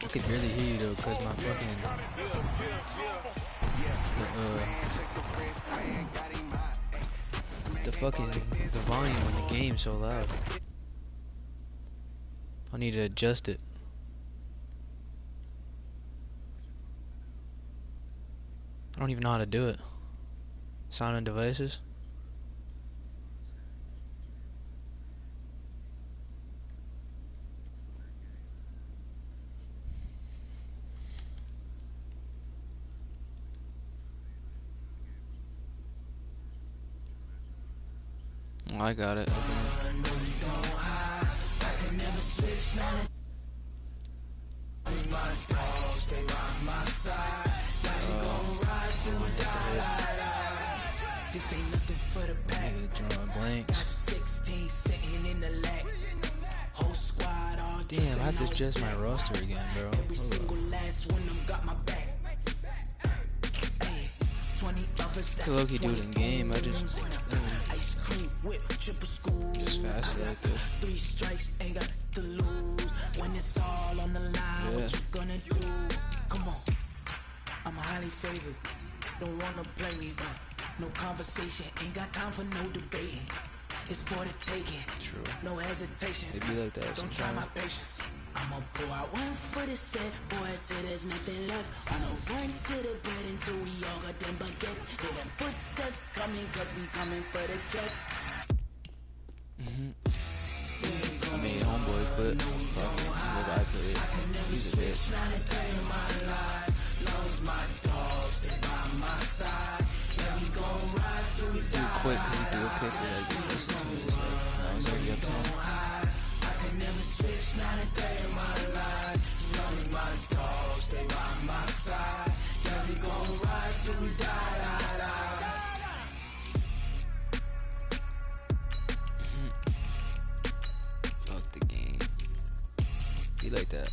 I could barely hear you though, cause my fucking the volume on the game so loud. I need to adjust it. I don't even know how to do it. Sound and devices. Oh, I got it. This ain't nothing for the pack. Drawing blanks. 16 sitting in the lag. Whole squad all Damn, I have to adjust my roster again, bro. Every single last one of them got my back. 20 others that's Low-key do it in game. I just ice cream whip triple school. just faster like this. 3 strikes ain't got to lose. When it's all on the line, what you gonna do? Come on, I'm highly favored. Don't wanna play me, but no conversation. Ain't got time for no debating. It's for the taking. True. No hesitation. It be like that Don't try my sometimes. patience. I'ma pour out one for the set, boy, till there's nothing left. I know run to the bed until we all got them baguettes. Hear them footsteps coming, cause we coming for the check. I mean, homeboy quit. Fuck it. What I put it. He's a bitch. Not a day in my life. Lost my dogs, they by my side. Yeah, we gon' ride till we Dude die. quit because he do a pick where like you listen to this. Like, I was already up to him. I can never switch, not a day in my life. Lost my dogs, they by my side. Yeah, we gon' ride till we die, die, die. Fuck the game. Be like that.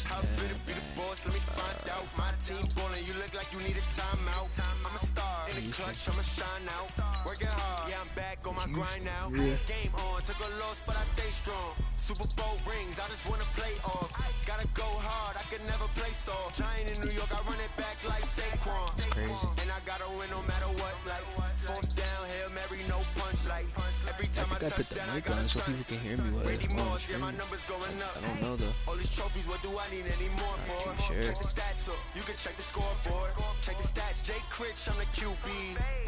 How fit to be the boss? Let me find out. My team ballin', you look like you need a timeout. I'm a star in the clutch, I'ma shine out. Working hard, yeah, I'm back on my grind now. Game on, took a loss, but I stay strong. Super Bowl rings, I just wanna play off. Gotta go hard, I can never play soft. Giant in New York, I run it back like Saquon. Crazy. And I gotta win no matter what, like fourth down, Hail Mary, no punch, like every time I I think I put touch the down, I mic gotta on so stun. people can hear me while Brady I'm on the Moss, yeah, my stream. numbers going up. I don't know though. All these trophies, what do I need any more for? Sure. Check the stats up, you can check the scoreboard. Check the stats, Jay Critch, I'm the QB.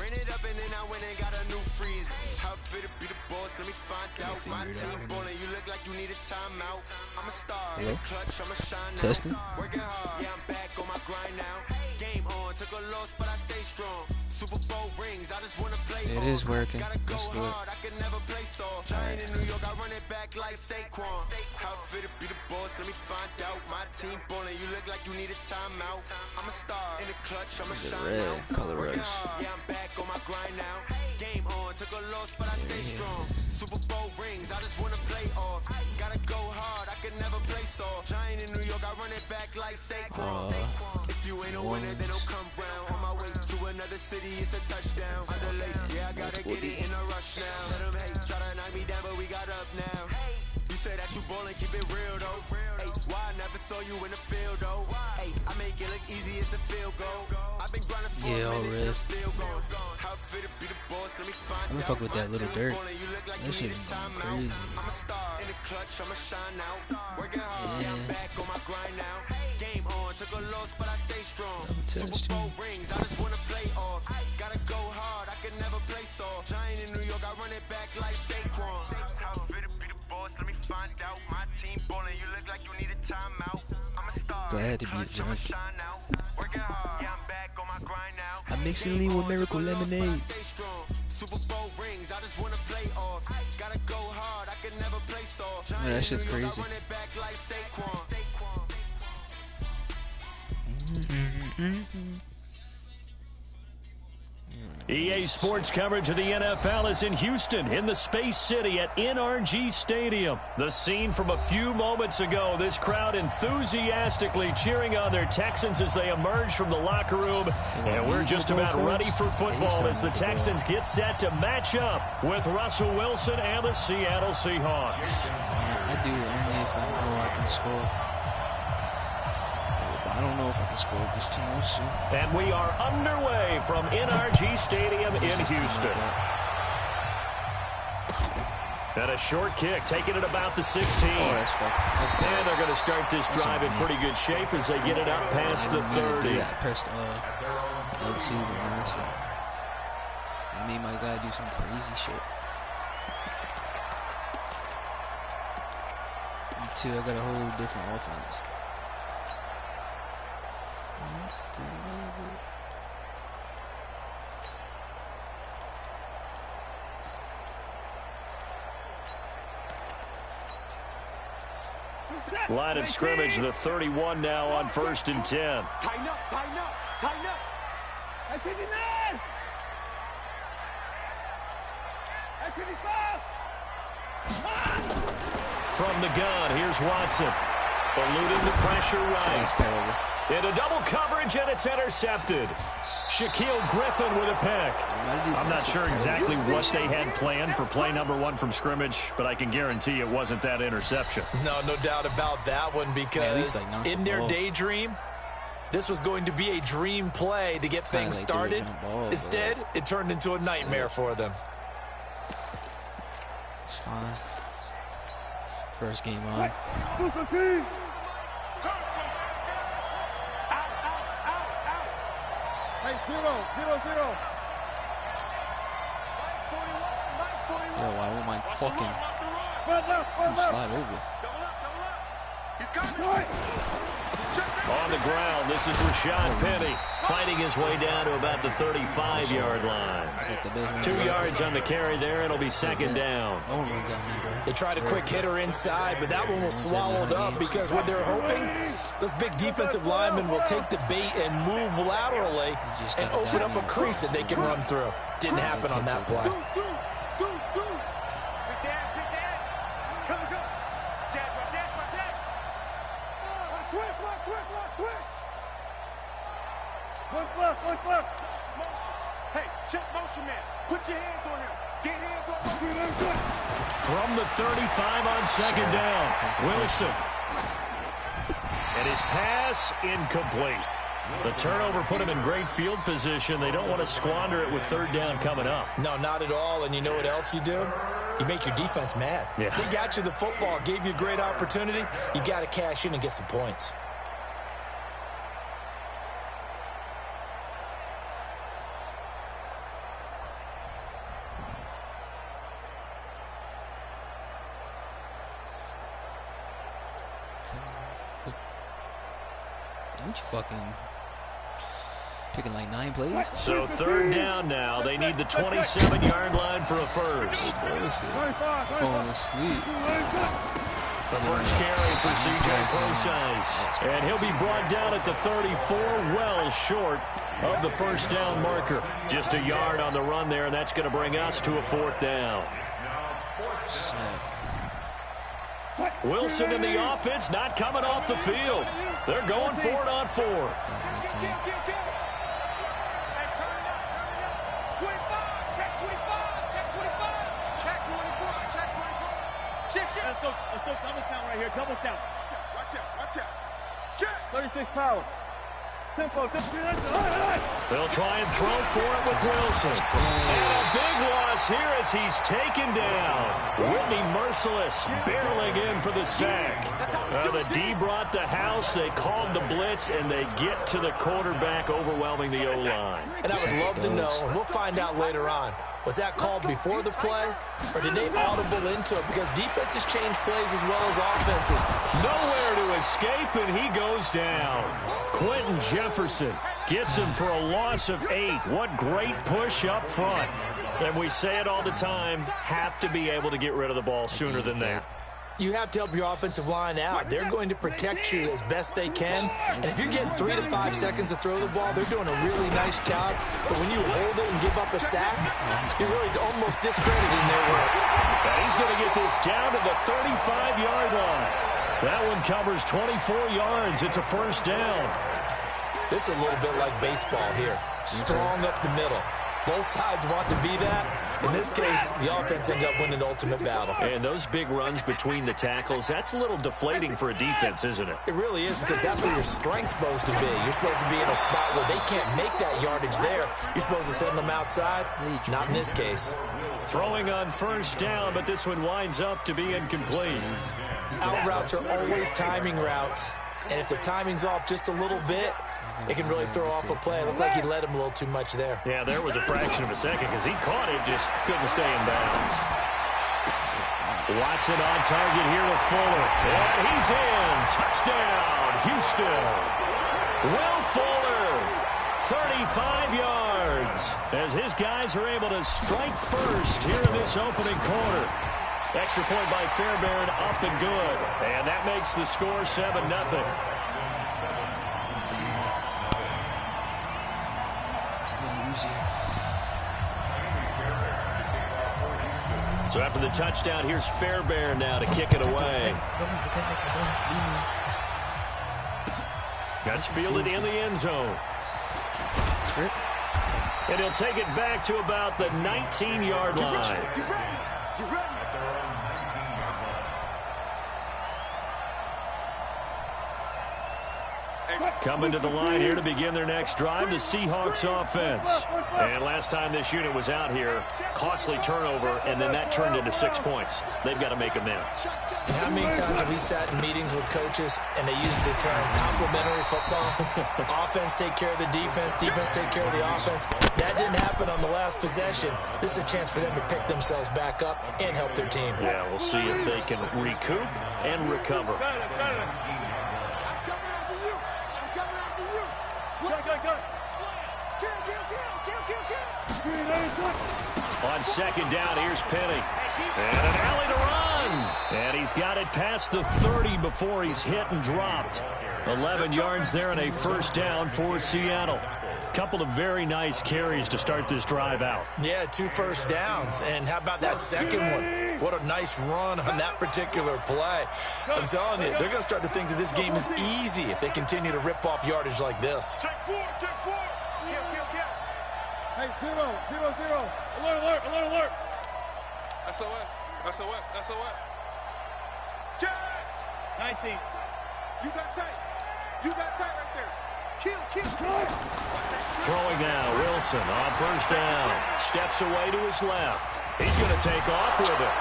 Ran it up and then I went and got a new freeze. How fit to be the boss, let me find out. My team ballin', you look like you need a timeout. I'm a star, in the clutch, I'ma shine now. Testing. Working hard, yeah, I'm back on my grind now. Game on, took a loss, but I stay strong. Super Bowl rings, I just wanna play It off. is working. Gotta go Let's do it. hard, I can never play soft. Giant in New York, I run it back like Saquon. How fit to be the boss, let me find out. My team ballin', you look like you need a timeout. I'm a star in the clutch, I'ma Is it shine red? out. Color Working rush. hard, yeah, I'm back on my grind now. Game on, took a loss, but I stay strong. Super Bowl rings, I just wanna play off. Gotta go hard, I can never play soft. Giant in New York, I run it back like Saquon. If you ain't a winner, then don't come round. On my way to another city, it's a touchdown. Underlay, yeah, I gotta get it in a rush now. Let them hate, try to knock me down, but we got up now. You say that you ballin', keep it real though. Hey, why I never saw you in the field though? Hey, I make it look easy, it's a field goal. I've been grinding for Yeah, a minute, already. I'm still going. How fit to be the boss, let me find I'm gonna out. fuck with that My little team dirt. ballin', you look like That you shit need a is timeout. crazy. I'm a star in the clutch, I'ma shine out. Working hard, yeah, I'm back on my grind now. Game on, took a loss, but I stay strong. Super Bowl rings, I just wanna play off. Gotta go hard, I can never play soft. Giant in New York, I run it back like Saquon. How fit to be the boss, let me find out. My team ballin', you look like you need a timeout. I'm a star. Glad to be a Clutch, I'ma junkie. shine out. Working hard, yeah, I'm back on my grind now. I'm mixing Game lean with on, Miracle took a loss, but I Lemonade. stay strong. Super Bowl rings, I just wanna play off. Gotta go hard, I can never play soft. Man, that shit's Giant in New York, crazy. I run it back like Saquon. EA Sports coverage of the NFL is in Houston, in the Space City at NRG Stadium. The scene from a few moments ago, this crowd enthusiastically cheering on their Texans as they emerge from the locker room. And we're just about ready for football as the Texans get set to match up with Russell Wilson and the Seattle Seahawks. I do only if I know I can score. I don't know if I can score with this team. We'll see. And we are underway from NRG Stadium in Houston. And a short kick, taking it about the 16. Oh, that's fucking. And they're going to start this drive in pretty good shape as they get it up past the 30. I pressed L2, but massive. I made my guy do some crazy shit. Me too, I got a whole different offense. Line of scrimmage, the 31 now on 1st and 10. Tighten up, tighten up, tighten up. That's 59. That's 55. From the gun, here's Watson. Eluding the pressure right. That's terrible. Into double coverage, and it's intercepted. Shaquille Griffin with a pick. I'm not sure exactly what they had planned for play number 1 from scrimmage, but I can guarantee it wasn't that interception. No doubt about that one, because in their daydream, this was going to be a dream play to get things started. Instead, it turned into a nightmare for them. It's fine. First game on. Hey, 0-0-0. Yo, I want my fucking slide over. On the ground, this is Rashad Penny fighting his way down to about the 35-yard line. 2 yards on the carry there. It'll be second down. They tried a quick hitter inside, but that one was swallowed up because what they're hoping, those big defensive linemen will take the bait and move laterally and open up a crease that they can run through. Didn't happen on that play. Look. Hey, check motion man. Put your hands on him. Get hands on him. From the 35 on second down, Wilson. And his pass incomplete. The turnover put him in great field position. They don't want to squander it with third down coming up. No, not at all. And you know what else you do? You make your defense mad. Yeah. They got you the football, gave you a great opportunity. You got to cash in and get some points. Don't you fucking picking like 9 plays? So third down now. They need the 27-yard line for a first. Falling asleep. The first carry for C.J. Prosise. And he'll be brought down at the 34, well short of the first down marker. Just a yard on the run there, and that's going to bring us to a 4th down. Wilson in the offense, not coming off the field. They're going for it on 4th. Let's go double count right here. Double count. Watch out. Check. 36 power. Tempo. They'll try and throw for it with Wilson. And a big loss here as he's taken down. Whitney Merciless barreling in for the sack. The D brought the house. They called the blitz, and they get to the quarterback, overwhelming the O-line. And I would love to know, and we'll find out later on, was that called before the play, or did they audible into it? Because defenses change plays as well as offenses. Nowhere to escape, and he goes down. Quentin Jefferson gets him for a loss of 8. What great push up front. And we say it all the time, have to be able to get rid of the ball sooner than that. You have to help your offensive line out. They're going to protect you as best they can. And if you're getting 3 to 5 seconds to throw the ball, they're doing a really nice job. But when you hold it and give up a sack, you're really almost discrediting their work. And he's going to get this down to the 35-yard line. That one covers 24 yards. It's a first down. This is a little bit like baseball here. Strong up the middle. Both sides want to be that. In this case, the offense ended up winning the ultimate battle. And those big runs between the tackles, that's a little deflating for a defense, isn't it? It really is, because that's where your strength's supposed to be. You're supposed to be in a spot where they can't make that yardage there. You're supposed to send them outside. Not in this case. Throwing on first down, but this one winds up to be incomplete. Out routes are always timing routes. And if the timing's off just a little bit, it can really throw off a play. It looked like he led him a little too much there. Yeah, there was a fraction of a second because he caught it, just couldn't stay in bounds. Watson on target here to Fuller. And he's in. Touchdown, Houston. Will Fuller, 35 yards, as his guys are able to strike first here in this opening quarter. Extra point by Fairbairn, up and good. And that makes the score 7-0. So after the touchdown, here's Fairbairn now to kick it away. That's fielded in the end zone. And he'll take it back to about the 19-yard line. You ready? Coming to the line here to begin their next drive, the Seahawks offense. And last time this unit was out here, costly turnover, and then that turned into 6 points. They've got to make amends. How many times have we sat in meetings with coaches and they use the term complementary football? Offense take care of the defense, defense take care of the offense. That didn't happen on the last possession. This is a chance for them to pick themselves back up and help their team. Yeah, we'll see if they can recoup and recover. On second down, here's Penny. And an alley to run. And he's got it past the 30 before he's hit and dropped. 11 yards there and a first down for Seattle. Couple of very nice carries to start this drive out. Yeah, 2 first downs. And how about that second one? What a nice run on that particular play. I'm telling you, they're going to start to think that this game is easy if they continue to rip off yardage like this. Check 4, check 4. Hey, 0, 0, 0. Alert, alert, alert, alert. SOS, SOS, SOS. Check. 19. You got tight. You got tight right there. Kill. Throwing now, Wilson on first down. Steps away to his left. He's going to take off with it.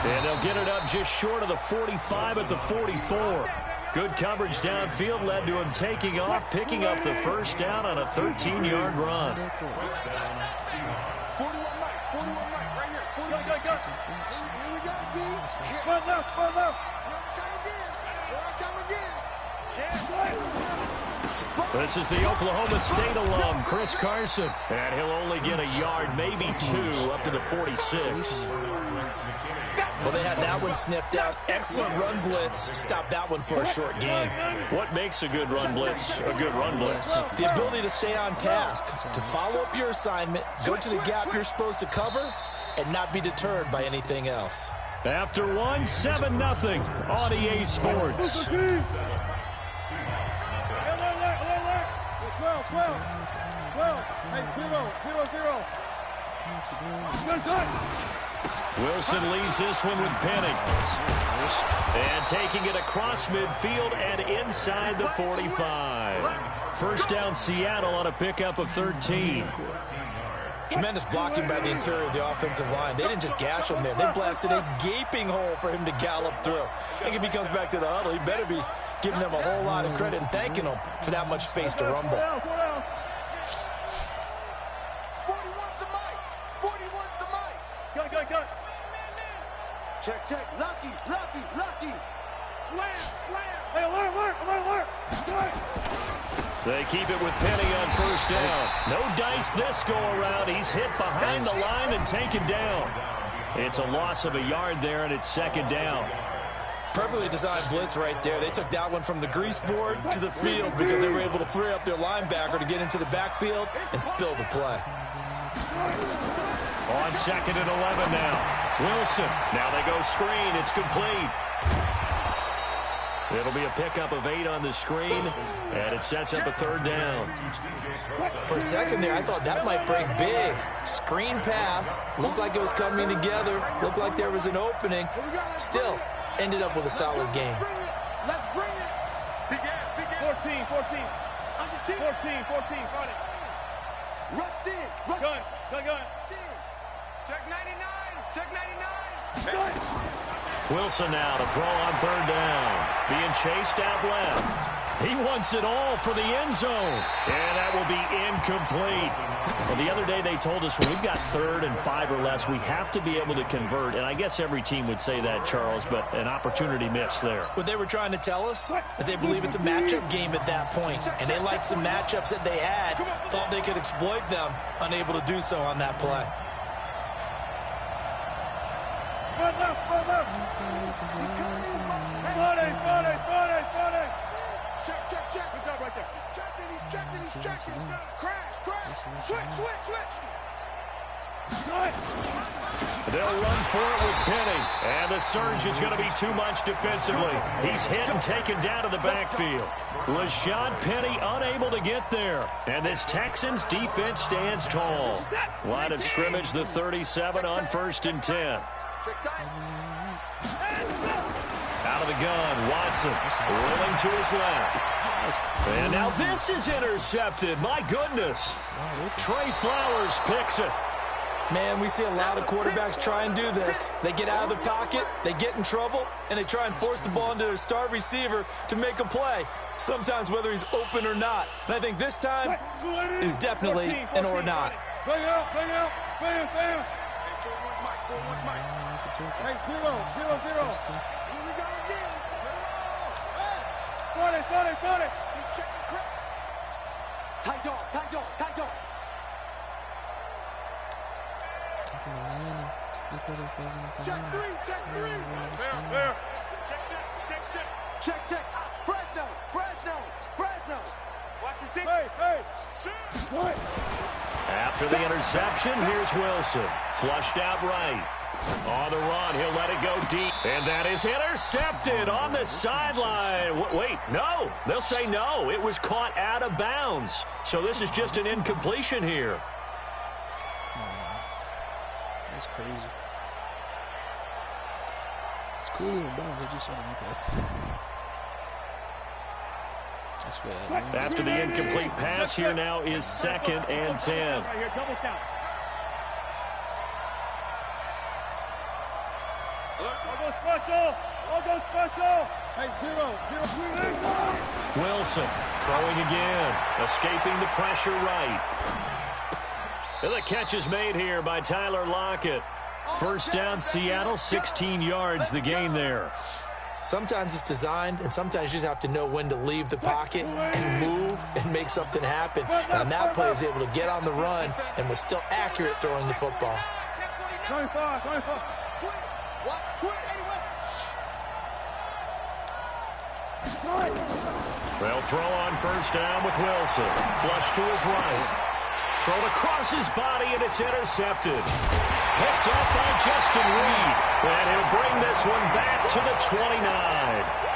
And they'll get it up just short of the 45 at the 44. Good coverage downfield led to him taking off, picking up the first down on a 13-yard run. 41 right, right here. Go. Here we go, D. One left. This is the Oklahoma State alum, Chris Carson. And he'll only get a yard, maybe 2, up to the 46. Well, they had that one sniffed out. Excellent run blitz. Stopped that one for a short gain. What makes a good run blitz a good run blitz? The ability to stay on task, to follow up your assignment, go to the gap you're supposed to cover, and not be deterred by anything else. After 7-0 on EA Sports. 12. Hey, 0. Good. Wilson leaves this one with Penny. And taking it across midfield and inside the 45. First down Seattle on a pickup of 13. Tremendous blocking by the interior of the offensive line. They didn't just gash him there. They blasted a gaping hole for him to gallop through. I think if he comes back to the huddle, he better be giving them a whole lot of credit and thanking them for that much space to rumble. 41's the mic. 41's the mic. Go. Check. Lucky. Slam. Hey, alert. They keep it with Penny on first down. No dice this go-around. He's hit behind the line and taken down. It's a loss of a yard there, and it's second down. Perfectly designed blitz right there. They took that one from the grease board to the field because they were able to free up their linebacker to get into the backfield and spill the play. On 2nd and 11 now. Wilson. Now they go screen. It's complete. It'll be a pickup of 8 on the screen, and it sets up a 3rd down. For a second there, I thought that might break big. Screen pass. Looked like it was coming together. Looked like there was an opening. Still, ended up with a solid game. Let's bring it. Begin. 14. 14. Got it. Rush in. Gun. Check 99. Check 99. Wilson now to throw on 3rd down. Being chased out left. He wants it all for the end zone. And that will be incomplete. Well, the other day they told us when we've got 3rd and 5 or less, we have to be able to convert. And I guess every team would say that, Charles, but an opportunity missed there. What they were trying to tell us is they believe it's a matchup game at that point. And they liked some matchups that they had, thought they could exploit them, unable to do so on that play. Front left. 40. Check. He's not right there. He's checking. Crash. Switch. They'll run for it with Penny. And the surge is going to be too much defensively. He's hit and taken down to the backfield. Rashad Penny unable to get there. And this Texans defense stands tall. Line of scrimmage, the 37 on 1st and 10. Out of the gun, Watson rolling to his left. And now this is intercepted. My goodness. Trey Flowers picks it. Man, we see a lot of quarterbacks try and do this. They get out of the pocket, they get in trouble, and they try and force the ball into their star receiver to make a play, sometimes whether he's open or not. And I think this time is definitely an or not. Bring out. Hey, 0. Here we go again. 40. He's checking quick. Tight dog. Check 3. There. Check. Fresno. Watch the 6. Hey. Shoot. After the interception, here's Wilson. Flushed out right. On the run, he'll let it go deep. And that is intercepted on the sideline. Wait, no. They'll say no. It was caught out of bounds. So this is just an incompletion here. That's crazy. It's clearly in bounds. I just saw it. I swear. After the incomplete pass, here now is 2nd and 10. Right here, double count. I'll go special. Hey, 0. Wilson throwing again, escaping the pressure right. And the catch is made here by Tyler Lockett. 1st down, Seattle, 16 yards, the gain there. Sometimes it's designed, and sometimes you just have to know when to leave the pocket and move and make something happen. And on that play, he was able to get on the run and was still accurate throwing the football. 25. Watch twitch. They'll throw on 1st down with Wilson. Flush to his right. Thrown across his body, and it's intercepted. Picked up by Justin Reed. And he'll bring this one back to the 29.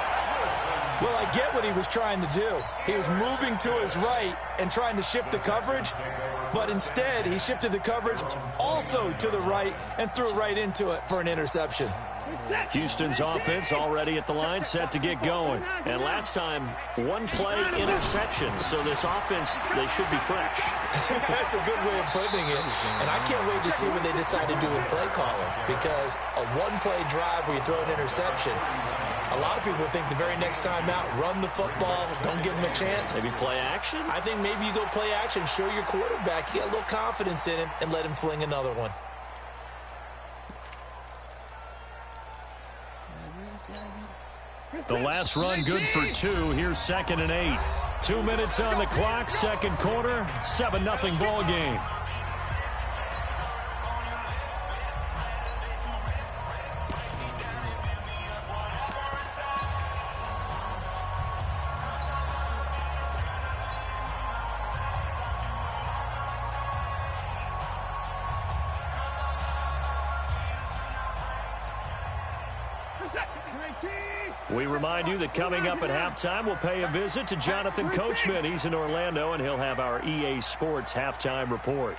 Well, I get what he was trying to do. He was moving to his right and trying to shift the coverage, but instead he shifted the coverage also to the right and threw right into it for an interception. Houston's offense already at the line, set to get going. And last time, 1 play interception. So this offense, they should be fresh. That's a good way of putting it. And I can't wait to see what they decide to do with play calling, because a 1-play drive where you throw an interception, a lot of people think the very next time out, run the football, don't give him a chance. Maybe play action? I think maybe you go play action, show your quarterback, you get a little confidence in him, and let him fling another one. The last run good for 2. Here's 2nd and 8. 2 minutes on the clock, 2nd quarter, 7-0 ball game. We remind you that coming up at halftime, we'll pay a visit to Jonathan Coachman. He's in Orlando, and he'll have our EA Sports halftime report.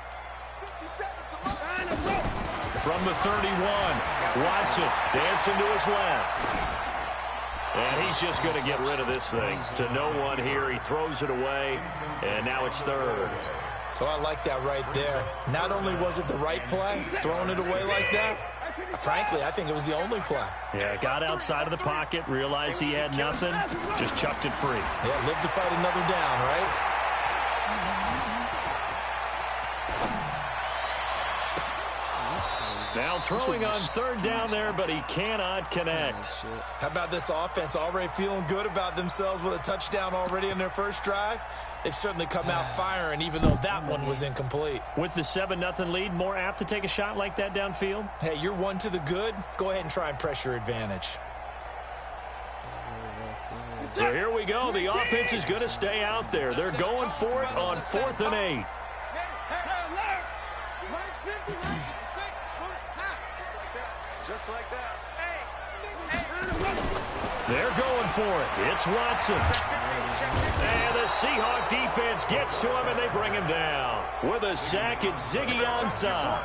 From the 31, Watson dancing to his left. And he's just going to get rid of this thing. To no one here, he throws it away, and now it's third. Oh, I like that right there. Not only was it the right play, throwing it away like that, frankly, I think it was the only play. Yeah, got outside of the pocket, realized he had nothing, just chucked it free. Yeah, live to fight another down, right? Now throwing on third down there, but he cannot connect. How about this offense already feeling good about themselves with a touchdown already in their first drive? They've certainly come out firing, even though that one was incomplete. With the 7-0 lead, more apt to take a shot like that downfield? Hey, you're one to the good. Go ahead and try and press your advantage. So here we go. The offense is going to stay out there. They're going for it on 4th and 8. Just like that. They're going for it. It's Watson. And the Seahawk defense gets to him, and they bring him down. With a sack, it's Ziggy Ansah.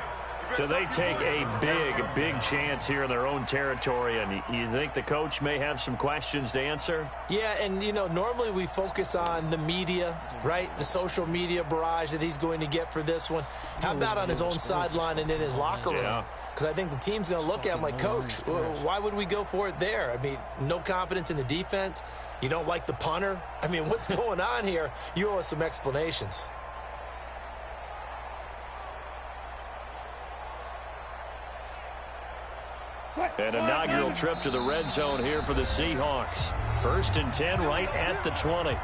So they take a big chance here in their own territory, and you think the coach may have some questions to answer? Yeah, and, you know, normally we focus on the media, right? The social media barrage that he's going to get for this one. How about on his own sideline and in his locker room? Because I think the team's going to look at him like, Coach, why would we go for it there? I mean, no confidence in the defense. You don't like the punter. I mean, what's going on here? You owe us some explanations. An inaugural trip to the red zone here for the Seahawks. 1st and 10 right at the 20.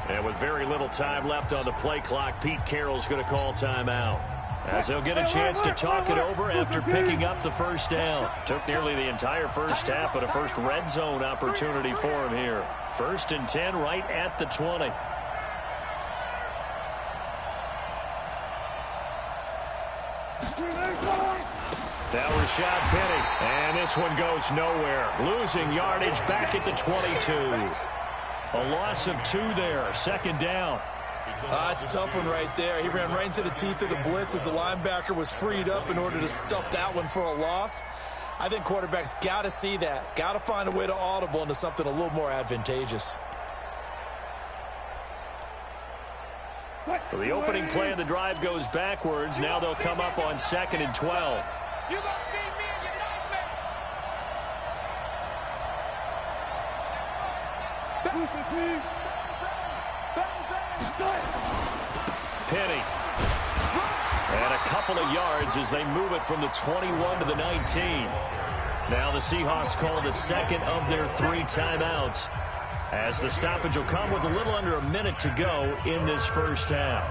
And with very little time left on the play clock, Pete Carroll's going to call timeout, as he'll get a chance to talk it over after picking up the first down. Took nearly the entire first half, but a first red zone opportunity for him here. 1st and 10 right at the 20. Now Rashad Penny, and this one goes nowhere. Losing yardage back at the 22. A loss of 2 there, 2nd down. It's a tough one right there. He ran right into the teeth of the blitz as the linebacker was freed up in order to stop that one for a loss. I think quarterbacks got to see that. Got to find a way to audible into something a little more advantageous. So the opening play of the drive goes backwards. Now they'll come up on 2nd and 12. You gonna feed me and your nightmare. Penny. And a couple of yards as they move it from the 21 to the 19. Now the Seahawks call the second of their 3 timeouts, as the stoppage will come with a little under a minute to go in this first half.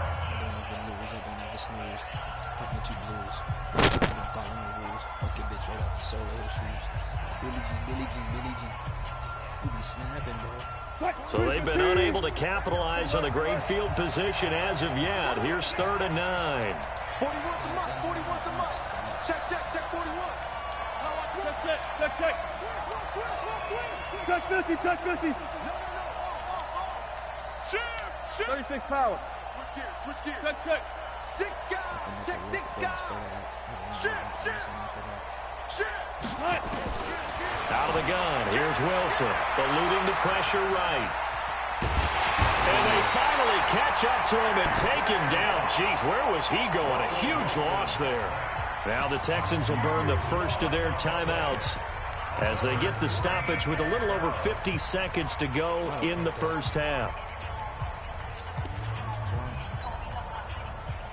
So they've been unable to capitalize on a great field position as of yet. Here's 3rd and 9. 41 the mark, 41 the mark. Check 41. Check. Check 50, check 50. Shoot. 36 power. Switch gears. Check. 6 guys. Check 6 guys. Shoot. Out of the gun, here's Wilson, eluding the pressure right. And they finally catch up to him and take him down. Jeez, where was he going? A huge loss there. Now the Texans will burn the first of their timeouts as they get the stoppage with a little over 50 seconds to go in the first half.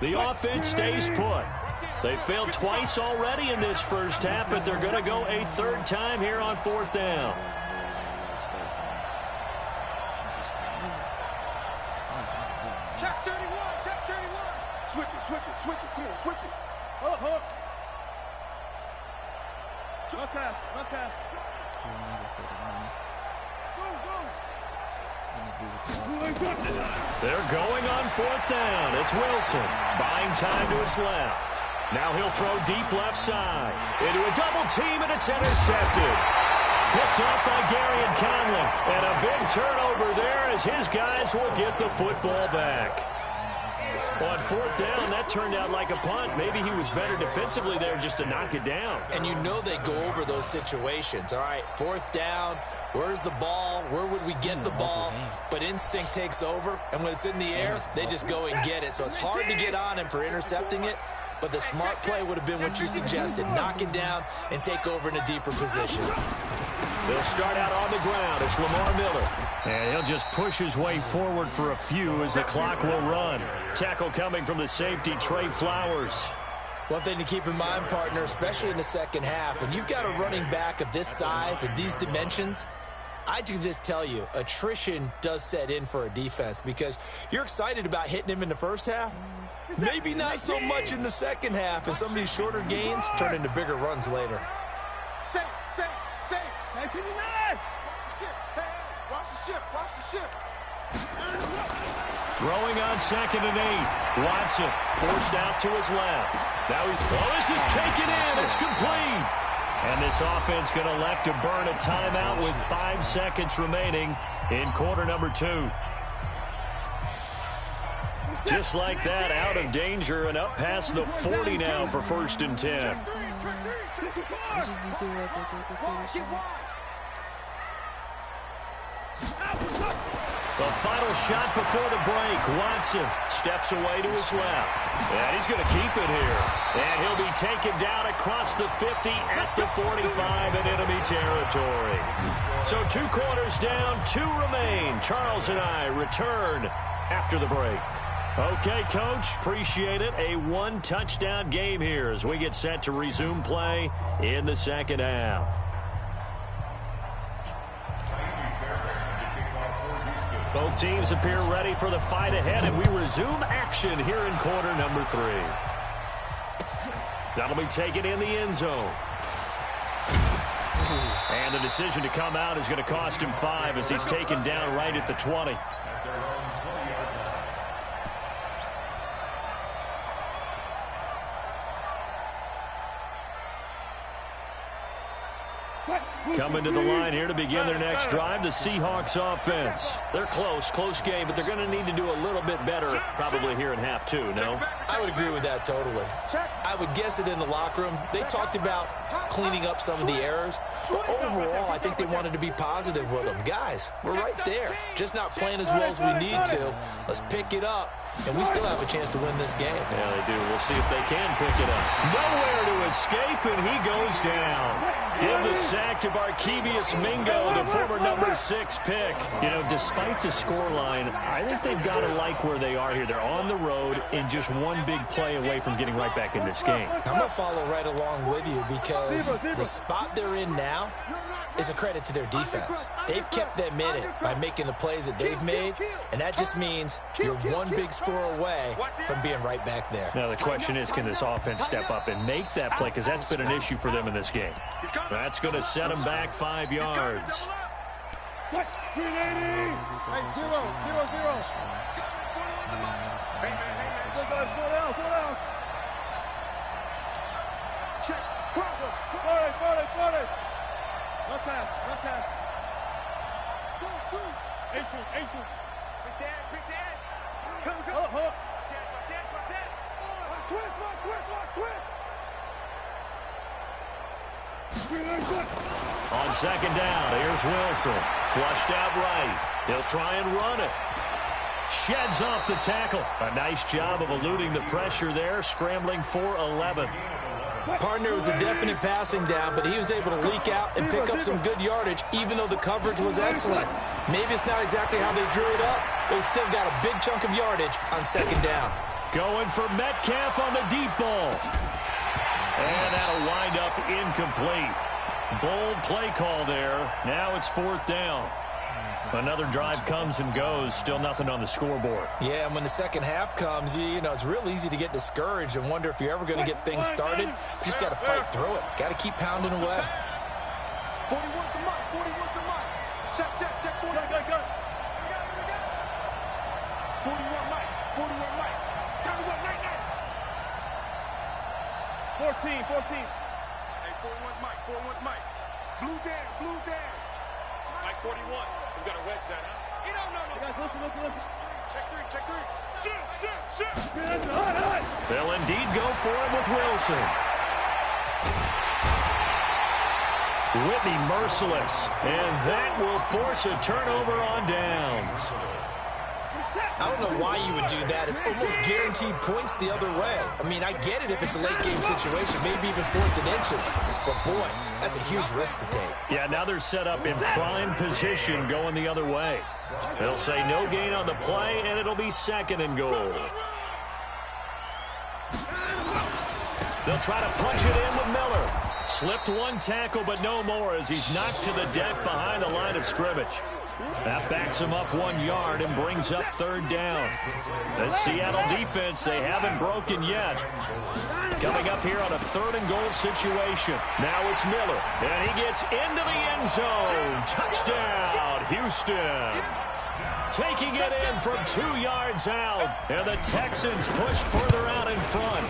The offense stays put. They failed twice already in this first half, but they're going to go a 3rd time here on 4th down. Check 31. Switch it. Come on, switch it. Hold up. Okay. They're going on 4th down. It's Wilson, buying time to his left. Now he'll throw deep left side. Into a double team, and it's intercepted. Picked off by Gary and Conley. And a big turnover there as his guys will get the football back. On fourth down, that turned out like a punt. Maybe he was better defensively there just to knock it down. And you know they go over those situations. All right, fourth down, where's the ball? Where would we get the ball? But instinct takes over, and when it's in the air, they just go and get it. So it's hard to get on him for intercepting it, but the smart play would have been what you suggested. Knock it down and take over in a deeper position. They'll start out on the ground. It's Lamar Miller. And he'll just push his way forward for a few as the clock will run. Tackle coming from the safety, Trey Flowers. One thing to keep in mind, partner, especially in the second half, when you've got a running back of this size and these dimensions, I can just tell you, attrition does set in for a defense because you're excited about hitting him in the first half. Maybe not so much in the second half, and some of these shorter gains turn into bigger runs later. Safe. 1959. Watch the ship. Throwing on 2nd and 8. Watson forced out to his left. Now this is taken in. It's complete. And this offense going to elect to burn a timeout with 5 seconds remaining in quarter number 2. Just like that, out of danger and up past the 40 now for 1st and 10. The final shot before the break. Watson steps away to his left. And he's going to keep it here. And he'll be taken down across the 50 at the 45 in enemy territory. So 2 quarters down, 2 remain. Charles and I return after the break. Okay, Coach, appreciate it. A 1-touchdown game here as we get set to resume play in the second half. Both teams appear ready for the fight ahead, and we resume action here in quarter number 3. That'll be taken in the end zone. And the decision to come out is going to cost him 5 as he's taken down right at the 20. Coming to the line here to begin their next drive, the Seahawks offense. They're close game, but they're going to need to do a little bit better probably here in half 2, no? I would agree with that totally. I would guess it in the locker room. They talked about cleaning up some of the errors, but overall, I think they wanted to be positive with them. Guys, we're right there. Just not playing as well as we need to. Let's pick it up, and we still have a chance to win this game. Yeah, they do. We'll see if they can pick it up. Nowhere to escape, and he goes down. Give the sack to Barkevius Mingo, the former number 6 pick. You know, despite the scoreline, I think they've got to like where they are here. They're on the road and just one big play away from getting right back in this game. I'm going to follow right along with you because the spot they're in now is a credit to their defense. They've kept them in it by making the plays that they've made, and that just means you're one big score away from being right back there. Now, the question is, can this offense step up and make that play? Because that's been an issue for them in this game. That's going to set them back 5 yards. 380. Hey, 0. Slow down. Check. Crawford. 40. Left half. 2. 8. Big dance. Come. Hold up. Twist. On 2nd down, here's Wilson. Flushed out right. He'll try and run it. Sheds off the tackle. A nice job of eluding the pressure there, scrambling for 11. Partner was a definite passing down, but he was able to leak out and pick up some good yardage, even though the coverage was excellent. Maybe it's not exactly how they drew it up, but he still got a big chunk of yardage on 2nd down. Going for Metcalf on the deep ball. And that'll wind up incomplete. Bold play call there. Now it's 4th down. Another drive comes and goes. Still nothing on the scoreboard. Yeah, and when the second half comes, you know, it's real easy to get discouraged and wonder if you're ever going to get things started. You just got to fight through it. Got to keep pounding away. 41 to Mike. Check. 41 Mike. Time is up, night. 14. Hey, 41 Mike. Blue there, blue there. Mike 41. We got to wedge that, huh? No. Guys, listen. Check three. Shoot. They'll indeed go for it with Wilson. Whitney merciless, and that will force a turnover on downs. I don't know why you would do that. It's almost guaranteed points the other way. I mean, I get it if it's a late-game situation, maybe even 4th and inches. But, boy, that's a huge risk to take. Yeah, now they're set up in prime position going the other way. They'll say no gain on the play, and it'll be 2nd and goal. They'll try to punch it in with Miller. Slipped one tackle, but no more as he's knocked to the deck behind the line of scrimmage. That backs him up 1 yard and brings up 3rd down. The Seattle defense, they haven't broken yet. Coming up here on a 3rd and goal situation. Now it's Miller, and he gets into the end zone. Touchdown, Houston. Taking it in from 2 yards out, and the Texans push further out in front.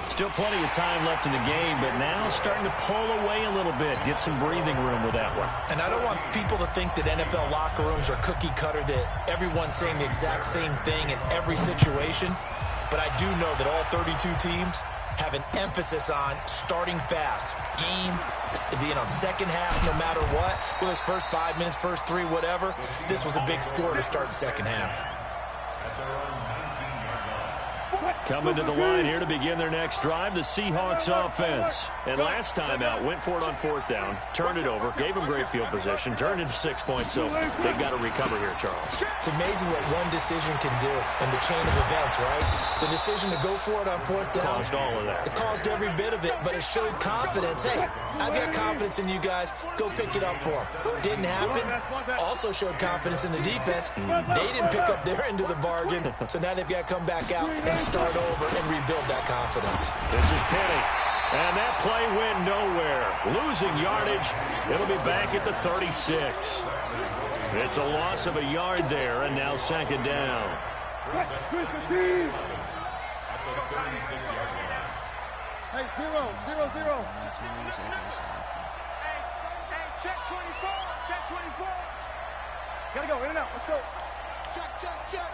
Still plenty of time left in the game, but now starting to pull away a little bit. Get some breathing room with that one. And I don't want people to think that NFL locker rooms are cookie cutter, that everyone's saying the exact same thing in every situation. But I do know that all 32 teams have an emphasis on starting fast. Game, second half, no matter what. Whether it's first 5 minutes, first 3, whatever. This was a big score to start the second half. Coming to the line here to begin their next drive, the Seahawks offense. And last time out, went for it on 4th down, turned it over, gave them great field position, turned into 6 points, so they've got to recover here, Charles. It's amazing what one decision can do in the chain of events, right? The decision to go for it on 4th down. Caused all of that. It caused every bit of it, but it showed confidence. Hey, I've got confidence in you guys. Go pick it up for them. Didn't happen. Also showed confidence in the defense. They didn't pick up their end of the bargain, so now they've got to come back out and start over and rebuild that confidence. This is Penny. And that play went nowhere. Losing yardage. It'll be back at the 36. It's a loss of a yard there, and now 2nd down. Hey, 0. Hey, check 24. Check 24. Gotta go, in and out. Let's go. Check.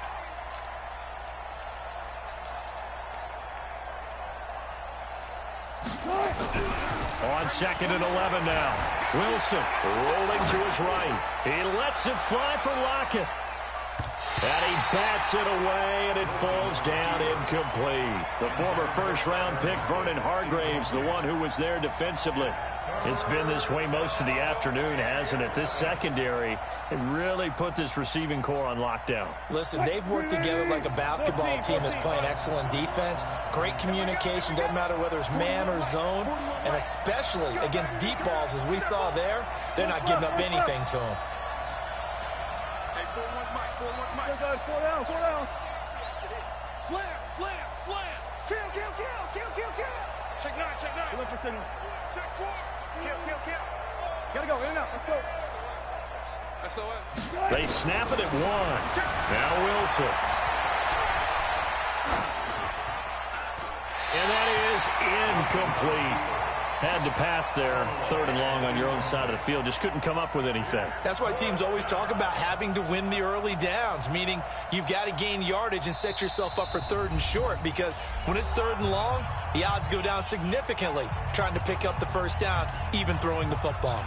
On 2nd and 11 now. Wilson rolling to his right. He lets it fly for Lockett. And he bats it away, and it falls down incomplete. The former first-round pick, Vernon Hargraves, the one who was there defensively. It's been this way most of the afternoon, hasn't it? This secondary, it really put this receiving core on lockdown. Listen, they've worked together like a basketball team that's playing excellent defense. Great communication, doesn't matter whether it's man or zone. And especially against deep balls, as we saw there, they're not giving up anything to them. Hey, 4-1 Mike. 4 down. Slam. Kill. Check 9. Look for signal. Check 4. Kill. Gotta go, in and out. Let's go. SOS. They snap it at 1. Now Wilson. And that is incomplete. Had to pass there, 3rd and long on your own side of the field. Just couldn't come up with anything. That's why teams always talk about having to win the early downs, meaning you've got to gain yardage and set yourself up for 3rd and short, because when it's 3rd and long, the odds go down significantly trying to pick up the first down, even throwing the football.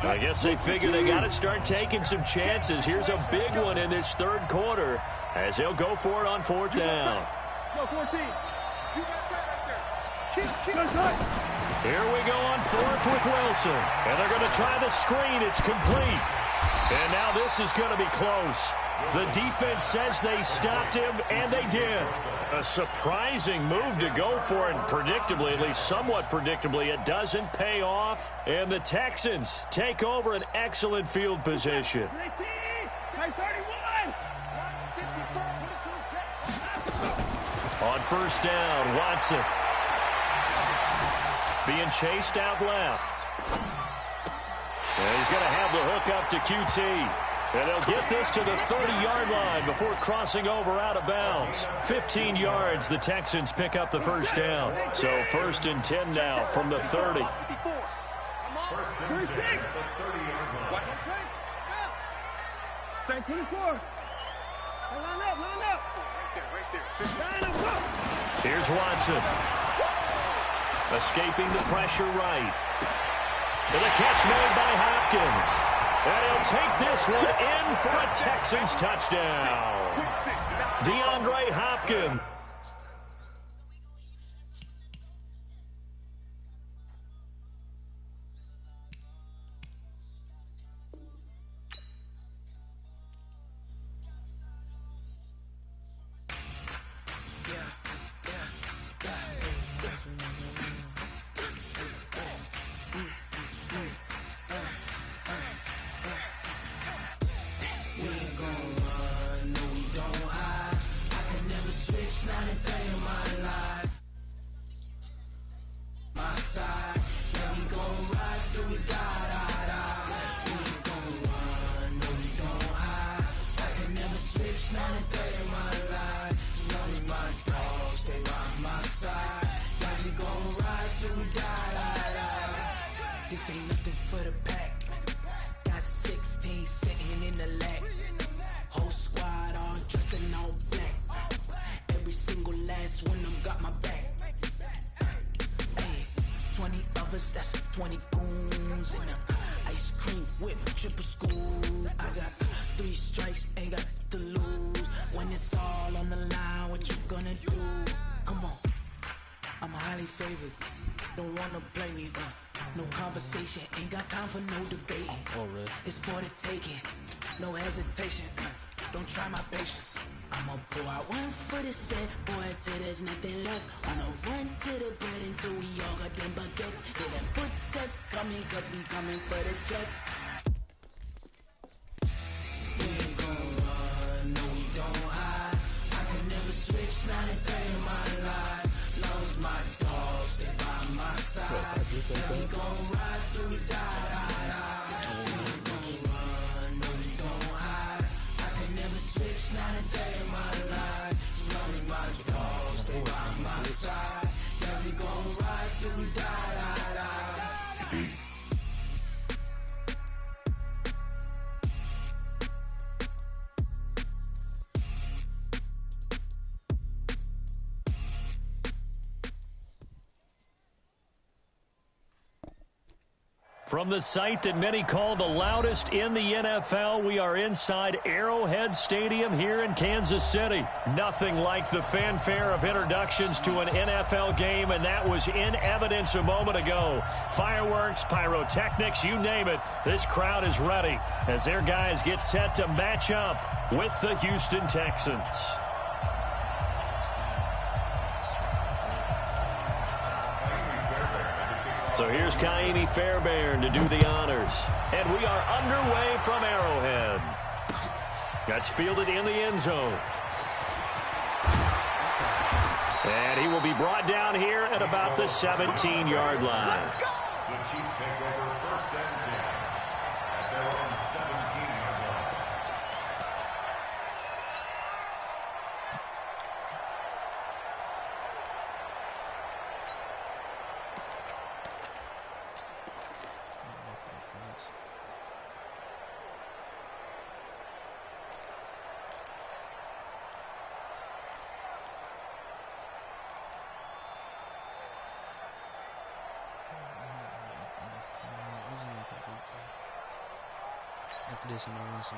I guess they figure they got to start taking some chances. Here's a big one in this 3rd quarter as they'll go for it on 4th down. Go, 14. You got that right there. Kill. Here we go on 4th with Wilson. And they're going to try the screen. It's complete. And now this is going to be close. The defense says they stopped him, and they did. A surprising move to go for it, and predictably, at least somewhat predictably, it doesn't pay off. And the Texans take over an excellent field position. On 1st down, Watson being chased out left. And he's going to have the hook up to QT. And they'll get this to the 30-yard line before crossing over out of bounds. 15 yards, the Texans pick up the first down. So 1st and 10 now from the 30. Say 24. Line up. Right there. Line up. Here's Watson. Escaping the pressure right. And the catch made by Hopkins. And he'll take this one in for a Texans touchdown. DeAndre Hopkins. This ain't nothing for the pack. Got 16 sitting in the lap. Whole squad all dressing all black. Every single last one of them got my back. Hey, 20 of us, that's 20 goons in the ice cream whip, triple school. I got 3 strikes, ain't got to lose. When it's all on the line, what you gonna do? Come on, I'm highly favored. Don't wanna play me, no conversation, ain't got time for no debate. It's for the taking, no hesitation. Don't try my patience. I'ma pour out one for the set, boy, till there's nothing left. Wanna run to the bread until we all got them baguettes. Hear them footsteps coming, cause we coming for the jet. We ain't gon' run, no we don't hide. I can never switch, not a day in my life. Long as my dogs stay by my side. And we gon' ride till we die. We ain't gon' run, no we don't hide. I can never switch, not a day in my life. As long as my dogs stay by my side. Yeah, we gon' ride till we die. From the site that many call the loudest in the NFL, we are inside Arrowhead Stadium here in Kansas City. Nothing like the fanfare of introductions to an NFL game, and that was in evidence a moment ago. Fireworks, pyrotechnics, you name it. This crowd is ready as their guys get set to match up with the Houston Texans. So here's Kaimi Fairbairn to do the honors. And we are underway from Arrowhead. That's fielded in the end zone. And he will be brought down here at about the 17-yard line. The Chiefs take over 1st and 10 at their own 17-yard line.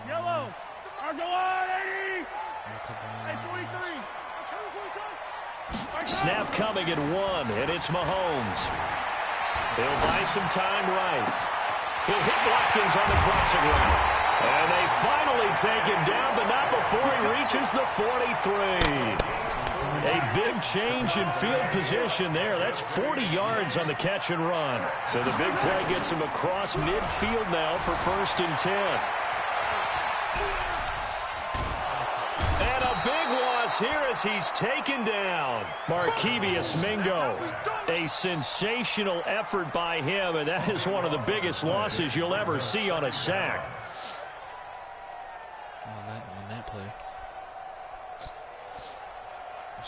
Yellow. Argyle 80. 23. Snap coming at 1, and it's Mahomes. He'll buy some time right. He'll hit Watkins on the crossing route. And they finally take him down, but not before he reaches the 43. A big change in field position there. That's 40 yards on the catch and run. So the big play gets him across midfield now for 1st and 10. And a big loss here as he's taken down. Markevious Mingo. A sensational effort by him, and that is one of the biggest losses you'll ever see on a sack.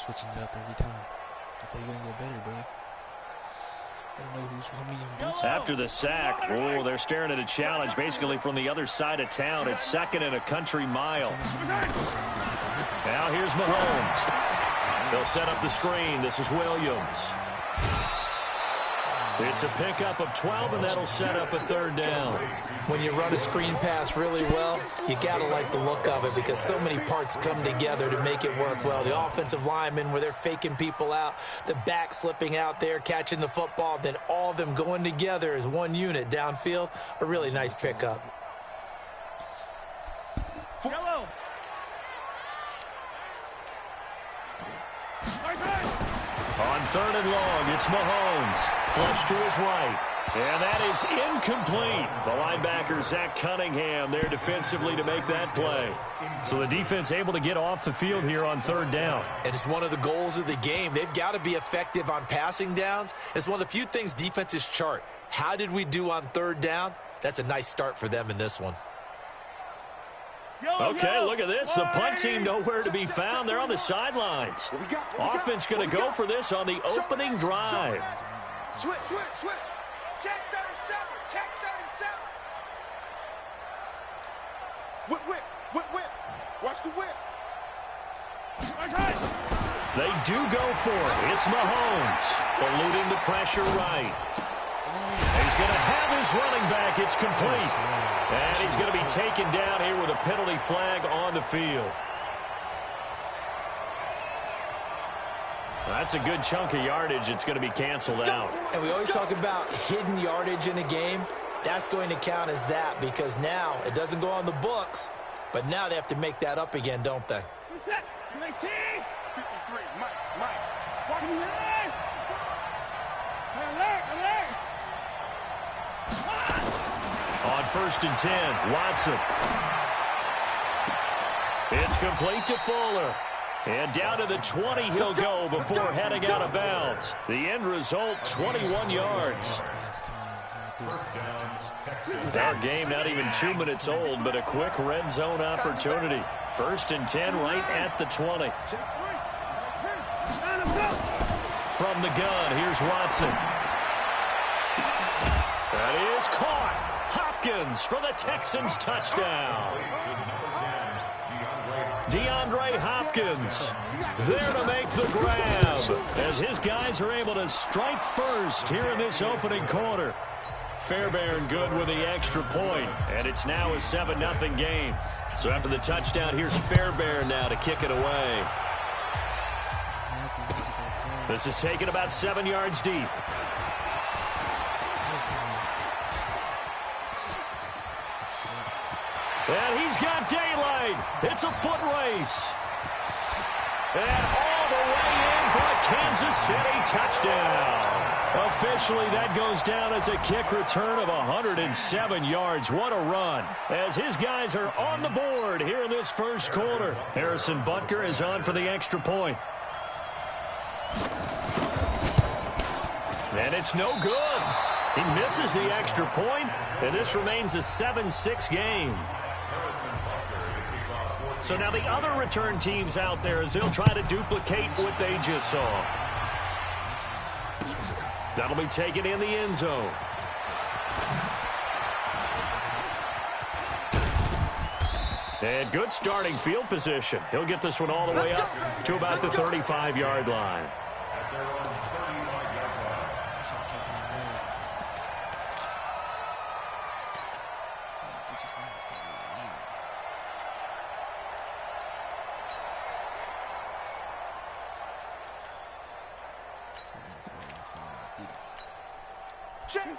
switching it up every time. That's how you're going to get better, bro. I don't know who's homie. After the sack, oh, they're staring at a challenge basically from the other side of town. It's second and a country mile. Now here's Mahomes. They'll set up the screen. This is Williams. It's a pickup of 12, and that'll set up a third down. When you run a screen pass really well, you got to like the look of it because so many parts come together to make it work well. The offensive linemen, where they're faking people out, the back slipping out there, catching the football, then all of them going together as one unit downfield. A really nice pickup. Yellow. On third and long, it's Mahomes. Flush to his right. And that is incomplete. The linebacker, Zach Cunningham, there defensively to make that play. So the defense able to get off the field here on third down. And it's one of the goals of the game. They've got to be effective on passing downs. It's one of the few things defenses chart. How did we do on third down? That's a nice start for them in this one. Okay, look at this. The punt team nowhere to be found. They're on the sidelines. Offense going to go for this on the opening drive. Switch. Check 37. Check 37. Whip. Watch the whip. They do go for it. It's Mahomes eluding the pressure right. He's going to have his running back. It's complete. And he's going to be taken down here with a penalty flag on the field. That's a good chunk of yardage. It's going to be canceled out. And we always talk about hidden yardage in a game. That's going to count as that because now it doesn't go on the books, but now they have to make that up again, don't they? 19. 53. Mike. Walking in. Alert. On first and 10, Watson. It's complete to Fuller. And down to the 20 he'll go before heading out of bounds. The end result, 21 yards. Our game not even 2 minutes old, but a quick red zone opportunity. First and 10 right at the 20. From the gun, here's Watson. That is caught. Hopkins for the Texans touchdown. DeAndre Hopkins there to make the grab as his guys are able to strike first here in this opening quarter. Fairbairn good with the extra point, and it's now a 7-0 game. So after the touchdown, here's Fairbairn now to kick it away. This is taken about 7 yards deep. And he's got daylight. It's a foot race. And all the way in for a Kansas City touchdown. Officially, that goes down as a kick return of 107 yards. What a run. As his guys are on the board here in this first quarter. Harrison Butker is on for the extra point. And it's no good. He misses the extra point, and this remains a 7-6 game. So now the other return teams out there as they'll try to duplicate what they just saw. That'll be taken in the end zone. And good starting field position. He'll get this one all the way up to about the 35-yard line.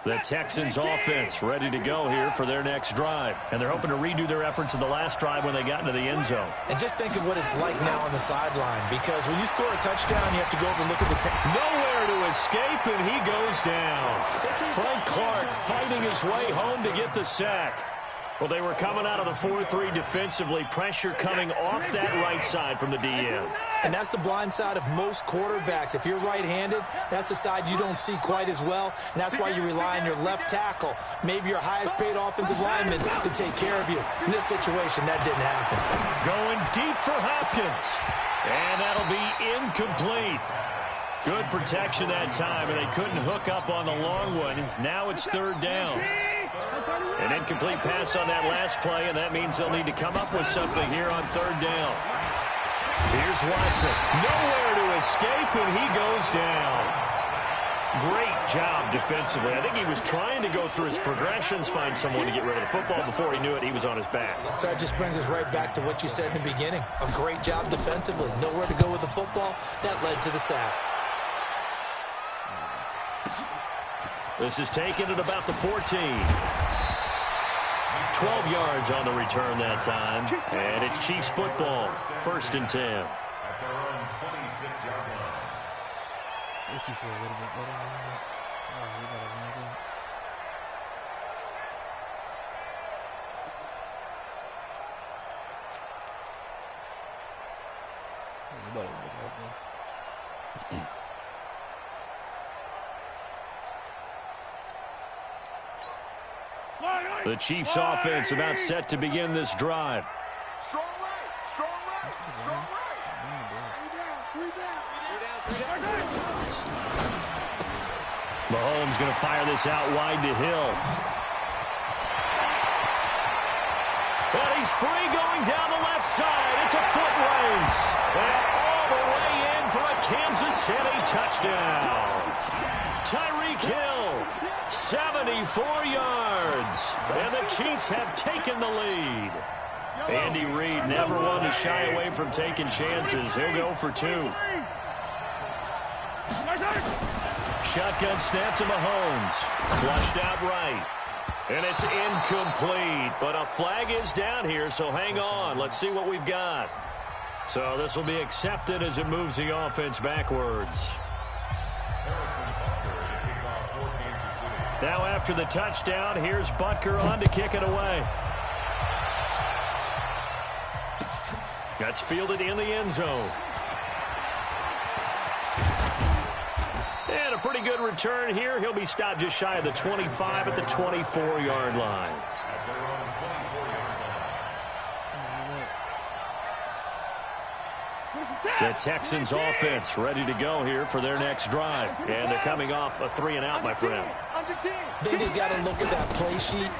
The Texans offense ready to go here for their next drive. And they're hoping to redo their efforts in the last drive when they got into the end zone. And just think of what it's like now on the sideline, because when you score a touchdown, you have to go over and look at the nowhere to escape, and he goes down. Frank Clark fighting his way home to get the sack. Well, they were coming out of the 4-3 defensively. Pressure coming off that right side from the DN. And that's the blind side of most quarterbacks. If you're right-handed, that's the side you don't see quite as well. And that's why you rely on your left tackle, maybe your highest-paid offensive lineman, to take care of you. In this situation, that didn't happen. Going deep for Hopkins. And that'll be incomplete. Good protection that time, and they couldn't hook up on the long one. Now it's third down. An incomplete pass on that last play, and that means they'll need to come up with something here on third down. Here's Watson. Nowhere to escape, and he goes down. Great job defensively. I think he was trying to go through his progressions, find someone to get rid of the football. Before he knew it, he was on his back. So that just brings us right back to what you said in the beginning. A great job defensively. Nowhere to go with the football. That led to the sack. This is taken at about the 14. 12 yards on the return that time. And it's Chiefs football. 1st and 10. At their own 26-yard line. Makes you feel a little bit better. Oh, we got a win again. You better win again. The Chiefs offense about set to begin this drive. Strong right, strong right, strong right. Mahomes going to fire this out wide to Hill. And he's free going down the left side. It's a foot race. And all the way in for a Kansas City touchdown. Tyreek Hill, 74 yards. And the Chiefs have taken the lead. Andy Reid never one to shy away from taking chances. He'll go for 2. Shotgun snap to Mahomes. Flushed out right. And it's incomplete. But a flag is down here, so hang on. Let's see what we've got. So this will be accepted as it moves the offense backwards. Now after the touchdown, here's Butker on to kick it away. That's fielded in the end zone. And a pretty good return here. He'll be stopped just shy of the 25 at the 24-yard line. The Texans offense ready to go here for their next drive. And they're coming off a 3-and-out, my friend. They've got to look at that play sheet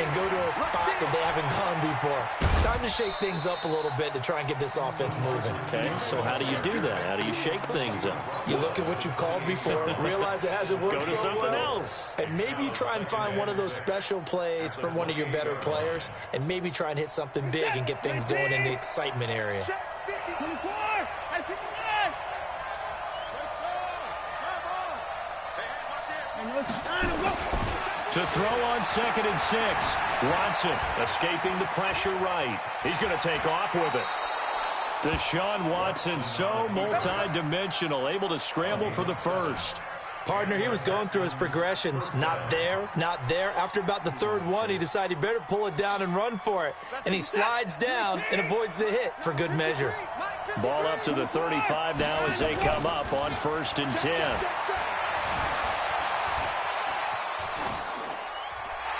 and go to a spot that they haven't gone before. Time to shake things up a little bit to try and get this offense moving. Okay, so how do you do that? How do you shake things up? You look at what you've called before, realize it hasn't worked Go to so something well, else. and maybe you try and find one of those special plays from one of your better players, and maybe try and hit something big and get things going in the excitement area. To throw on 2nd and 6. Watson escaping the pressure right. He's going to take off with it. Deshaun Watson, so multi-dimensional, able to scramble for the first. Partner, he was going through his progressions. Not there, not there. After about the third one, he decided he better pull it down and run for it. And he slides down and avoids the hit for good measure. Ball up to the 35 now as they come up on 1st and 10.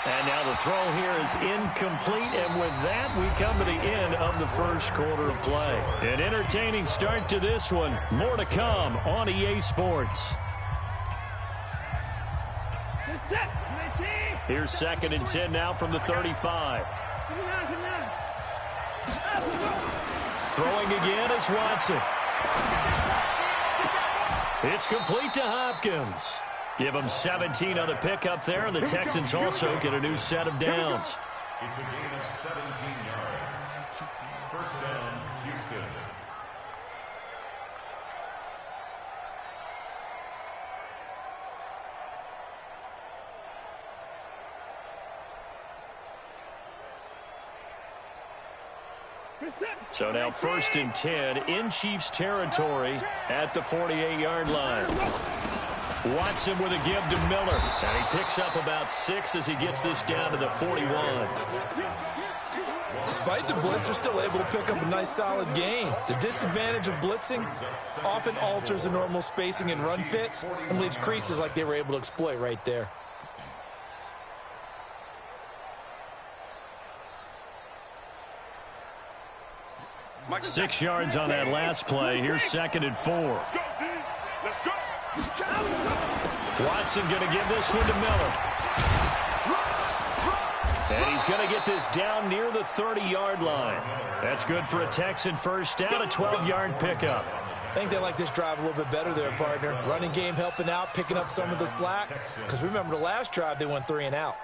And now the throw here is incomplete, and with that, we come to the end of the first quarter of play. An entertaining start to this one. More to come on EA Sports. Here's 2nd and 10 now from the 35. Throwing again is Watson. It's complete to Hopkins. Give them 17 on the pickup there, and the Texans also get a new set of downs. It's a gain of 17 yards. First down, Houston. So now 1st and 10 in Chiefs territory at the 48-yard line. Watson with a give to Miller. And he picks up about 6 as he gets this down to the 41. Despite the blitz, they're still able to pick up a nice solid gain. The disadvantage of blitzing often alters the normal spacing and run fits and leaves creases like they were able to exploit right there. Mike, 6 yards on that last play. Here's 2nd and 4. Let's go. Watson going to give this one to Miller. And he's going to get this down near the 30-yard line. That's good for a Texan first down, a 12-yard pickup. I think they like this drive a little bit better there, partner. Running game helping out, picking up some of the slack. Because remember, the last drive, they went 3 and out.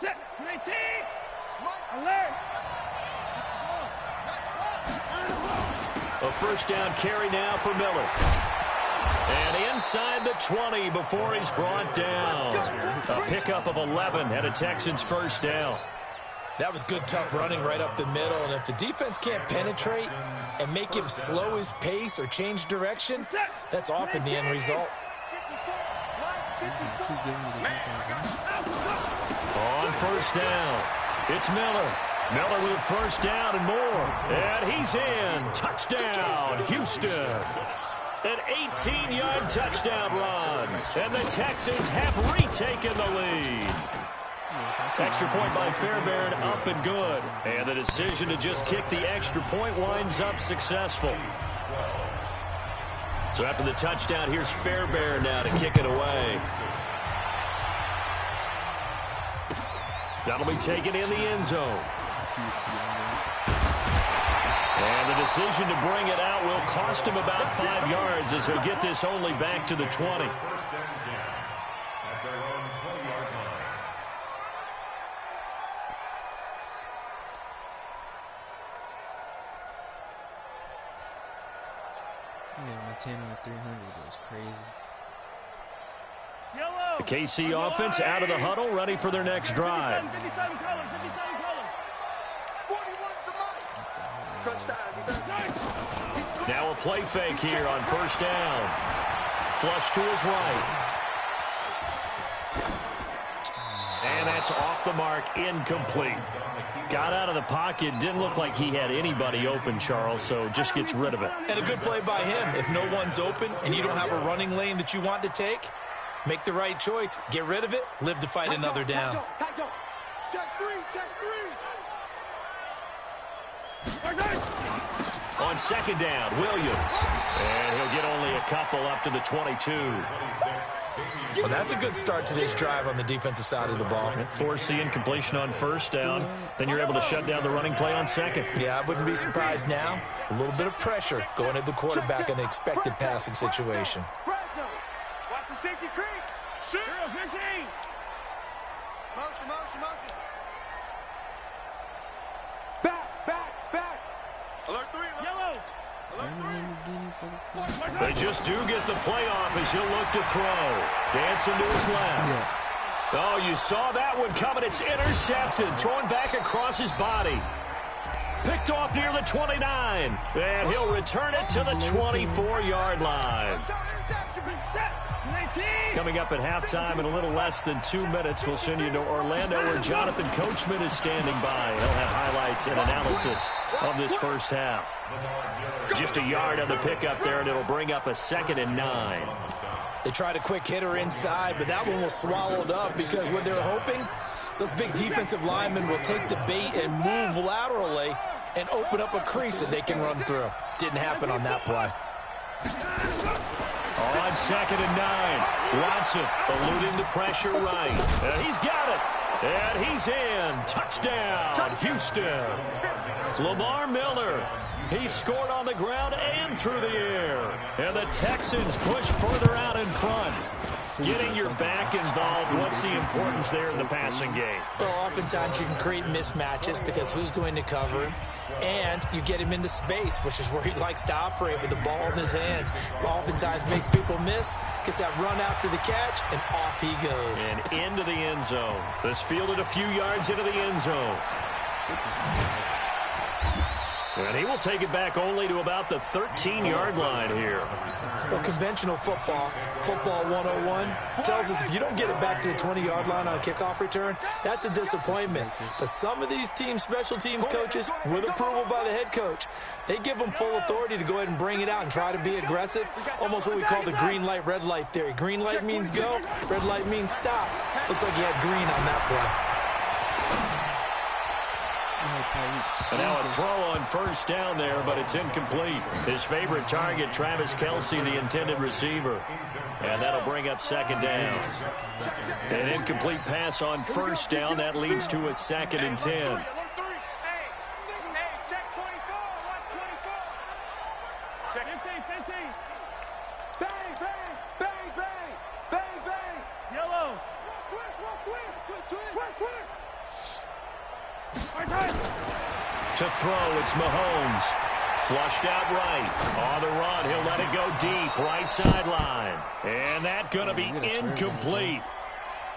Set 19. Alert. A first down carry now for Miller. And inside the 20 before he's brought down. A pickup of 11 and a Texans first down. That was good, tough running right up the middle. And if the defense can't penetrate and make him slow his pace or change direction, that's often the end result. On first down, it's Miller. Miller with a first down and more. And he's in. Touchdown, Houston. An 18-yard touchdown run. And the Texans have retaken the lead. Extra point by Fairbairn, up and good. And the decision to just kick the extra point winds up successful. So after the touchdown, here's Fairbairn now to kick it away. That'll be taken in the end zone. And the decision to bring it out will cost him about 5 yards as he'll get this only back to the 20. Yeah, my 10 on 300 was crazy. The KC offense out of the huddle, ready for their next drive. Now a play fake here on first down. Flush to his right. And that's off the mark, incomplete. Got out of the pocket, didn't look like he had anybody open, Charles, so just gets rid of it. And a good play by him. If no one's open and you don't have a running lane that you want to take, make the right choice. Get rid of it. Live to fight another down. Check three. On second down, Williams. And he'll get only a couple up to the 22. Well, that's a good start to this drive on the defensive side of the ball. Force the incompletion on first down. Then you're able to shut down the running play on second. Yeah, I wouldn't be surprised now. A little bit of pressure going at the quarterback in an expected passing situation. Watch the safety creep. Shoot. 15. Motion. Back. Alert 3. Yellow. They just do get the playoff as he'll look to throw. Dancing to his left. Yeah. Oh, you saw that one coming. It's intercepted. Thrown back across his body. Picked off near the 29. And he'll return it to the 24-yard line. Coming up at halftime in a little less than 2 minutes, we'll send you to Orlando where Jonathan Coachman is standing by. He'll have highlights and analysis of this first half. Just a yard on the pickup there, and it'll bring up a 2nd and 9. They tried a quick hitter inside, but that one was swallowed up because what they're hoping, those big defensive linemen will take the bait and move laterally and open up a crease that they can run through. Didn't happen on that play. On 2nd and 9, Watson eluding the pressure right. And he's got it. And he's in. Touchdown, Houston. Lamar Miller. He scored on the ground and through the air. And the Texans push further out in front. Getting your back involved, what's the importance there in the passing game? Well, oftentimes you can create mismatches because who's going to cover him, and you get him into space, which is where he likes to operate with the ball in his hands. Oftentimes makes people miss, gets that run after the catch, and off he goes. And into the end zone. This fielded a few yards into the end zone. And he will take it back only to about the 13-yard line here. Well, conventional football 101, tells us if you don't get it back to the 20-yard line on a kickoff return, that's a disappointment. But some of these special teams coaches, with approval by the head coach, they give them full authority to go ahead and bring it out and try to be aggressive, almost what we call the green light, red light theory. Green light means go, red light means stop. Looks like he had green on that play. And now a throw on first down there, but it's incomplete. His favorite target, Travis Kelce, the intended receiver. And that'll bring up second down. An incomplete pass on first down. That leads to a 2nd and 10. To throw, it's Mahomes. Flushed out right. On the run, he'll let it go deep. Right sideline. And that's going to be incomplete.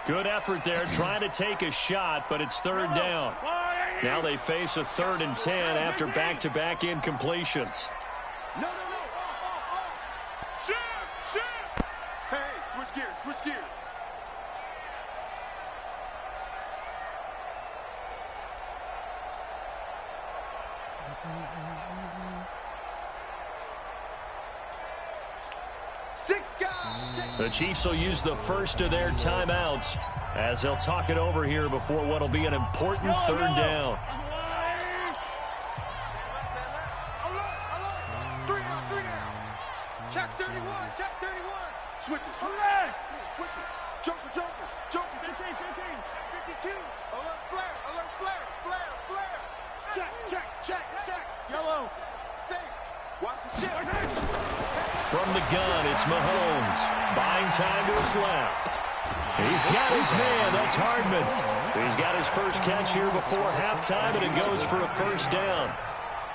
Good effort there, trying to take a shot, but it's 3rd down. Now they face a 3rd and 10 after back-to-back incompletions. No. Shift. Hey, switch gears. The Chiefs will use the first of their timeouts as they'll talk it over here before what will be an important 3rd down. Check 31. Switch it. Joker. 15. 52. Alert flare. Check. Yellow. Safe. Watch the shift. From the gun, it's Mahomes. Buying time to his left. He's got his man. That's Hardman. He's got his first catch here before halftime, and it goes for a 1st down.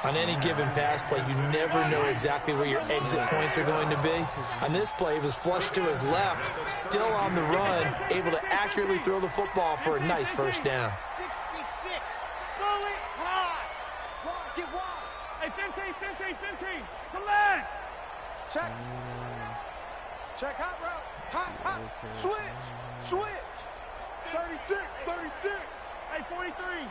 On any given pass play, you never know exactly where your exit points are going to be. On this play, he was flushed to his left, still on the run, able to accurately throw the football for a nice 1st down. 66. Fully high. Get wide. Hey, 15. To left. Check hot route. Hot. Switch. 36. Hey, 43.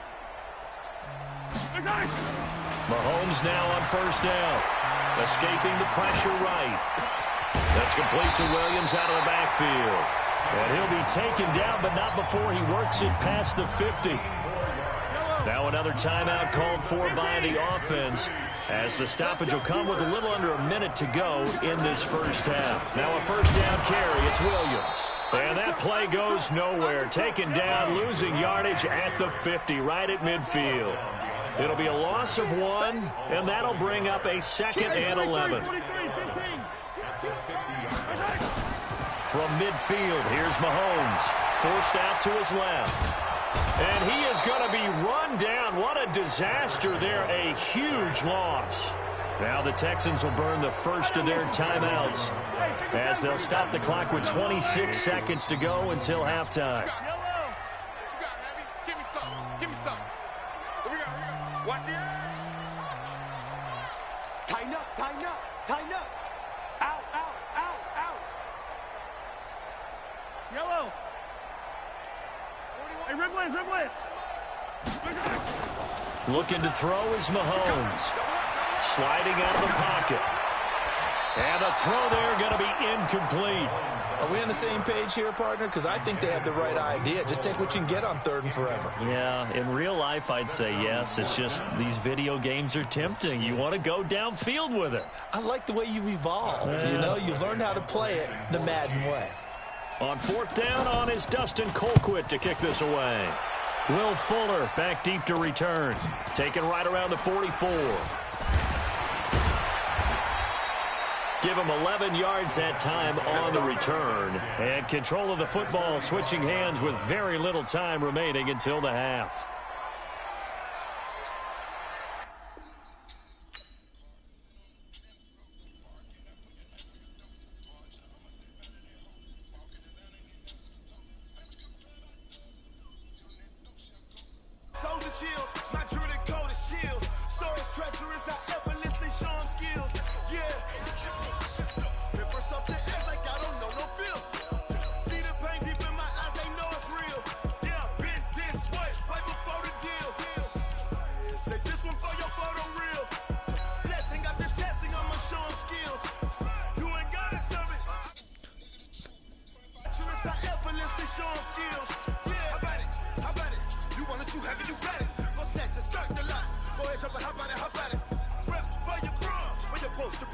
Mahomes now on 1st down. Escaping the pressure right. That's complete to Williams out of the backfield. And he'll be taken down, but not before he works it past the 50. Now another timeout called for by the offense, as the stoppage will come with a little under a minute to go in this 1st half. Now a 1st down carry. It's Williams. And that play goes nowhere. Taken down, losing yardage at the 50, right at midfield. It'll be a loss of 1, and that'll bring up a 2nd and 11. From midfield, here's Mahomes. Forced out to his left. And he is going to be run down. What a disaster there. A huge loss. Now the Texans will burn the first of their timeouts as they'll stop the clock with 26 seconds to go until halftime. Give me some. Here we go. Watch the air. Tighten up. Out. Yellow. Hey, ribble it. Looking to throw is Mahomes. Sliding out of the pocket. And the throw there going to be incomplete. Are we on the same page here, partner? Because I think they have the right idea. Just take what you can get on 3rd and forever. Yeah, in real life, I'd say yes. It's just these video games are tempting. You want to go downfield with it. I like the way you've evolved. You've learned how to play it the Madden way. On 4th down, on is Dustin Colquitt to kick this away. Will Fuller back deep to return. Taken right around the 44. Give him 11 yards that time on the return. And control of the football, switching hands with very little time remaining until the half. Chills, my druidic code is chill. Stories treacherous,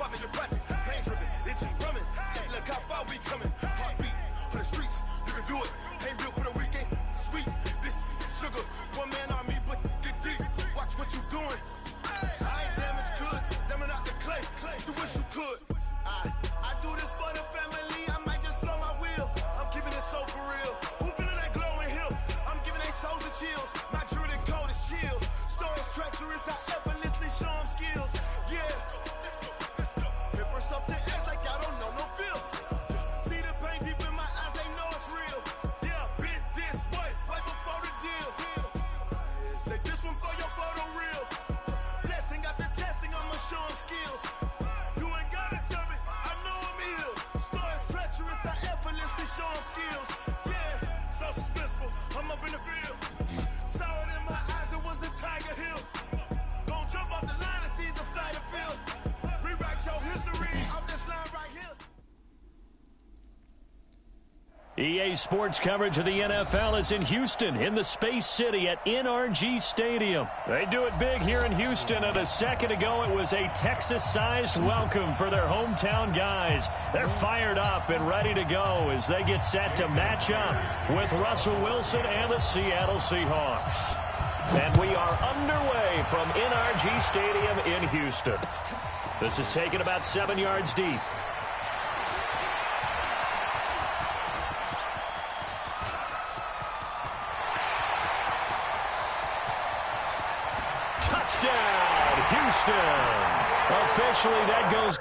popping your projects, pain driven, itching, drumming. Hey, look how far we coming. Heartbeat on the streets, you can do it. Ain't built for the weekend, sweet. This sugar, one man army, but get deep. Watch what you doing. I ain't damaged goods, damn out the clay. You wish you could. I do this for the family. I might just blow my wheel. I'm keeping it so for real. Who feeling that glowing hill? I'm giving they souls the chills. My druid and cold is chill. Stories treacherous, I effortlessly show them skills. Yeah. Paper stuff to act like I don't know no feel. See the pain deep in my eyes, they know it's real. Yeah, bit this way, right before the deal. Say this one for your photo reel. Blessing after testing, I'ma show them skills. You ain't gotta tell me, I know I'm ill. Stories treacherous, I effortlessly show them skills. Yeah, so suspenseful, I'm up in the field. Saw it in my eyes, it was the Tiger Hill. Don't jump off the line and see the flight of field. Rewrite your history off this line right here. EA Sports coverage of the NFL is in Houston, in the Space City at NRG Stadium. They do it big here in Houston, and a second ago it was a Texas-sized welcome for their hometown guys. They're fired up and ready to go as they get set to match up with Russell Wilson and the Seattle Seahawks. And we are underway from NRG Stadium in Houston. This is taken about 7 yards deep. Touchdown, Houston. Officially, that goes.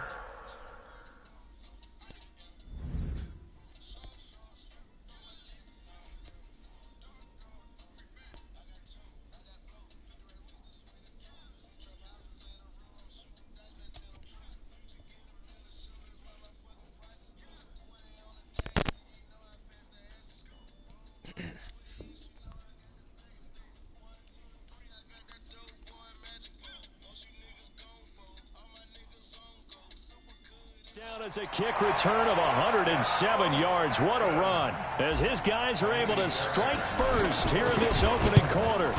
Down as a kick return of 107 yards. What a run as his guys are able to strike first here in this opening quarter.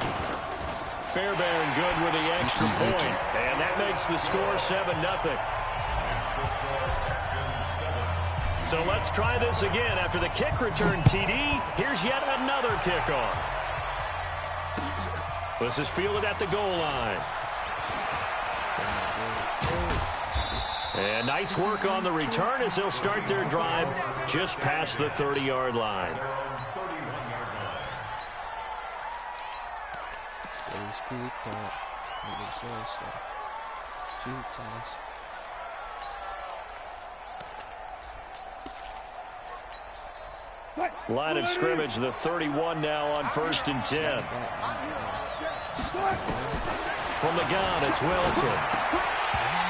Fairbairn good with the extra point, and that makes the score 7-0. So let's try this again. After the kick return TD, here's yet another kickoff. This is fielded at the goal line. And nice work on the return as they'll start their drive just past the 30-yard line. Line of scrimmage, the 31 now on 1st and 10. From the gun, it's Wilson.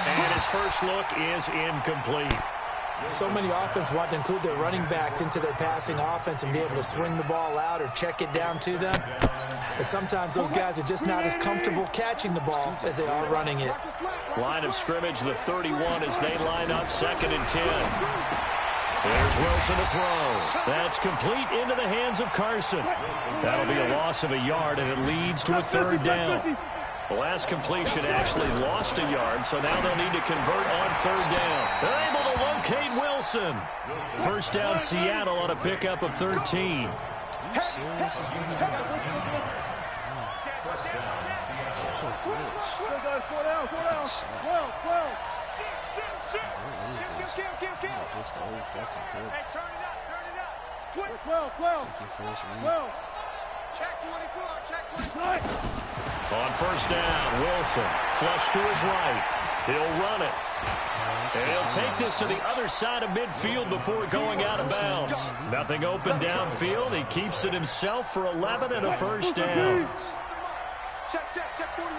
And his first look is incomplete. So many offenses want to include their running backs into their passing offense and be able to swing the ball out or check it down to them. But sometimes those guys are just not as comfortable catching the ball as they are running it. Line of scrimmage, the 31 as they line up 2nd and 10. There's Wilson to throw. That's complete into the hands of Carson. That'll be a loss of a yard, and it leads to a 3rd down. The last completion actually lost a yard, so now they'll need to convert on 3rd down. They're able to locate Wilson. 1st down Seattle on a pickup of 13. On 1st down, Wilson flush to his right. He'll run it. And he'll take this to the other side of midfield before going out of bounds. Nothing open downfield. He keeps it himself for 11 and a 1st down. Check 41.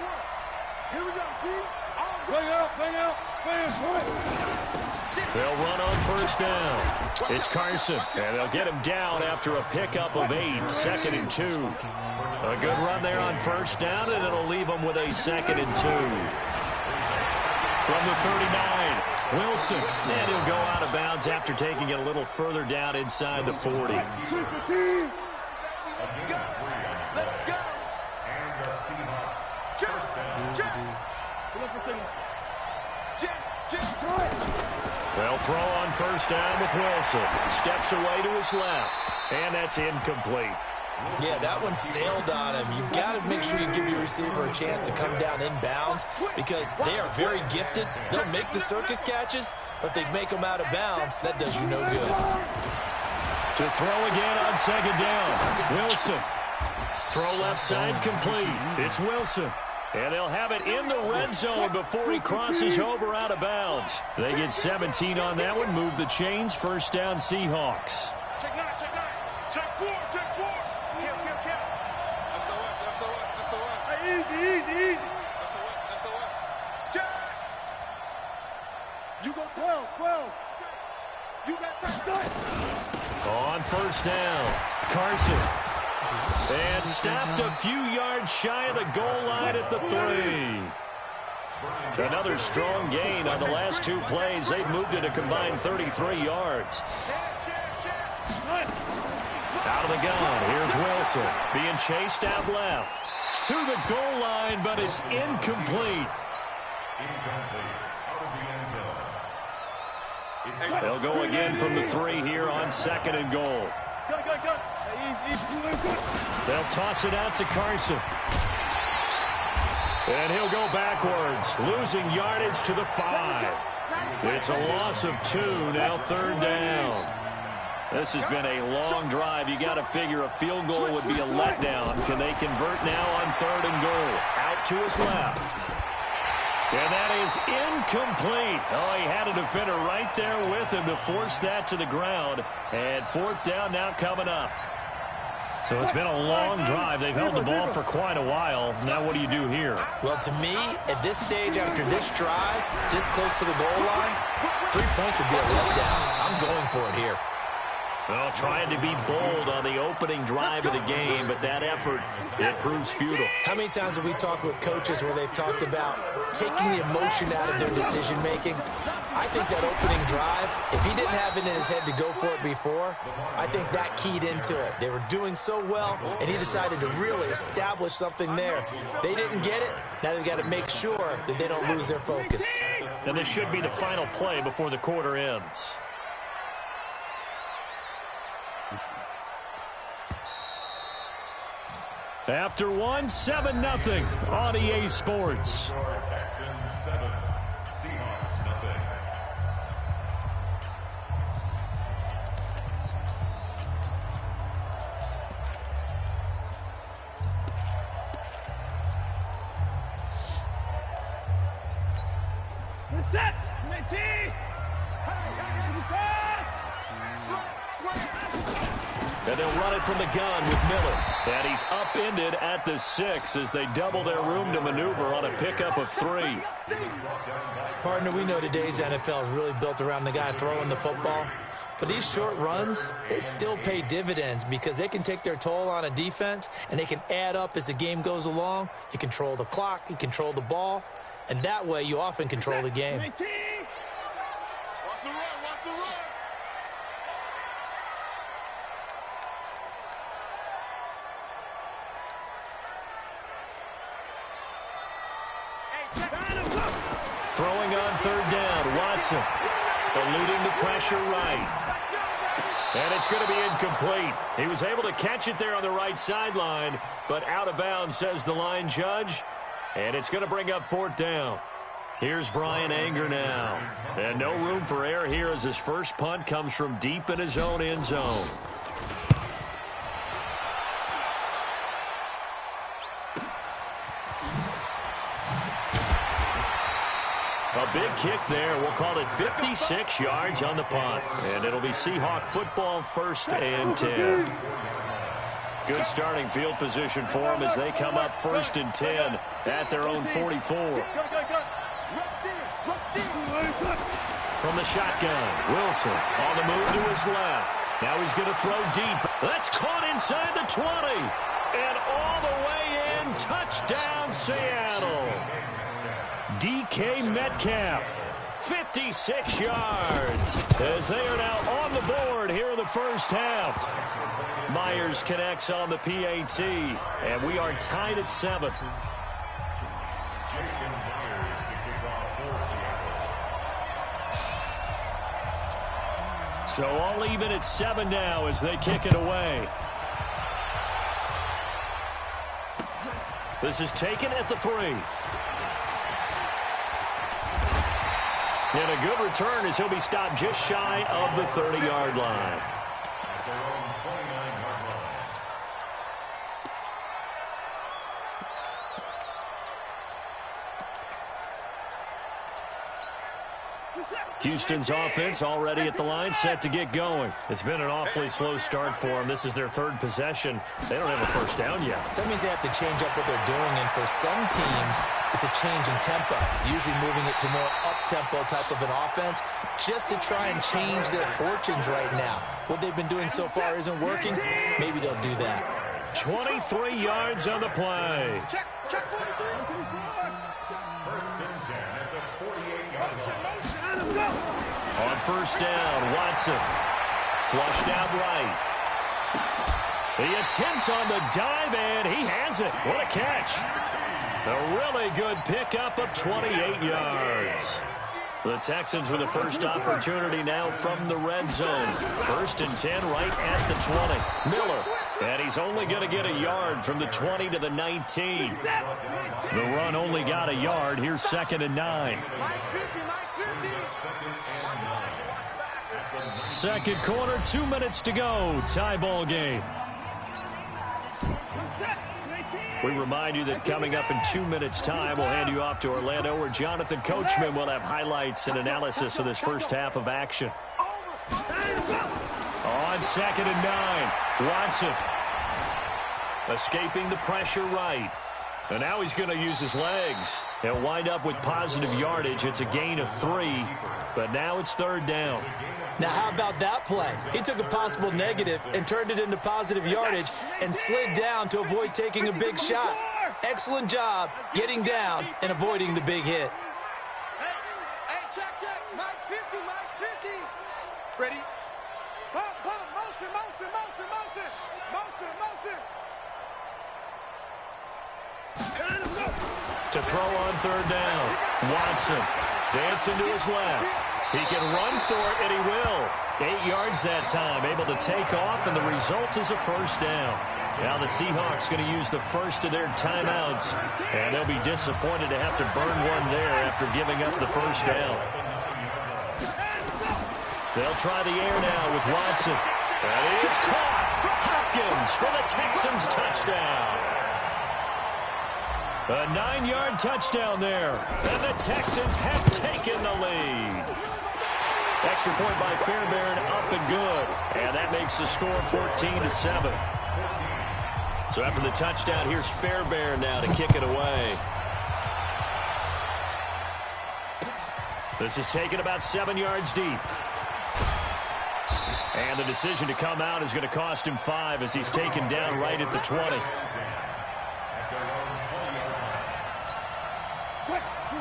Here we go, D. Bring out. They'll run on 1st down. It's Carson, and they'll get him down after a pickup of 8, 2nd and 2. A good run there on 1st down, and it'll leave them with a 2nd and 2. From the 39, Wilson, and he'll go out of bounds after taking it a little further down inside the 40. And the Seahawks. 1st down. They'll throw on first down with Wilson. Steps away to his left. And that's incomplete. Yeah, that one sailed on him. You've got to make sure you give your receiver a chance to come down inbounds because they are very gifted. They'll make the circus catches, but they make them out of bounds. That does you no good. To throw again on second down. Wilson. Throw left side complete. It's Wilson. And they'll have it in the red zone before he crosses over out of bounds. They get 17 on that one. Move the chains. First down, Seahawks. Check 9, check 9. Check 4, check 4. Kill. SOS. Easy. SOS. Check. You go 12. You got time. On first down, Carson. And stopped a few yards shy of the goal line at the 3. Another strong gain on the last 2 plays. They've moved it a combined 33 yards. Out of the gun, here's Wilson. Being chased out left. To the goal line, but it's incomplete. They'll go again from the 3 here on second and goal. They'll toss it out to Carson. And he'll go backwards, losing yardage to the 5. It's a loss of 2, now third down. This has been a long drive. You got to figure a field goal would be a letdown. Can they convert now on third and goal? Out to his left. And that is incomplete. Oh, he had a defender right there with him to force that to the ground. And fourth down now coming up. So it's been a long drive. They've held the ball for quite a while. Now what do you do here? Well, to me, at this stage, after this drive, this close to the goal line, 3 points would be a letdown. I'm going for it here. Well, trying to be bold on the opening drive of the game, but that effort, it proves futile. How many times have we talked with coaches where they've talked about taking the emotion out of their decision-making? I think that opening drive, if he didn't have it in his head to go for it before, I think that keyed into it. They were doing so well, and he decided to really establish something there. They didn't get it. Now they've got to make sure that they don't lose their focus. And this should be the final play before the quarter ends. After 1, 7-0 on EA Sports. Texans 7, Seahawks nothing. Set. And they'll run it from the gun with Miller. And he's upended at the 6 as they double their room to maneuver on a pickup of 3. Partner, we know today's NFL is really built around the guy throwing the football. But these short runs, they still pay dividends because they can take their toll on a defense and they can add up as the game goes along. You control the clock, you control the ball, and that way you often control the game. Watch the run. Throwing on third down, Watson. Eluding the pressure right. And it's going to be incomplete. He was able to catch it there on the right sideline, but out of bounds, says the line judge. And it's going to bring up fourth down. Here's Brian Anger now. And no room for error here as his first punt comes from deep in his own end zone. A big kick there. We'll call it 56 yards on the punt. And it'll be Seahawk football, 1st and 10. Good starting field position for them as they come up 1st and 10 at their own 44. From the shotgun, Wilson on the move to his left. Now he's going to throw deep. That's caught inside the 20. And all the way in. Touchdown, Seattle. DK Metcalf, 56 yards, as they are now on the board here in the first half. Myers connects on the PAT, and we are tied at 7. Jason Myers to kick off for Seattle. So all even at 7 now as they kick it away. This is taken at the 3. And a good return as he'll be stopped just shy of the 30-yard line. Houston's offense already at the line, set to get going. It's been an awfully slow start for them. This is their 3rd possession. They don't have a first down yet. So that means they have to change up what they're doing, and for some teams, it's a change in tempo, usually moving it to more up-tempo type of an offense, just to try and change their fortunes right now. What they've been doing so far isn't working. Maybe they'll do that. 23 yards on the play. Check 43. First and 10 at the 48-yard line. On first down, Watson. Flushed out right. The attempt on the dive, and he has it. What a catch. A really good pickup of 28 yards. The Texans with the first opportunity now from the red zone. 1st and 10 right at the 20. Miller. And he's only going to get a yard from the 20 to the 19. The run only got a yard. Here's 2nd and 9. Second quarter, 2 minutes to go. Tie ball game. We remind you that coming up in 2 minutes' time, we'll hand you off to Orlando, where Jonathan Coachman will have highlights and analysis of this first half of action. On 2nd and 9, Watson. Escaping the pressure right. And now he's going to use his legs. He'll wind up with positive yardage. It's a gain of 3, but now it's 3rd down. Now, how about that play? He took a possible negative and turned it into positive yardage and slid down to avoid taking a big shot. Excellent job getting down and avoiding the big hit. Hey, check. Mike 50, Mike 50. Ready? Pump, motion. To throw on 3rd down. Watson dancing to his left. He can run for it, and he will. 8 yards that time, able to take off, and the result is a first down. Now the Seahawks going to use the first of their timeouts, and they'll be disappointed to have to burn one there after giving up the first down. They'll try the air now with Watson. And he is caught. Hopkins for the Texans touchdown. A 9-yard touchdown there, and the Texans have taken the lead. Extra point by Fairbairn, up and good, and that makes the score 14-7. So after the touchdown, here's Fairbairn now to kick it away. This is taken about 7 yards deep. And the decision to come out is going to cost him 5 as he's taken down right at the 20.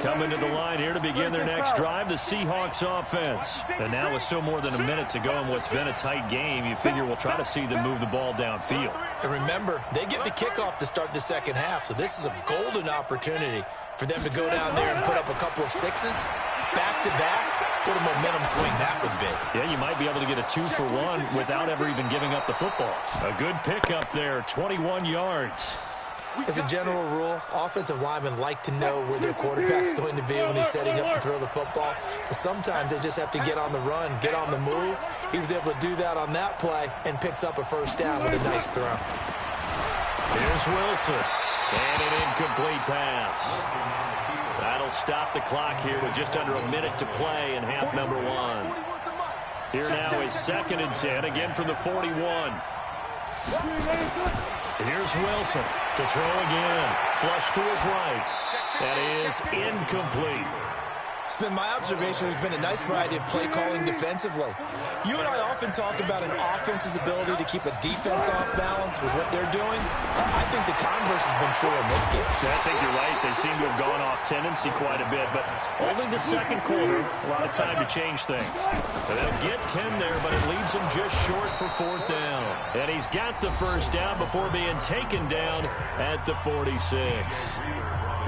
Coming to the line here to begin their next drive, the Seahawks offense. And now with still more than a minute to go in what's been a tight game, you figure we'll try to see them move the ball downfield. And remember, they get the kickoff to start the second half, so this is a golden opportunity for them to go down there and put up a couple of 6s back-to-back. What a momentum swing that would be. Yeah, you might be able to get a 2-for-1 without ever even giving up the football. A good pickup there, 21 yards. As a general rule, offensive linemen like to know where their quarterback's going to be when he's setting up to throw the football. But sometimes they just have to get on the run, get on the move. He was able to do that on that play and picks up a first down with a nice throw. Here's Wilson. And an incomplete pass. That'll stop the clock here with just under a minute to play in half number 1. Here now is 2nd and 10, again from the 41. Here's Wilson to throw again. Flush to his right. That is incomplete. It's been my observation there's been a nice variety of play calling defensively. You and I often talk about an offense's ability to keep a defense off balance with what they're doing. I think the converse has been true in this game. I think you're right. They seem to have gone off tendency quite a bit, but only the second quarter, a lot of time to change things. They'll get 10 there, but it leaves them just short for fourth down. And he's got the first down before being taken down at the 46.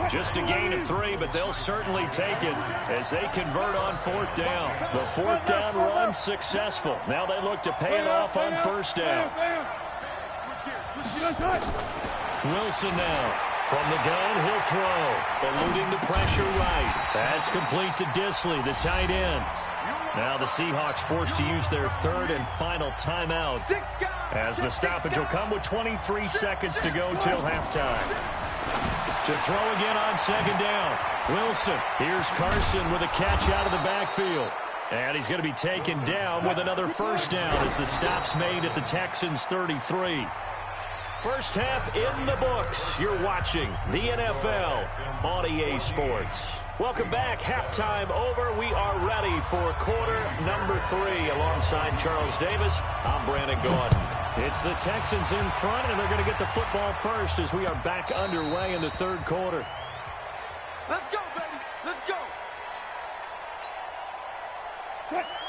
Just a gain of 3, but they'll certainly take it as they convert on fourth down. The fourth down run successful. Now they look to pay it off on first down. Wilson now. From the gun, he'll throw. Eluding the pressure right. That's complete to Disley, the tight end. Now the Seahawks forced to use their third and final timeout as the stoppage will come with 23 seconds to go till halftime. To throw again on second down. Wilson. Here's Carson with a catch out of the backfield. And he's going to be taken down with another first down as the stop's made at the Texans' 33. First half in the books. You're watching the NFL on EA Sports. Welcome back. Halftime over. We are ready for quarter number 3. Alongside Charles Davis, I'm Brandon Gordon. It's the Texans in front, and they're going to get the football first as we are back underway in the third quarter. Let's go, baby. Let's go.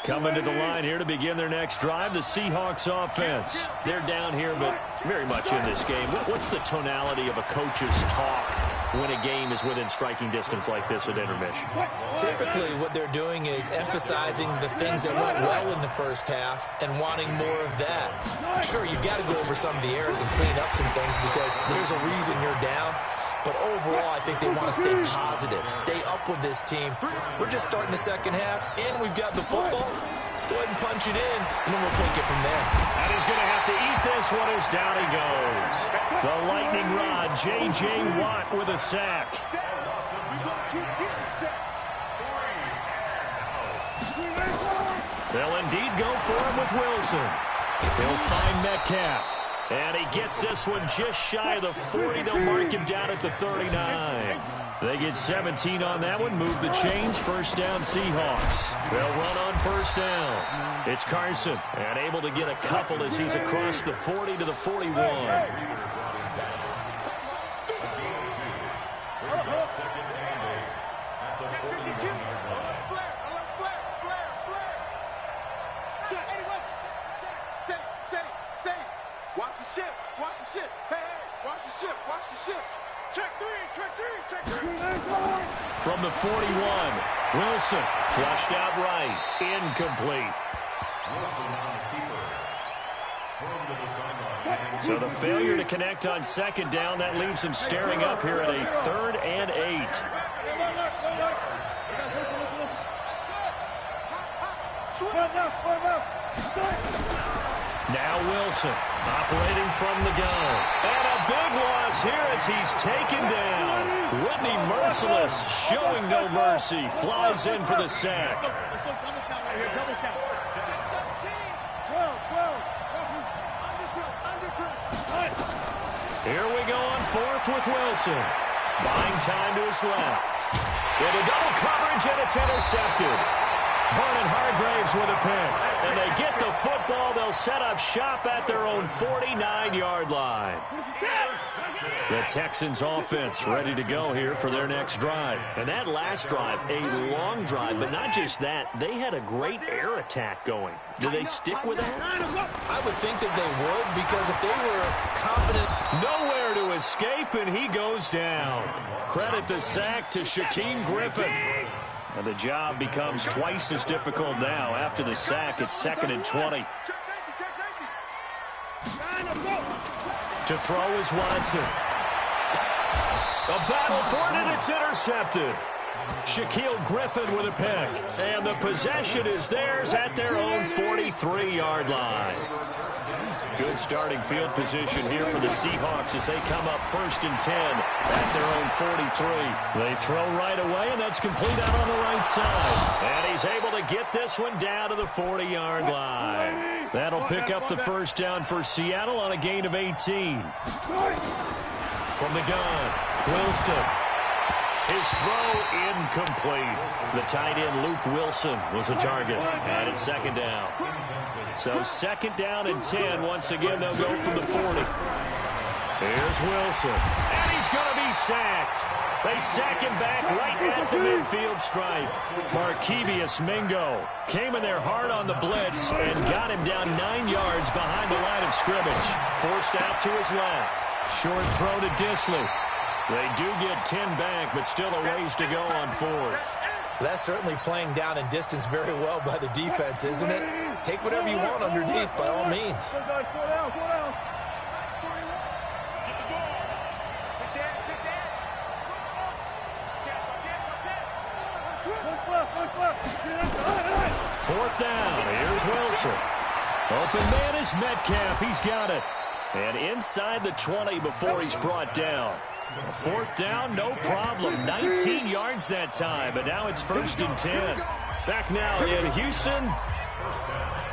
Coming to the line here to begin their next drive, the Seahawks offense. They're down here, but very much in this game. What's the tonality of a coach's talk when a game is within striking distance like this at intermission? Typically, what they're doing is emphasizing the things that went well in the first half and wanting more of that. Sure, you've got to go over some of the errors and clean up some things because there's a reason you're down. But overall, I think they want to stay positive, stay up with this team. We're just starting the second half, and we've got the football. Let's go ahead and punch it in, and then we'll take it from there. And he's going to have to eat this one as down he goes. The lightning rod, J.J. Watt with a sack. They'll indeed go for him with Wilson. He'll find Metcalf. And he gets this one just shy of the 40. They'll mark him down at the 39. They get 17 on that one. Move the chains. First down, Seahawks. They'll run on first down. It's Carson. And able to get a couple as he's across the 40 to the 41. Watch the ship, watch the ship. Hey, hey, watch the ship, watch the ship. Check three. From the 41, Wilson flushed out right, incomplete. So the failure to connect on second down, that leaves him staring up here at a 3rd and 8. Now Wilson operating from the gun. And a big loss here as he's taken down. Whitney Merciless showing no mercy. Flies in for the sack. Here we go on 4th with Wilson. Buying time to his left. Into double coverage, and it's intercepted. Vernon Hargraves with a pick. And they get the football. They'll set up shop at their own 49-yard line. The Texans offense ready to go here for their next drive. And that last drive, a long drive, but not just that. They had a great air attack going. Do they stick with that? I would think that they would, because if they were confident. Nowhere to escape, and he goes down. Credit the sack to Shaquem Griffin. And the job becomes twice as difficult now. After the sack, it's 2nd and 20. To throw is Watson. A battle for it, and it's intercepted. Shaquille Griffin with a pick. And the possession is theirs at their own 43-yard line. Good starting field position here for the Seahawks as they come up 1st and 10 at their own 43. They throw right away, and that's complete out on the right side. And he's able to get this one down to the 40-yard line. That'll pick up the first down for Seattle on a gain of 18. From the gun, Wilson. His throw incomplete. The tight end, Luke Wilson, was a target. And it's 2nd down. So 2nd down and 10. Once again, they'll go from the 40. Here's Wilson. And he's going to be sacked. They sack him back right at the midfield stripe. Markevius Mingo came in there hard on the blitz and got him down 9 yards behind the line of scrimmage. Forced out to his left. Short throw to Disley. They do get 10 back, but still a ways to go on 4th. That's certainly playing down in distance very well by the defense, isn't it? Take whatever you want underneath, by all means. Fourth down. Here's Wilson. Open man is Metcalf. He's got it. And inside the 20 before he's brought down. Fourth down, no problem. 19 yards that time, but now it's 1st and 10. Back now in Houston.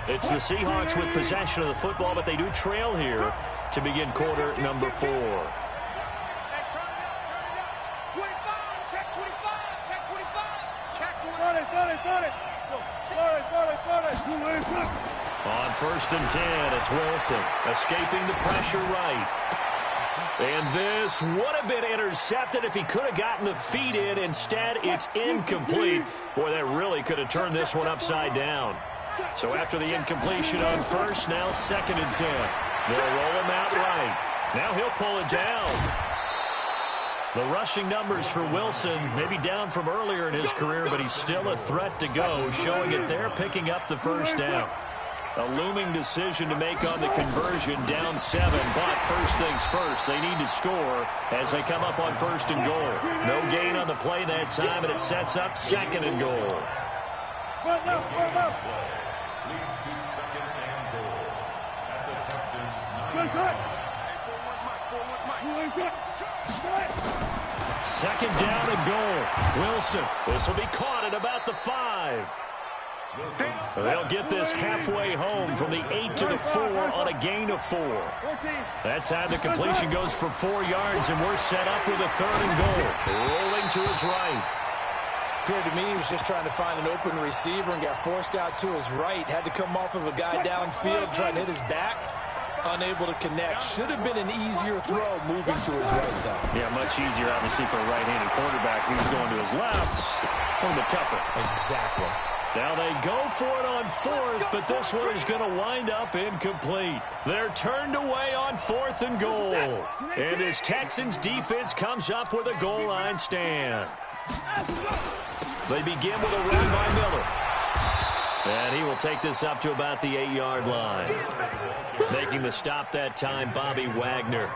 It's the Seahawks with possession of the football, but they do trail here to begin quarter number 4. On 1st and 10, it's Wilson escaping the pressure right. And this would have been intercepted if he could have gotten the feet in. Instead, it's incomplete. Boy, that really could have turned this one upside down. So after the incompletion on 1st, now 2nd and 10. They'll roll him out right. Now he'll pull it down. The rushing numbers for Wilson maybe down from earlier in his career, but he's still a threat to go, showing it there, picking up the 1st down. A looming decision to make on the conversion, down 7, but first things first, they need to score as they come up on 1st and goal. No gain on the play that time, and it sets up 2nd and goal. Leads to 2nd and goal at the Texans' 9. 2nd down and goal. Wilson, this will be caught at about the 5. They'll get this halfway home from the 8 to the 4 on a gain of 4. That time the completion goes for 4 yards, and we're set up with a 3rd and goal. Rolling to his right. Appeared to me he was just trying to find an open receiver and got forced out to his right. Had to come off of a guy downfield, trying to hit his back. Unable to connect. Should have been an easier throw moving to his right, though. Yeah, much easier, obviously, for a right-handed quarterback. He was going to his left. A little bit tougher. Exactly. Now they go for it on 4th, but this one is going to wind up incomplete. They're turned away on 4th and goal. And as Texans defense comes up with a goal line stand. They begin with a run by Miller. And he will take this up to about the 8-yard line. Making the stop that time, Bobby Wagner.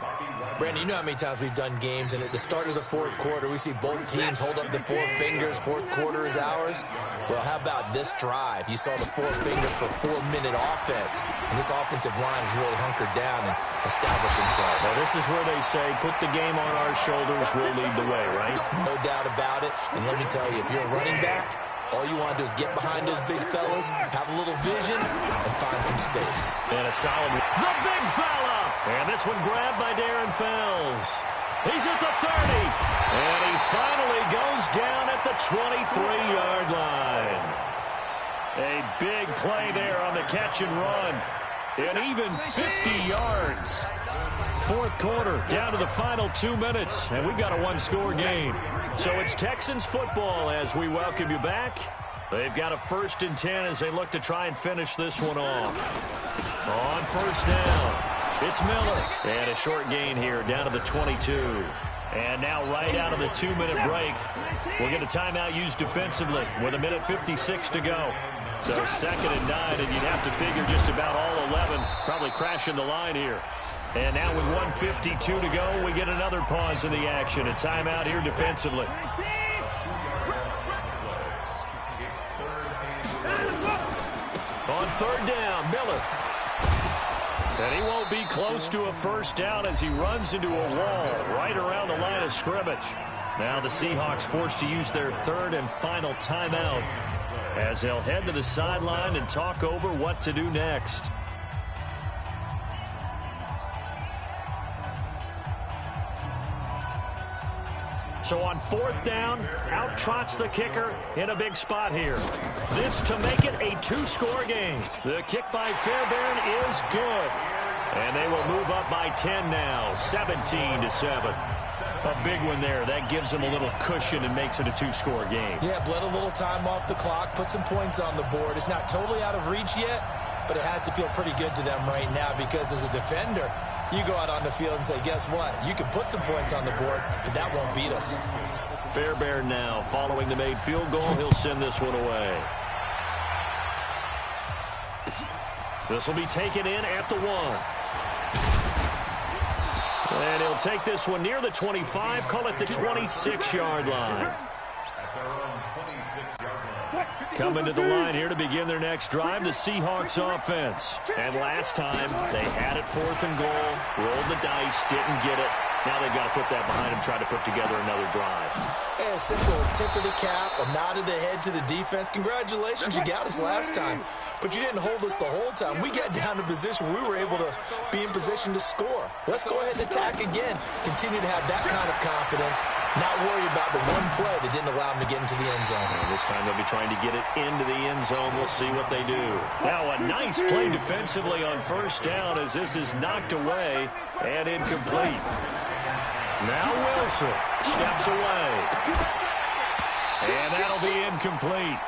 Brandon, you know how many times we've done games, and at the start of the 4th quarter, we see both teams hold up the 4 fingers. 4th quarter is ours. Well, how about this drive? You saw the 4 fingers for 4-minute offense, and this offensive line has really hunkered down and established themselves. Well, this is where they say, put the game on our shoulders, we'll lead the way, right? No doubt about it, and let me tell you, if you're a running back, all you want to do is get behind those big fellas, have a little vision, and find some space. And a solid... The big fella! And this one grabbed by Darren Fells. He's at the 30. And he finally goes down at the 23-yard line. A big play there on the catch and run. And even 50 yards. 4th quarter, down to the final 2 minutes. And we've got a 1-score game. So it's Texans football as we welcome you back. They've got a 1st and 10 as they look to try and finish this one off. On 1st down, it's Miller. And a short gain here down to the 22. And now right out of the 2-minute break, we'll get a timeout used defensively with 1:56 to go. So 2nd and 9, and you'd have to figure just about all 11 probably crashing the line here. And now with 1:52 to go, we get another pause in the action. A timeout here defensively. On 3rd down, Miller. And he won't be close to a 1st down as he runs into a wall right around the line of scrimmage. Now the Seahawks forced to use their 3rd and final timeout as they'll head to the sideline and talk over what to do next. So on 4th down, out trots the kicker in a big spot here. This to make it a 2-score game. The kick by Fairbairn is good. And they will move up by 10 now, 17-7. A big one there. That gives them a little cushion and makes it a two-score game. Yeah, bled a little time off the clock, put some points on the board. It's not totally out of reach yet, but it has to feel pretty good to them right now because as a defender, you go out on the field and say, guess what? You can put some points on the board, but that won't beat us. Fairbairn now following the made field goal. He'll send this one away. This will be taken in at the 1. And he'll take this one near the 25, call it the 26-yard line. Coming to the line here to begin their next drive, the Seahawks offense. And last time, they had it 4th and goal, rolled the dice, didn't get it. Now they've got to put that behind them, try to put together another drive. A simple tip of the cap, a nod of the head to the defense. Congratulations, you got us last time, but you didn't hold us the whole time. We got down to position where we were able to be in position to score. Let's go ahead and attack again. Continue to have that kind of confidence, not worry about the one play that didn't allow them to get into the end zone. And this time they'll be trying to get it into the end zone. We'll see what they do. Now a nice play defensively on first down as this is knocked away and incomplete. Now Wilson steps away. And that'll be incomplete.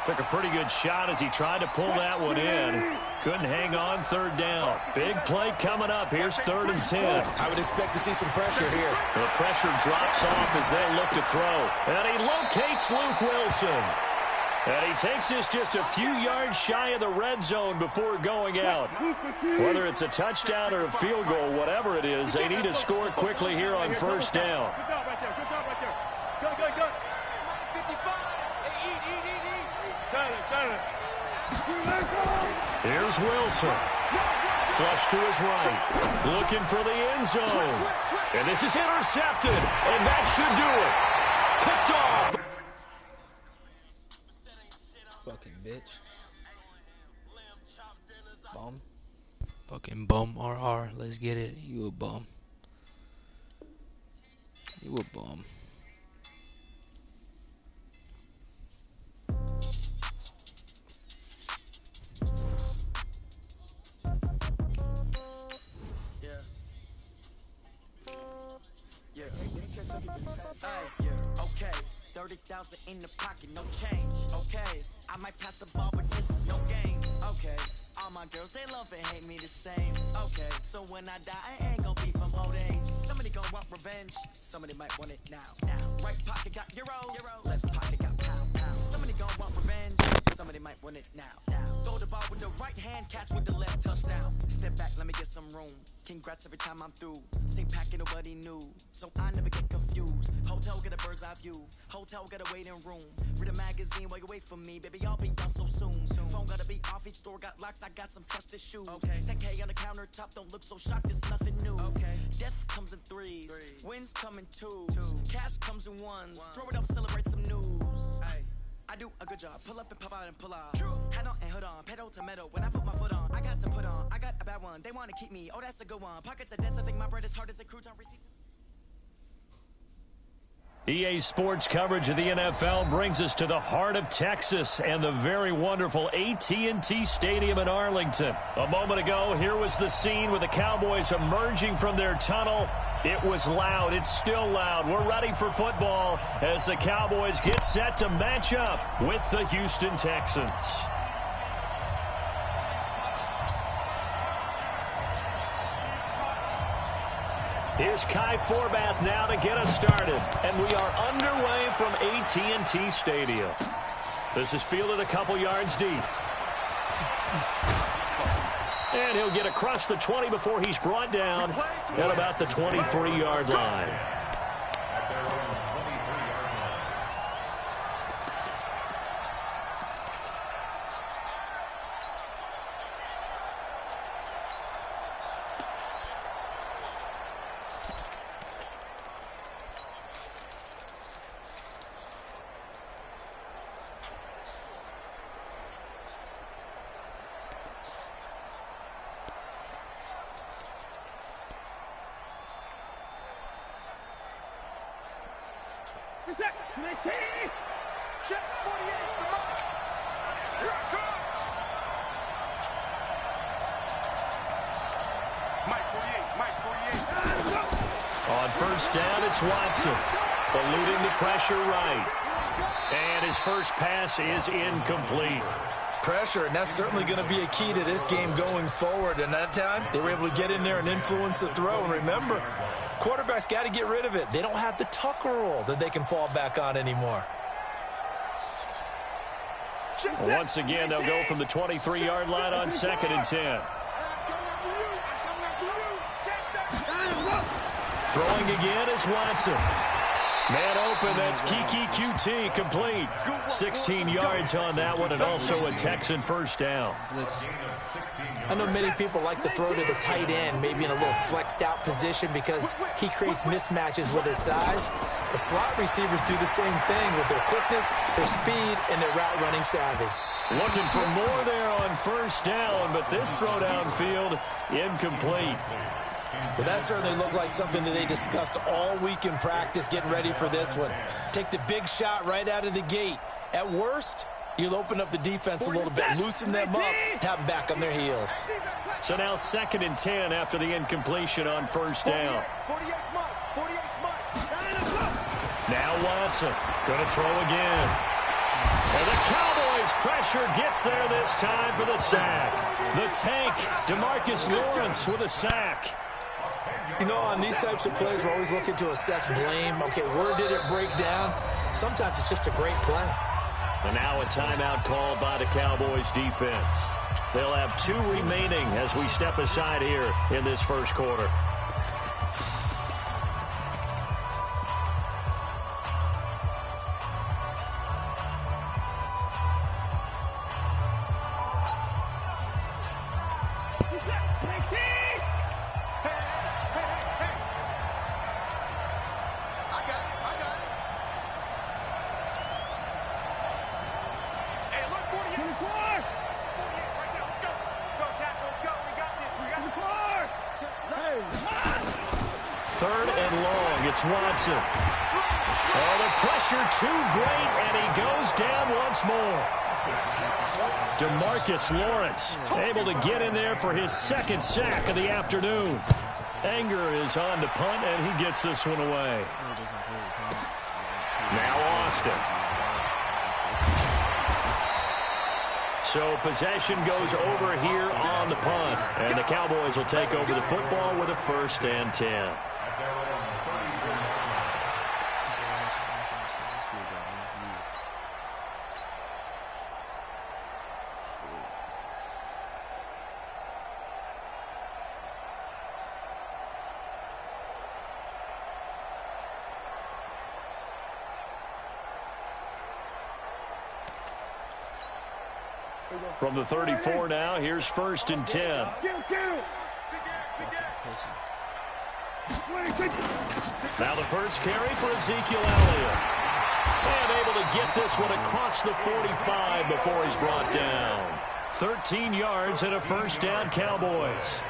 Took a pretty good shot as he tried to pull that one in. Couldn't hang on 3rd down. Big play coming up. Here's 3rd and 10. I would expect to see some pressure here. The pressure drops off as they look to throw. And he locates Luke Wilson. And he takes this just a few yards shy of the red zone before going out. Whether it's a touchdown or a field goal, whatever it is, they need to score quickly here on first down. Good job right there. Good job right there. Good, good, good. 55. Eat. Here's Wilson. Flush to his right. Looking for the end zone. And this is intercepted. And that should do it. Picked off. Fucking bitch. Bum. Fucking bum. RR. Let's get it. You a bum. You a bum. Okay, 30,000 in the pocket, no change. Okay, I might pass the ball, but this is no game. Okay, all my girls, they love and hate me the same. Okay, so when I die, I ain't gon' be from old age. Somebody gon' want revenge, somebody might want it now. Right pocket got euros, left pocket got pound. Somebody gon' want revenge, somebody might want it now. Throw the ball with the right hand, catch with the left, touchdown. Step back, let me get some room. Congrats every time I'm through. Same packet, nobody knew, so I never get confused. Hotel get a bird's eye view. Hotel got a waiting room. Read a magazine while you wait for me, baby. I'll be done so soon. Phone gotta be off. Each store got locks. I got some trusted shoes. 10K on the countertop. Don't look so shocked. It's nothing new. Death comes in threes. Wins come in twos. Cash comes in ones. Throw it up, celebrate some news. I do a good job. Pull up and pop out and pull out. Head on and hood on. Pedal to metal. When I put my foot on, I got to put on. I got a bad one. They want to keep me. Oh, that's a good one. Pockets are dense. I think my bread is hard as a crouton receipts. EA Sports coverage of the NFL brings us to the heart of Texas and the very wonderful AT&T Stadium in Arlington. A moment ago, here was the scene with the Cowboys emerging from their tunnel. It was loud. It's still loud. We're ready for football as the Cowboys get set to match up with the Houston Texans. Here's Kai Forbath now to get us started. And we are underway from AT&T Stadium. This is fielded a couple yards deep. And he'll get across the 20 before he's brought down at about the 23-yard line. first down, it's Watson. Eluding the pressure right. And his first pass is incomplete. Pressure, and that's certainly going to be a key to this game going forward. And that time, they were able to get in there and influence the throw. And remember, quarterbacks got to get rid of it. They don't have the Tucker rule that they can fall back on anymore. Once again, they'll go from the 23-yard line on 2nd and 10. Throwing again is Watson. Man open, that's Kiki QT, complete. 16 yards on that one, and also a Texan first down. I know many people like to throw to the tight end, maybe in a little flexed out position because he creates mismatches with his size. The slot receivers do the same thing with their quickness, their speed, and their route running savvy. Looking for more there on first down, but this throw downfield, incomplete. Well, that certainly looked like something that they discussed all week in practice getting ready for this one. Take the big shot right out of the gate. At worst, you'll open up the defense a little bit, loosen them up, have them back on their heels. So now 2nd and 10 after the incompletion on first down. Now Watson going to throw again. And the Cowboys pressure gets there this time for the sack. The tank, DeMarcus Lawrence with a sack. You know, on these types of plays, we're always looking to assess blame. Okay, where did it break down? Sometimes it's just a great play. And now a timeout called by the Cowboys defense. They'll have 2 remaining as we step aside here in this first quarter. Watson. Oh, the pressure too great, and he goes down once more. DeMarcus Lawrence able to get in there for his 2nd sack of the afternoon. Anger is on the punt, and he gets this one away. Now Austin. So possession goes over here on the punt, and the Cowboys will take over the football with a 1st and 10. From the 34 now, here's 1st and 10. Now the first carry for Ezekiel Elliott. And able to get this one across the 45 before he's brought down. 13 yards and a 1st down, Cowboys.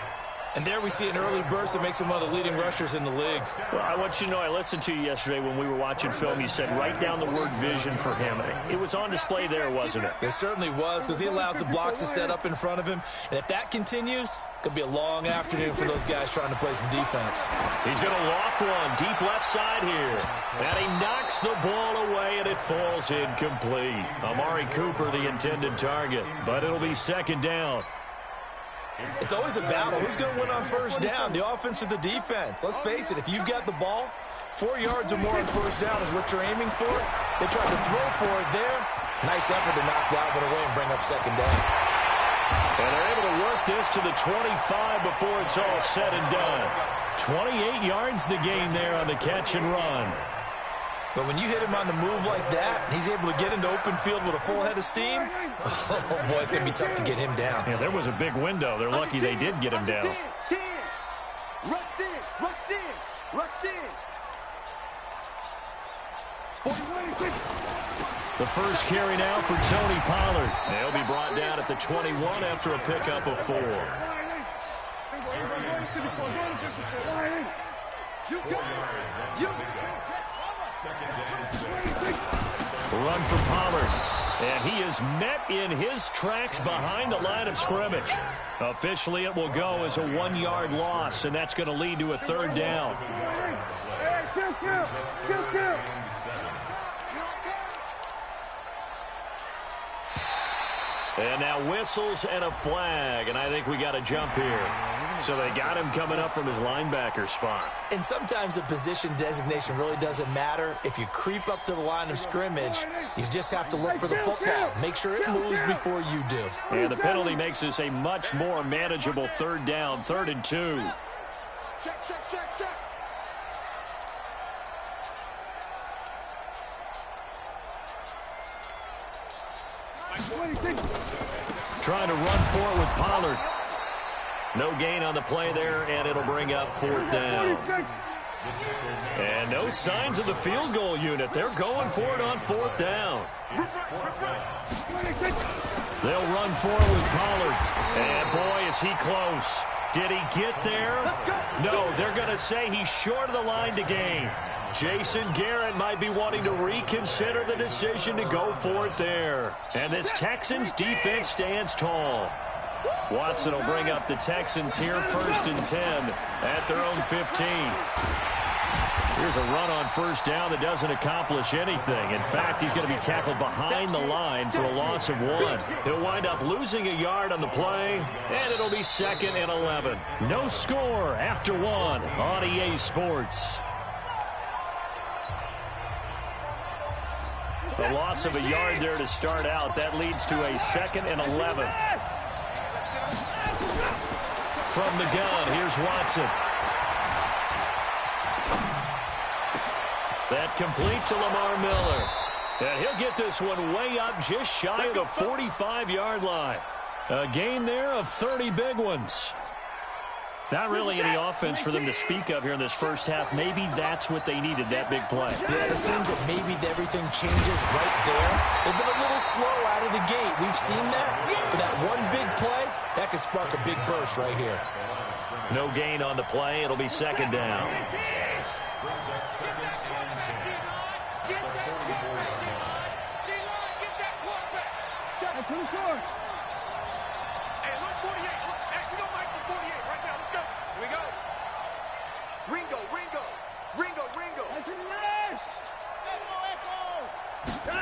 And there we see an early burst that makes him one of the leading rushers in the league. Well, I want you to know, I listened to you yesterday when we were watching film. You said write down the word vision for him. It was on display there, wasn't it? It certainly was, because he allows the blocks to set up in front of him. And if that continues, it'll be a long afternoon for those guys trying to play some defense. He's going to loft one deep left side here. And he knocks the ball away, and it falls incomplete. Amari Cooper, the intended target. But it'll be 2nd down. It's always a battle. Who's going to win on first down, the offense or the defense? Let's face it, if you've got the ball, 4 yards or more on first down is what you're aiming for. They tried to throw for it there. Nice effort to knock that one away and bring up 2nd down. And they're able to work this to the 25 before it's all said and done. 28 yards the gain there on the catch and run. But when you hit him on the move like that, he's able to get into open field with a full head of steam, oh, boy, it's going to be tough to get him down. Yeah, there was a big window. They're lucky they did get him down. 10. Rush in, rush in, rush in. The first carry now for Tony Pollard. They'll be brought down at the 21 after a pickup of 4. Run for Pollard. And he is met in his tracks behind the line of scrimmage. Officially, it will go as a 1-yard loss, and that's going to lead to a 3rd down. And now whistles and a flag, and I think we got a jump here. So they got him coming up from his linebacker spot. And sometimes the position designation really doesn't matter. If you creep up to the line of scrimmage, you just have to look for the football. Make sure it moves before you do. And the penalty makes this a much more manageable third down, 3rd and 2. Check, check, check, check. Trying to run for it with Pollard. No gain on the play there, and it'll bring up 4th down. And no signs of the field goal unit. They're going for it on 4th down. They'll run for it with Pollard. And boy, is he close. Did he get there? No, they're going to say he's short of the line to gain. Jason Garrett might be wanting to reconsider the decision to go for it there. And this Texans defense stands tall. Watson will bring up the Texans here, 1st and 10 at their own 15. Here's a run on 1st down that doesn't accomplish anything. In fact, he's going to be tackled behind the line for a loss of 1. He'll wind up losing a yard on the play, and it'll be 2nd and 11. No score after 1 on EA Sports. The loss of a yard there to start out. That leads to a 2nd and 11. From the gun, here's Watson. That complete to Lamar Miller. And he'll get this one way up just shy of the 45-yard line. A gain there of 30 big ones. Not really any offense for them to speak of here in this first half. Maybe that's what they needed, that big play. Yeah, it seems that maybe everything changes right there. They've been a little slow out of the gate. We've seen that. For that one big play, that could spark a big burst right here. No gain on the play. It'll be 2nd down.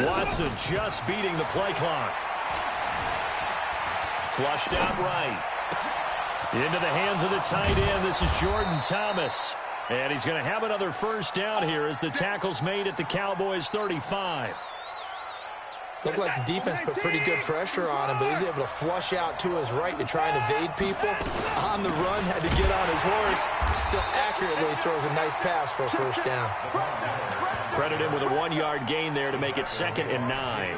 Watson just beating the play clock. Flushed out right. Into the hands of the tight end. This is Jordan Thomas. And he's going to have another 1st down here as the tackle's made at the Cowboys' 35. Looked like the defense put pretty good pressure on him, but he's able to flush out to his right to try and evade people. On the run, had to get on his horse. Still accurately throws a nice pass for a 1st down. Credit him with a 1-yard gain there to make it 2nd and 9.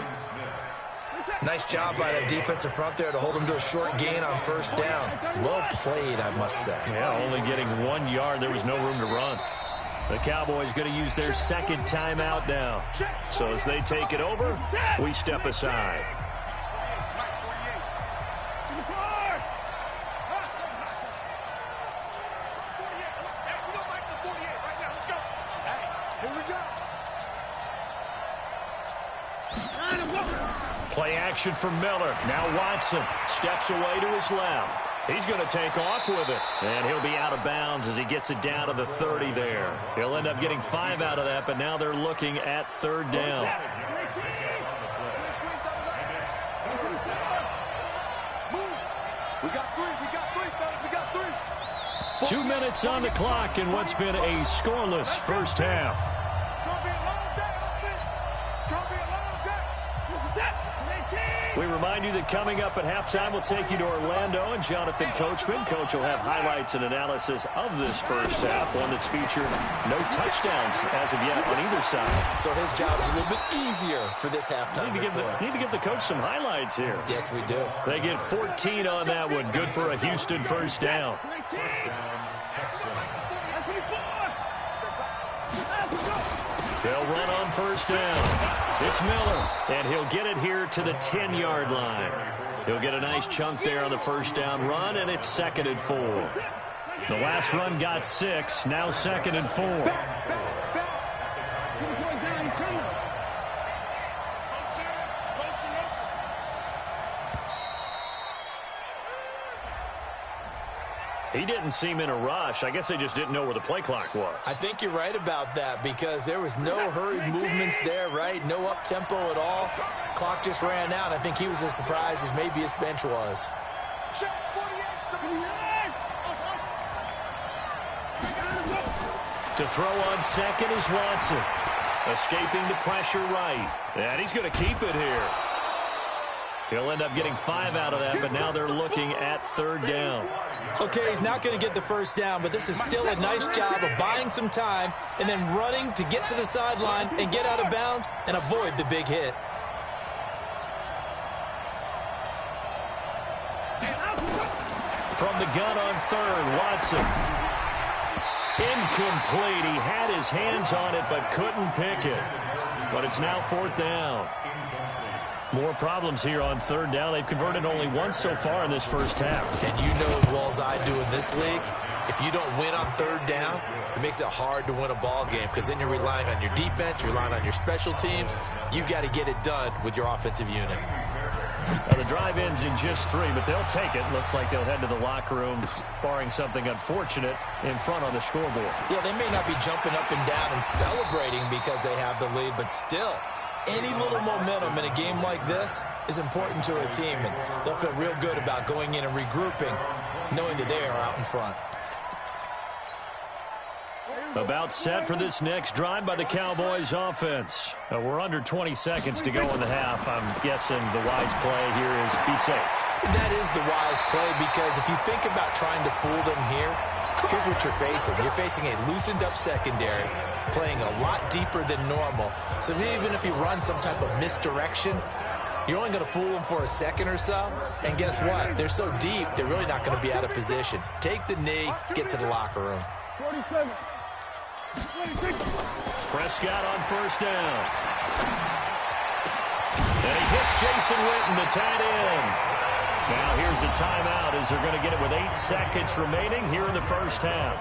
Nice job by that defensive front there to hold him to a short gain on 1st down. Well played, I must say. Yeah, only getting 1 yard. There was no room to run. The Cowboys going to use their 2nd timeout now. So as they take it over, we step aside. Play action for Miller. Now Watson steps away to his left. He's going to take off with it. And he'll be out of bounds as he gets it down to the 30 there. He'll end up getting 5 out of that, but now they're looking at 3rd down. We got 3, fellas. We got 3. 2 minutes on the clock in what's been a scoreless first half. It's going to be a long day on this. It's going to be a long day. We remind you that coming up at halftime, we'll take you to Orlando and Jonathan Coachman. Coach will have highlights and analysis of this first half, one that's featured no touchdowns as of yet on either side. So his job's a little bit easier for this halftime. Need to give the coach some highlights here. Yes, we do. They get 14 on that one. Good for a Houston first down. They'll run on 1st down. It's Miller, and he'll get it here to the 10-yard line. He'll get a nice chunk there on the 1st down run, and it's 2nd and 4. The last run got 6, now 2nd and 4. He didn't seem in a rush. I guess they just didn't know where the play clock was. I think you're right about that because there was no hurried movements there, right? No up-tempo at all. Clock just ran out. I think he was as surprised as maybe his bench was. To throw on second is Watson. Escaping the pressure right. And he's going to keep it here. He'll end up getting 5 out of that, but now they're looking at third down. Okay, he's not going to get the first down, but this is still a nice job of buying some time and then running to get to the sideline and get out of bounds and avoid the big hit. From the gun on third, Watson. Incomplete. He had his hands on it but couldn't pick it. But it's now fourth down. More problems here on third down. They've converted only once so far in this first half. And you know as well as I do in this league, if you don't win on third down, it makes it hard to win a ball game because then you're relying on your defense, you're relying on your special teams. You've got to get it done with your offensive unit. Now the drive ends in just 3, but they'll take it. Looks like they'll head to the locker room, barring something unfortunate in front on the scoreboard. Yeah, they may not be jumping up and down and celebrating because they have the lead, but still, any little momentum in a game like this is important to a team, and they'll feel real good about going in and regrouping, knowing that they are out in front. About set for this next drive by the Cowboys offense. We're under 20 seconds to go in the half. I'm guessing the wise play here is be safe. That is the wise play because if you think about trying to fool them here, here's what you're facing. You're facing a loosened up secondary, playing a lot deeper than normal. So even if you run some type of misdirection, you're only going to fool them for a second or so. And guess what? They're so deep, they're really not going to be out of position. Take the knee, get to the locker room. 47. Prescott on first down. And he hits Jason Witten, the tight end. Now here's a timeout as they're going to get it with 8 seconds remaining here in the first half.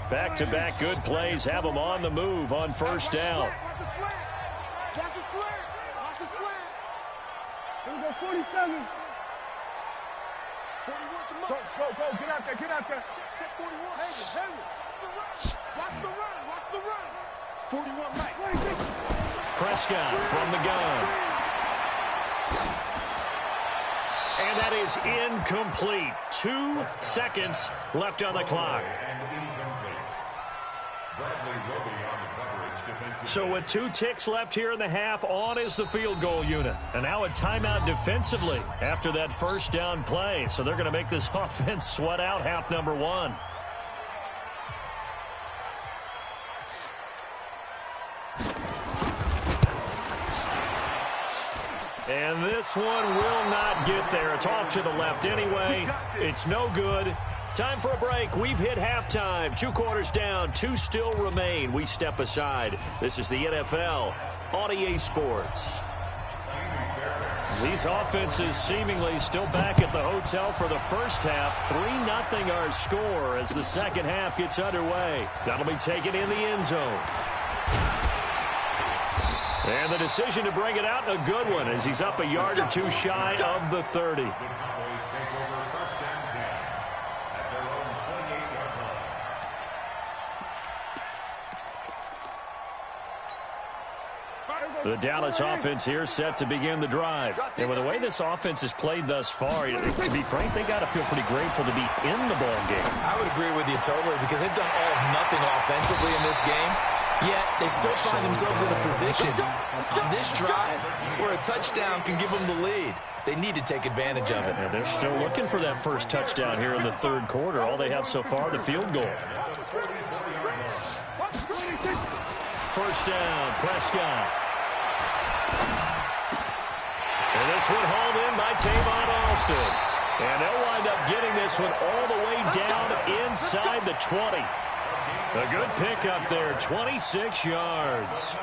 Back-to-back good plays have them on the move on first down. Watch the slant. Watch the slant. Watch the slant. Here we go, 47. 41, go. Get out there, get out there. Check 41. Hang it. Watch the run. Watch the run. 41 right. 26. Prescott from the gun. And that is incomplete. 2 seconds left on the clock. So with 2 ticks left here in the half, on is the field goal unit. And now a timeout defensively after that first down play. So they're going to make this offense sweat out half number 1. And this one will not get there. It's off to the left anyway. It's no good. Time for a break. We've hit halftime. 2 quarters down. 2 still remain. We step aside. This is the NFL on EA Sports. These offenses seemingly still back at the hotel for the first half. 3-0 our score as the second half gets underway. That'll be taken in the end zone. And the decision to bring it out, a good one, as he's up a yard or 2 shy of the 30. The Dallas offense here set to begin the drive. And with the way this offense has played thus far, to be frank, they got to feel pretty grateful to be in the ball game. I would agree with you totally because they've done all of nothing offensively in this game. Yet they still find themselves in a position on this drive where a touchdown can give them the lead. They need to take advantage of it. And they're still looking for that first touchdown here in the third quarter. All they have so far, the field goal. First down, Prescott. And this one hauled in by Tavon Austin. And they'll wind up getting this one all the way down inside the 20. A good pickup there, 26 yards.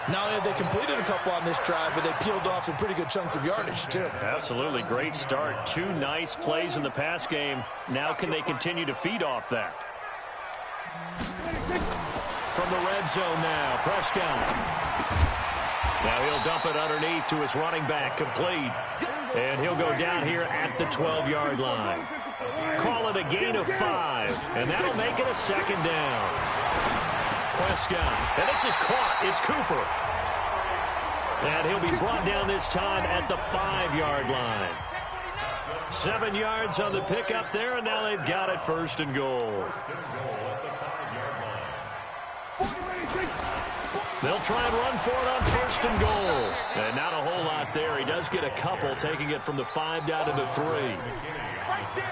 Not only have they completed a couple on this drive, but they peeled off some pretty good chunks of yardage, too. Absolutely great start. 2 nice plays in the pass game. Now can they continue to feed off that? From the red zone now, Prescott. Now he'll dump it underneath to his running back, complete. And he'll go down here at the 12-yard line. Call it a gain of 5, and that'll make it a second down. Prescott, and this is caught. It's Cooper. And he'll be brought down this time at the 5-yard line. 7 yards on the pickup there, and now they've got it first and goal. They'll try and run for it on first and goal. And not a whole lot there. He does get a couple, taking it from the 5 down to the 3.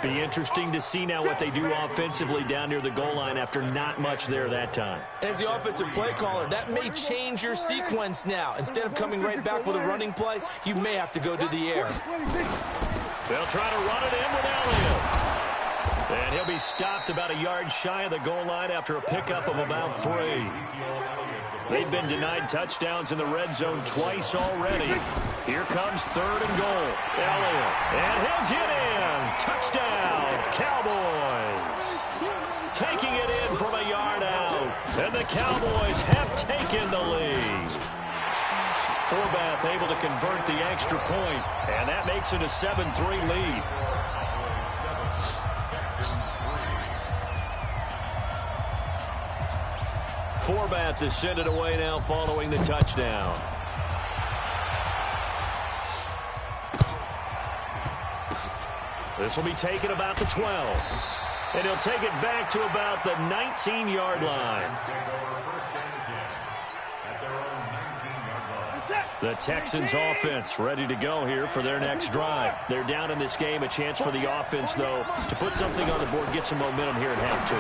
Be interesting to see now what they do offensively down near the goal line after not much there that time. As the offensive play caller, that may change your sequence now. Instead of coming right back with a running play, you may have to go to the air. They'll try to run it in with Elliott. And he'll be stopped about a yard shy of the goal line after a pickup of about 3. They've been denied touchdowns in the red zone twice already. Here comes 3rd and goal. Elliott, and he'll get in. Touchdown, Cowboys. Taking it in from a yard out. And the Cowboys have taken the lead. Forbath able to convert the extra point, and that makes it a 7-3 lead. Forbath to send it away now following the touchdown. This will be taken about the 12. And he'll take it back to about the 19-yard line. The Texans offense ready to go here for their next drive. They're down in this game. A chance for the offense, though, to put something on the board, get some momentum here at half 2.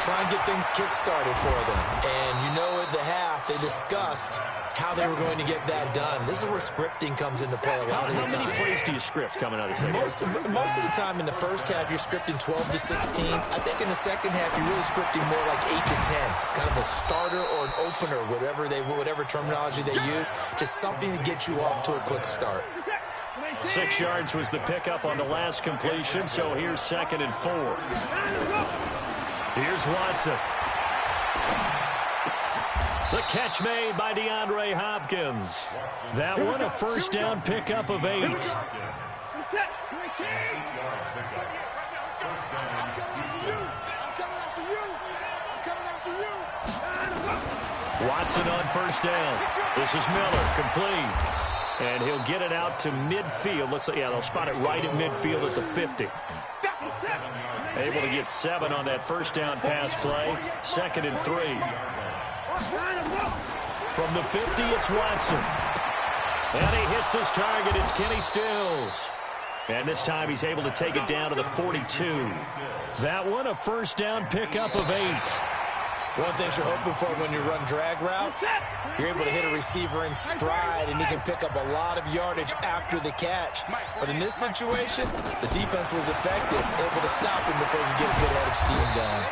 Try and get things kick-started for them. And you know at the half, they discussed how they were going to get that done. This is where scripting comes into play a lot of the time. How many plays do you script coming out of the second? Most of the time in the first half, you're scripting 12 to 16. I think in the second half, you're really scripting more like 8 to 10. Kind of a starter or an opener, whatever terminology they use. Just something to get you off to a quick start. 6 yards was the pickup on the last completion, so here's 2nd and 4. Here's Watson. The catch made by DeAndre Hopkins. That one a first down pickup of 8. Watson on first down. This is Miller, complete. And he'll get it out to midfield. Looks like, yeah, they'll spot it right at midfield at the 50. Able to get 7 on that first down pass play. 2nd and 3. From the 50, it's Watson. And he hits his target. It's Kenny Stills. And this time he's able to take it down to the 42. That one a first down pickup of 8. One of the things you're hoping for when you run drag routes, you're able to hit a receiver in stride, and he can pick up a lot of yardage after the catch. But in this situation, the defense was effective, able to stop him before he could get a good head of steam going.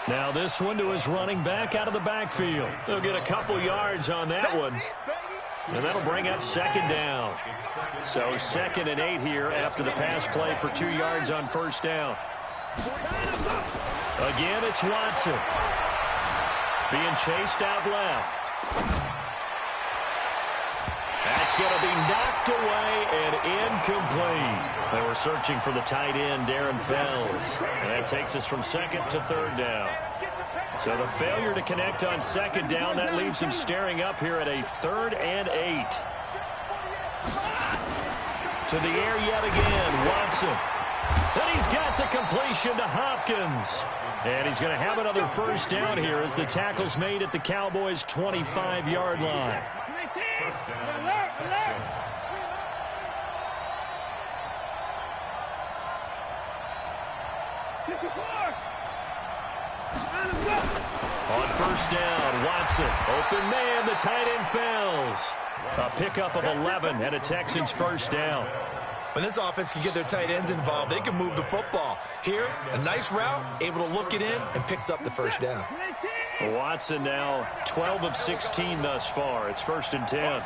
Now this one to his running back out of the backfield. They'll get a couple yards on that one. And that'll bring up 2nd down. So 2nd and 8 here after the pass play for 2 yards on first down. Again, it's Watson. Being chased out left. That's going to be knocked away and incomplete. They were searching for the tight end, Darren Fells. And that takes us from 2nd to 3rd down. So the failure to connect on 2nd down, that leaves him staring up here at a 3rd and 8. To the air yet again, Watson. And he's got the completion to Hopkins. And he's going to have another first down here as the tackle's made at the Cowboys' 25-yard line. On first down, Watson. Open man, the tight end Fells. A pickup of 11 and a Texans first down. When this offense can get their tight ends involved, they can move the football. Here, a nice route, able to look it in, and picks up the first down. Watson now 12 of 16 thus far. It's 1st and 10.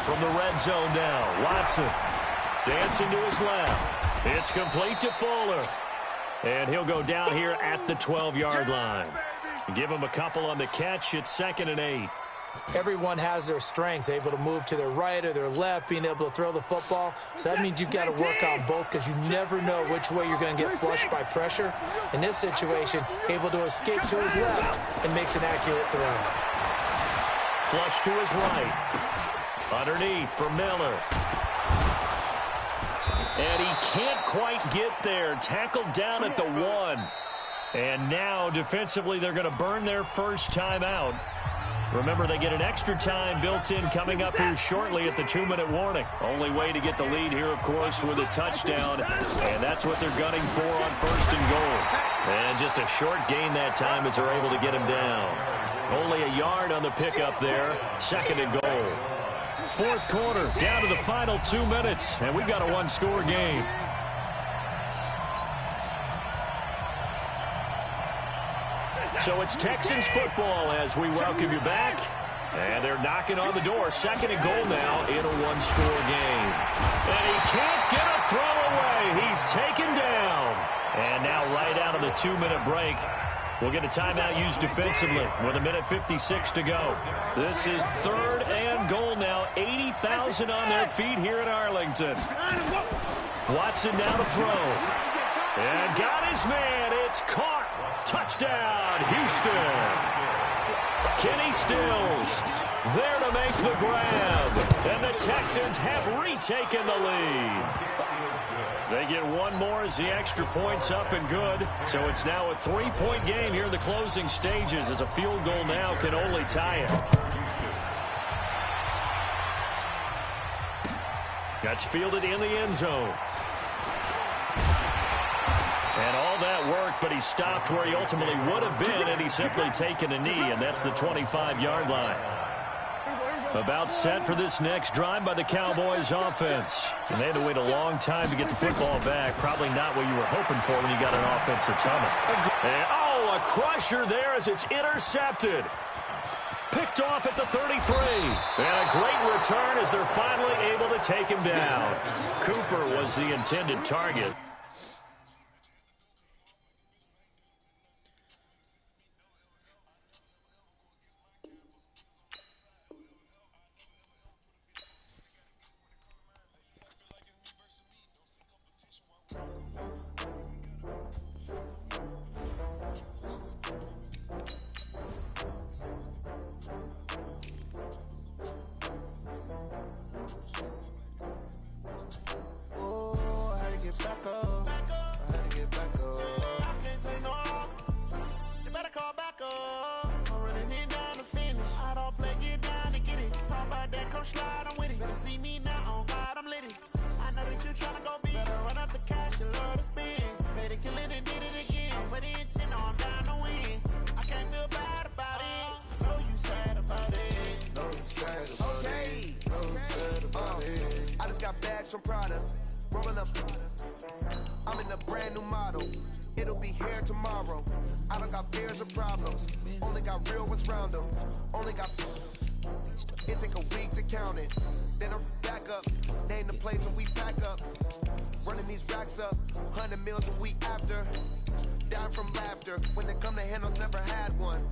From the red zone now, Watson dancing to his left. It's complete to Fuller. And he'll go down here at the 12-yard line. Give him a couple on the catch. It's 2nd and 8. Everyone has their strengths, able to move to their right or their left, being able to throw the football. So that means you've got to work on both because you never know which way you're going to get flushed by pressure. In this situation, able to escape to his left and makes an accurate throw. Flush to his right. Underneath for Miller. And he can't quite get there. Tackled down at the 1. And now, defensively, they're going to burn their first time out. Remember, they get an extra time built in coming up here shortly at the 2-minute warning. Only way to get the lead here, of course, with a touchdown. And that's what they're gunning for on 1st and goal. And just a short gain that time as they're able to get him down. Only a yard on the pickup there. 2nd and goal. 4th quarter, down to the final 2 minutes. And we've got a one-score game. So it's Texans football as we welcome you back. And they're knocking on the door. 2nd and goal now in a one-score game. And he can't get a throw away. He's taken down. And now right out of the 2-minute break, we'll get a timeout used defensively with 1:56 to go. This is 3rd and goal now. 80,000 on their feet here in Arlington. Watson now to throw. And got his man. It's caught. Touchdown, Houston. Kenny Stills there to make the grab. And the Texans have retaken the lead. They get one more as the extra point's up and good. So it's now a 3-point game here in the closing stages as a field goal now can only tie it. That's fielded in the end zone. And all that work, but he stopped where he ultimately would have been, and he's simply taken a knee, and that's the 25-yard line. About set for this next drive by the Cowboys offense. And they had to wait a long time to get the football back. Probably not what you were hoping for when you got an offense that's humming. And, a crusher there as it's intercepted. Picked off at the 33. And a great return as they're finally able to take him down. Cooper was the intended target. I'm in a brand new model. It'll be here tomorrow. I don't got fears or problems. Only got real ones round them. Only got... It take a week to count it. Then I'm back up. Name the place and we pack up. Running these racks up. 100 meals a week after. Down from laughter. When they come to handles, never had one.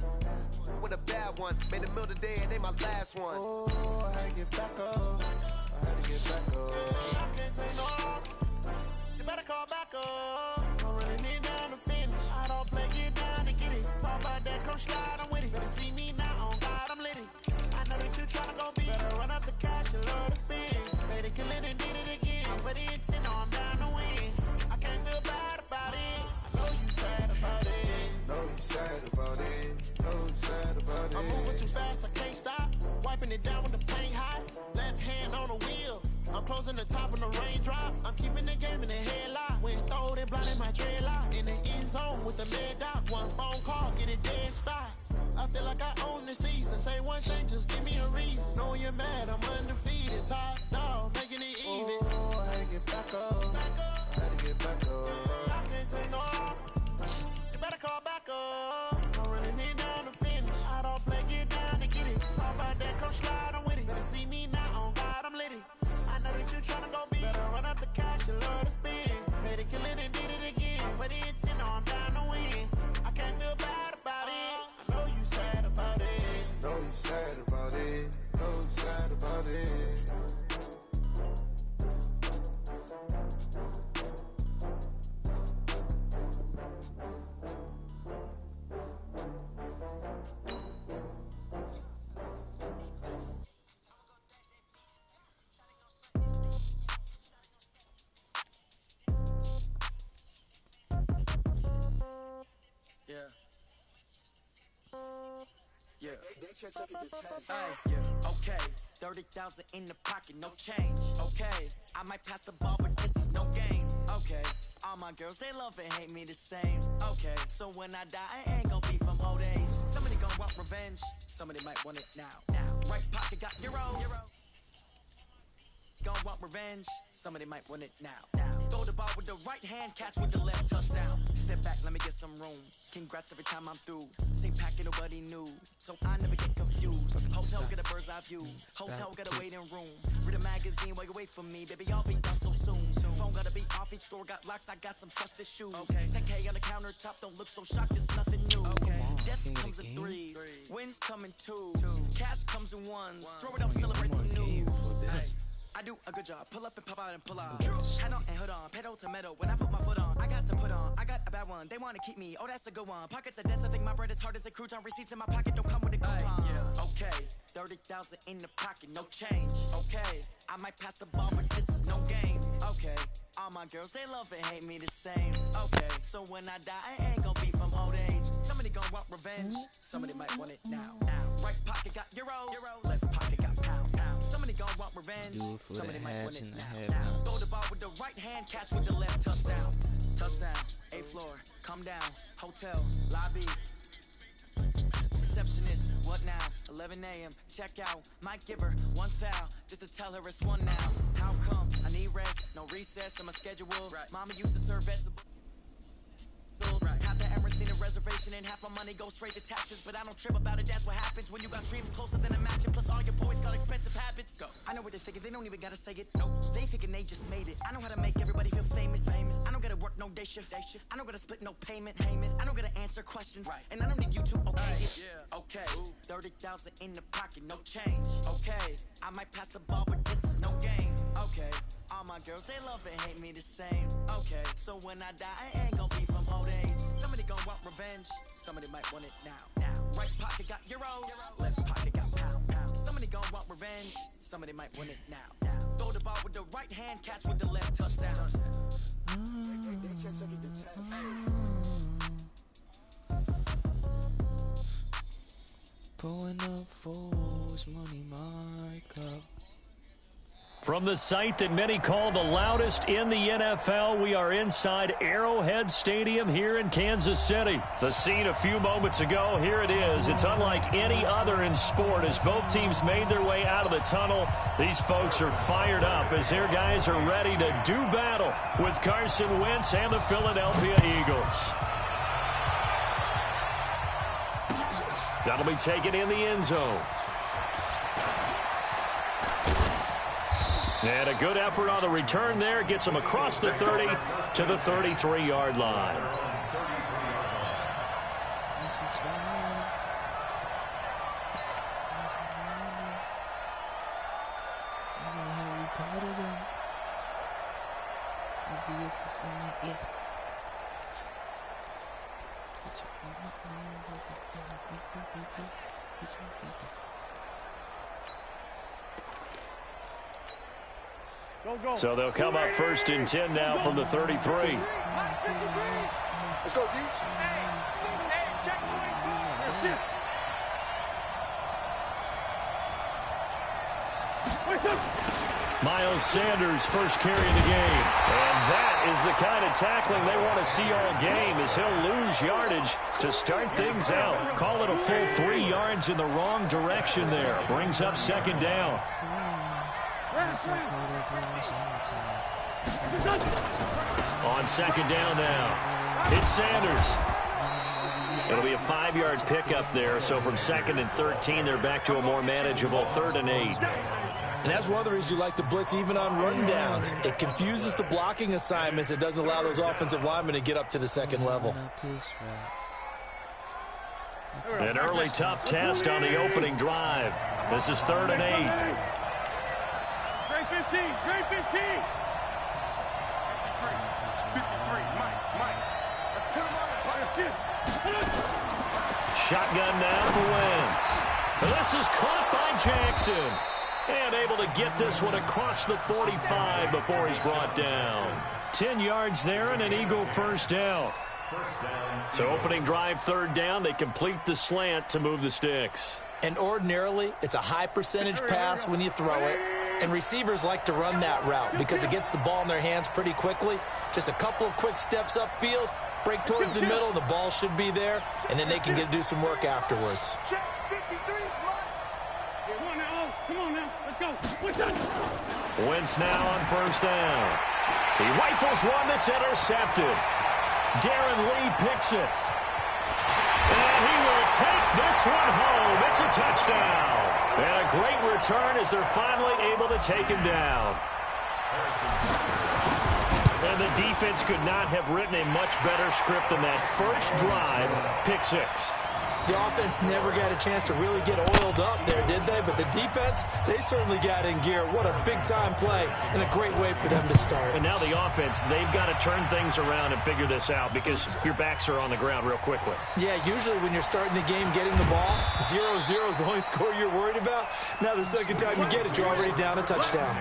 With a bad one. Made a meal today and they my last one. Oh, I had to get back up. I had to get back up. I can't take no. You better call back up. I'm running it down to finish. I don't play, get down and get it. Talk about that, come slide, I'm with it. Better see me now, on God, I'm lit it. I know that you tryna go big. Better run up the cash, you love to spin. Made it, kill it, and did it again. But the intent, no, I'm down to win. I can't feel bad about it. I know you sad about it. Know you sad about it. Know you sad about it. I'm moving too fast, I can't stop. Wiping it down with the paint hot. Left hand on the wheel. I'm closing the top of the raindrop. I'm keeping the game in the headlock. When throwed it, blinding my dreadlock. In the end zone with the mad dot. One phone call, get it dead stop. I feel like I own the season. Say one thing, just give me a reason. Knowing you're mad, I'm undefeated. Top dog, making it even. Oh, I had to get back up. I had to get back up. I can't take no off. You better call back up. I'm running it down to finish. I don't play, get down to get it. Talk about that, come slide, I'm with it. Better see me now, on God, I'm litty. I know that you tryna go big. Better run up the cash, you love to spend. Made it, kill it, and did it again. But the intent, no, I'm down to win. I can't feel bad about it. I know you sad about it. Know you sad about it. Know you sad about it. Yeah. Yeah. Okay. 30,000 in the pocket, no change. Okay. I might pass the ball, but this is no game. Okay. All my girls, they love and hate me the same. Okay. So when I die, I ain't gonna be from old age. Somebody gonna want revenge. Somebody might want it now. Right pocket got euros. Gonna want revenge. Somebody might want it now. Throw the ball with the right hand, catch with the left, touchdown. Step back, let me get some room. Congrats every time I'm through. Same packet, nobody knew, so I never get confused. Hotel get a bird's eye view. Hotel got a waiting room. Read a magazine while you wait for me, baby. I'll be done so soon. Phone gotta be off, each store got locks. I got some trusted shoes. 10K on the countertop, don't look so shocked. It's nothing new. Death comes in threes, wins come in twos, cash comes in ones. Throw it up, celebrate some news. I do a good job. Pull up and pop out and pull out. Hat on and hood on. Pedal to metal. When I put my foot on, I got to put on. I got a bad one. They want to keep me. Oh, that's a good one. Pockets are dense. I think my bread is hard as a crouton. Receipts in my pocket don't come with a coupon. Yeah. Okay. 30,000 in the pocket. No change. Okay. I might pass the ball, but this is no game. Okay. All my girls, they love and hate me the same. Okay. So when I die, I ain't gonna be from old age. Somebody gonna want revenge. Somebody might want it now. Right pocket got euros. Left pocket got pound. Somebody gonna want revenge. Somebody might win it now. Throw the ball with the right hand, catch with the left, touchdown. Touchdown, 8th floor, come down, hotel, lobby. Receptionist, what now? 11 a.m., check out. Might give her one foul, just to tell her it's one now. How come? I need rest, no recess in my schedule. Mama used to serve vegetables. Half the Emirates need a reservation and half my money goes straight to taxes. But I don't trip about it, that's what happens when you got dreams closer than a matching. Plus all your boys got expensive habits. Go. I know what they're thinking, they don't even gotta say it. Nope. They thinking they just made it. I know how to make everybody feel famous. I don't gotta work no day shift. I don't gotta split no payment. I don't gotta answer questions. And I don't need you to okay it. Okay. 30,000 in the pocket, no change. Okay. I might pass the ball, but this is no game. Okay. All my girls, they love and hate me the same. Okay. So when I die, I ain't gonna be from old age. Somebody gonna want revenge. Somebody might want it now. Right pocket got euros. Left pocket got pound. Somebody gonna want revenge. Somebody might want it now. Throw the ball with the right hand, catch with the left, touchdown. Pulling up foes, money my cup. From the site that many call the loudest in the NFL, we are inside Arrowhead Stadium here in Kansas City. The scene a few moments ago, here it is. It's unlike any other in sport as both teams made their way out of the tunnel. These folks are fired up as their guys are ready to do battle with Carson Wentz and the Philadelphia Eagles. That'll be taken in the end zone. And a good effort on the return there. Gets him across the 30 to the 33-yard line. So they'll come up 1st and 10 now from the 33. Let's go, D. Check 24. Miles Sanders first carry of the game. And that is the kind of tackling they want to see all game, as he'll lose yardage to start things out. Call it a full 3 yards in the wrong direction there. Brings up second down. On second down now, it's Sanders. It'll be a 5-yard pickup there, so from 2nd and 13, they're back to a more manageable 3rd and 8. And that's one of the reasons you like to blitz even on rundowns. It confuses the blocking assignments. It doesn't allow those offensive linemen to get up to the second level. An early tough test on the opening drive. This is 3rd and 8. Trey 15, Trey 15. 53, Mike. Let's put him on the fire. Shotgun now for Wentz. This is caught by Jackson. And able to get this one across the 45 before he's brought down. 10 yards there and an Eagle first down. So opening drive 3rd down, they complete the slant to move the sticks. And ordinarily, it's a high percentage pass when you throw it. And receivers like to run that route because it gets the ball in their hands pretty quickly. Just a couple of quick steps upfield, break towards the middle, the ball should be there, and then they can do some work afterwards. Wentz now on first down. He rifles one that's intercepted. Darren Lee picks it. And he will take this one home. It's a touchdown. And a great return as they're finally able to take him down. And the defense could not have written a much better script than that first drive, pick 6. The offense never got a chance to really get oiled up there, did they? But the defense, they certainly got in gear. What a big-time play and a great way for them to start. And now the offense, they've got to turn things around and figure this out because your backs are on the ground real quickly. Yeah, usually when you're starting the game getting the ball, 0-0 is the only score you're worried about. Now the second time you get it, you're already down a touchdown.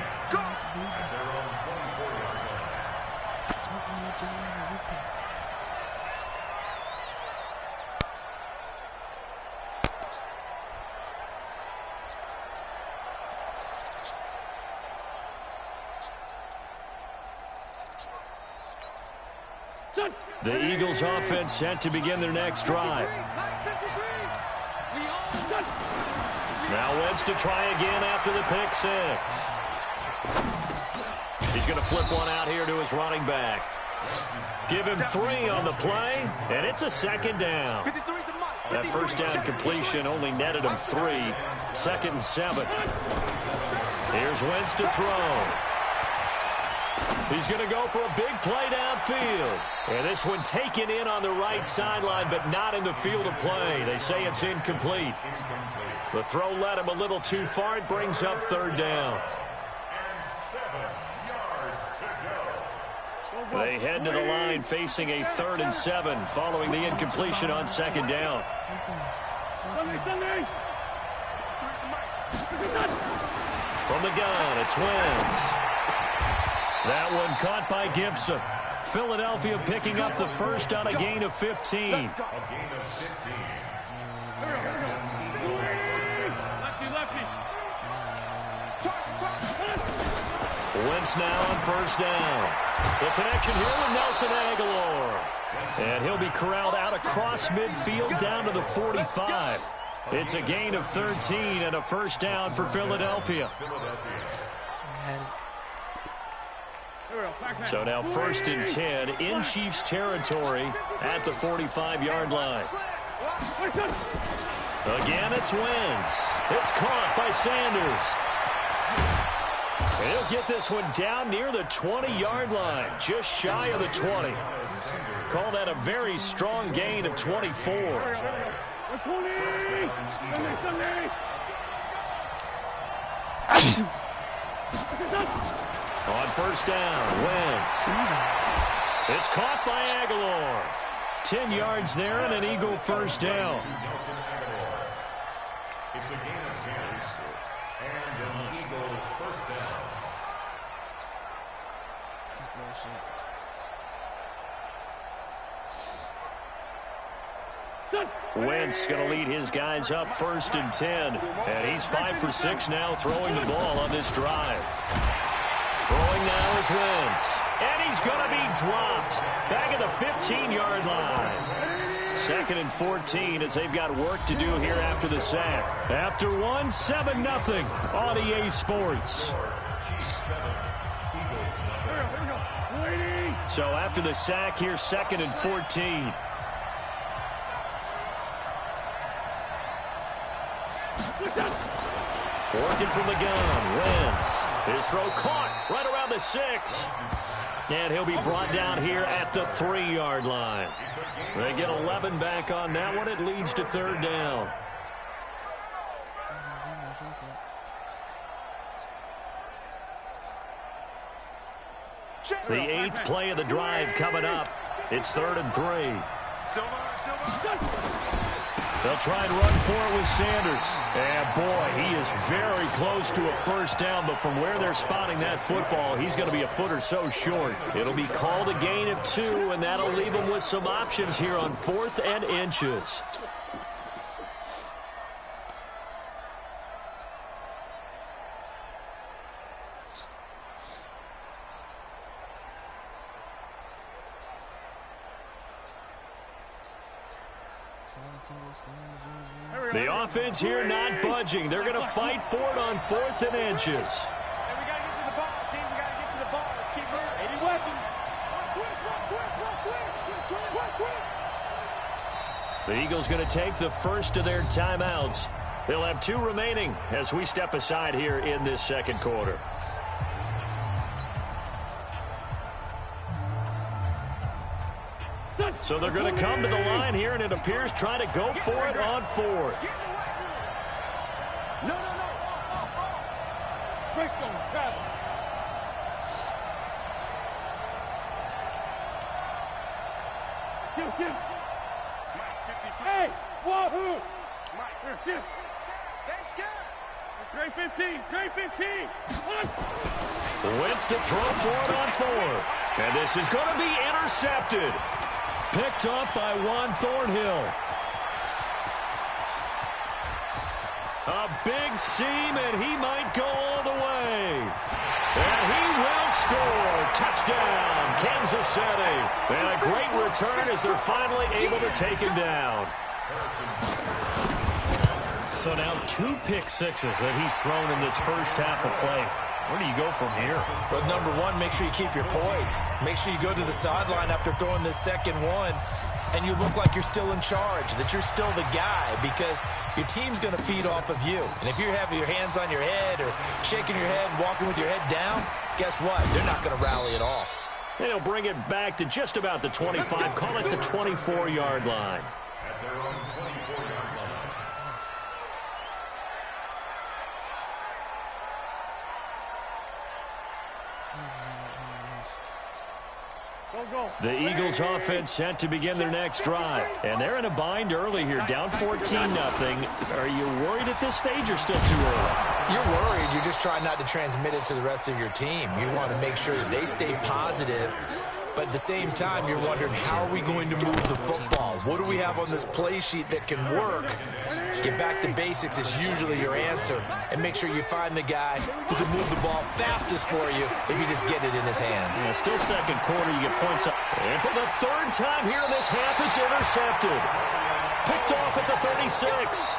The Eagles offense set to begin their next drive. Now Wentz to try again after the pick 6. He's going to flip one out here to his running back. Give him 3 on the play, and it's a second down. That first down completion only netted him 3. 2nd and 7. Here's Wentz to throw. He's going to go for a big play downfield. And this one taken in on the right sideline, but not in the field of play. They say it's incomplete. The throw led him a little too far. It brings up 3rd down. They head to the line facing a 3rd and 7 following the incompletion on 2nd down. From the gun, it's Wentz. That one caught by Gibson. Philadelphia picking up the first on a gain of 15. Wentz now on first down. The connection here with Nelson Aguilar. And he'll be corralled out across midfield down to the 45. It's a gain of 13 and a first down for Philadelphia. So now 1st and 10 in Chiefs territory at the 45-yard line. Again, it's Wentz. It's caught by Sanders. And he'll get this one down near the 20-yard line, just shy of the 20. Call that a very strong gain of 24. On first down, Wentz. It's caught by Aguilar. 10 yards there and an Eagle first down. It's a gain of 10 and an Eagle first down. Wentz going to lead his guys up 1st and 10. And he's 5 for 6 now throwing the ball on this drive. Throwing now is Wentz. And he's going to be dropped. Back at the 15-yard line. 2nd and 14 as they've got work to do here after the sack. After one, 7-0 on EA Sports. So after the sack, here's 2nd and 14. Working from the gun, Wentz. His throw caught right around the 6. And he'll be brought down here at the 3-yard line. They get 11 back on that one. It leads to 3rd down. The 8th play of the drive coming up. It's 3rd and 3. They'll try and run for it with Sanders. And, boy, he is very close to a first down, but from where they're spotting that football, he's going to be a foot or so short. It'll be called a gain of 2, and that'll leave him with some options here on 4th and inches. The offense here not budging. They're going to fight for it on 4th and inches. Hey, we got to get to the ball, team. We got to get to the ball. Let's keep moving. 80 weapons. The Eagles going to take the first of their timeouts. They'll have 2 remaining as we step aside here in this 2nd quarter. So they're going to come to the line here, and it appears trying to go for it on 4th. No. Bristol, travel. Give. Hey, wahoo! Here, They're scared. Great 15. Wentz to throw for it on 4th. And this is going to be intercepted. Picked up by Juan Thornhill. A big seam, and he might go all the way. And he will score. Touchdown, Kansas City. And a great return as they're finally able to take him down. So now 2 pick sixes that he's thrown in this first half of play. Where do you go from here? Well, number one, make sure you keep your poise. Make sure you go to the sideline after throwing this second one, and you look like you're still in charge, that you're still the guy, because your team's going to feed off of you. And if you're having your hands on your head or shaking your head, walking with your head down, guess what? They're not going to rally at all. They'll bring it back to just about the 25, call it the 24-yard line. At their own 24-yard line. The Eagles offense set to begin their next drive. And they're in a bind early here, down 14-0. Are you worried at this stage or still too early? You're worried. You're just trying not to transmit it to the rest of your team. You want to make sure that they stay positive. But at the same time, you're wondering, how are we going to move the football? What do we have on this play sheet that can work? Get back to basics is usually your answer. And make sure you find the guy who can move the ball fastest for you if you just get it in his hands. Yeah, still second quarter, you get points up. And for the 3rd time here in this half, it's intercepted. Picked off at the 36.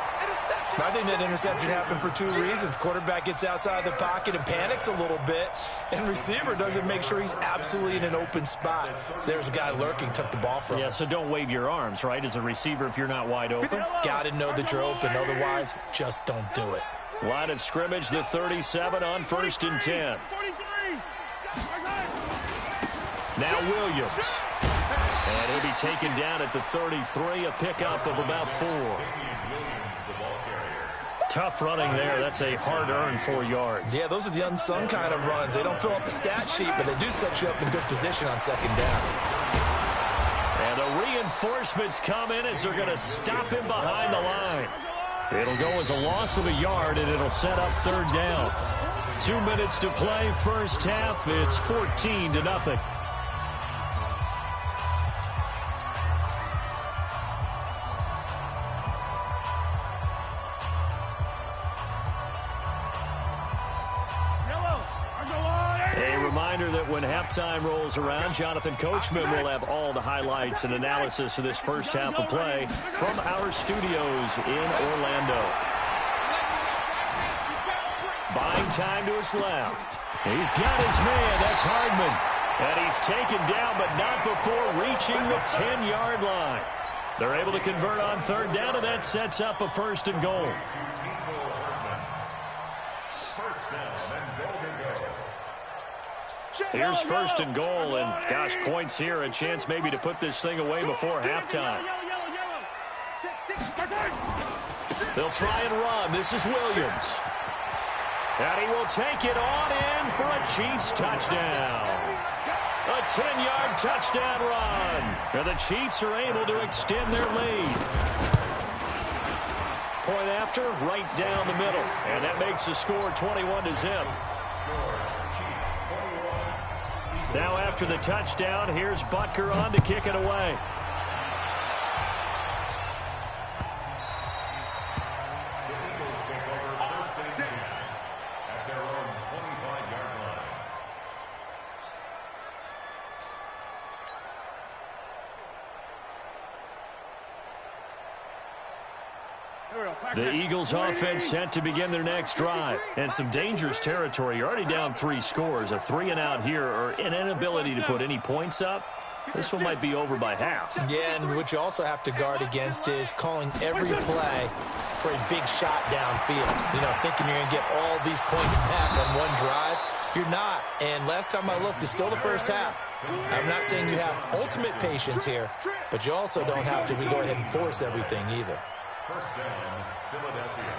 I think that interception happened for 2 reasons. Quarterback gets outside the pocket and panics a little bit, and receiver doesn't make sure he's absolutely in an open spot. So there's a guy lurking, took the ball from him. Yeah, so don't wave your arms, right, as a receiver if you're not wide open. Got to know that you're open. Otherwise, just don't do it. Line of scrimmage, the 37 on 1st and 10. Now Williams. And he'll be taken down at the 33, a pickup of about 4. Tough running there. That's a hard-earned 4 yards. Yeah, those are the unsung kind of runs. They don't fill up the stat sheet, but they do set you up in good position on 2nd down. And the reinforcements come in as they're going to stop him behind the line. It'll go as a loss of a yard, and it'll set up 3rd down. 2 minutes to play, first half. It's 14-0. reminder that when halftime rolls around, Jonathan Coachman will have all the highlights and analysis of this first half of play from our studios in Orlando. Buying time to his left. He's got his man. That's Hardman. And he's taken down, but not before reaching the 10-yard line. They're able to convert on third down, and that sets up a 1st and goal. Here's 1st and goal, and gosh, points here, a chance maybe to put this thing away before halftime. They'll try and run. This is Williams. And he will take it on in for a Chiefs touchdown. A 10-yard touchdown run. And the Chiefs are able to extend their lead. Point after, right down the middle. And that makes the score 21-0. Now after the touchdown, here's Butker on to kick it away. The Eagles offense set to begin their next drive. And some dangerous territory. You're already down 3 scores. A 3-and-out here or an inability to put any points up. This one might be over by half. Yeah, and what you also have to guard against is calling every play for a big shot downfield. You know, thinking you're going to get all these points back on one drive. You're not. And last time I looked, it's still the first half. I'm not saying you have ultimate patience here, but you also don't have to go ahead and force everything either. First down, Philadelphia.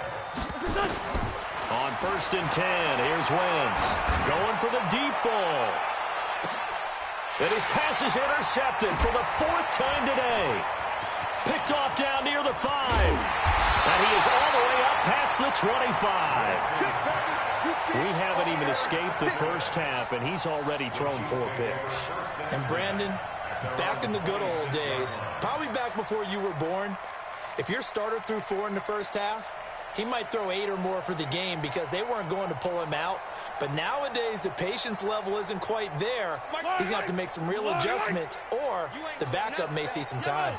On 1st and 10, here's Wentz. Going for the deep ball. And his pass is intercepted for the 4th time today. Picked off down near the 5. And he is all the way up past the 25. We haven't even escaped the first half, and he's already thrown 4 picks. And Brandon, back in the good old days, probably back before you were born, if your starter threw 4 in the first half, he might throw 8 or more for the game because they weren't going to pull him out. But nowadays, the patience level isn't quite there. He's going to have to make some real adjustments, or the backup may see some time.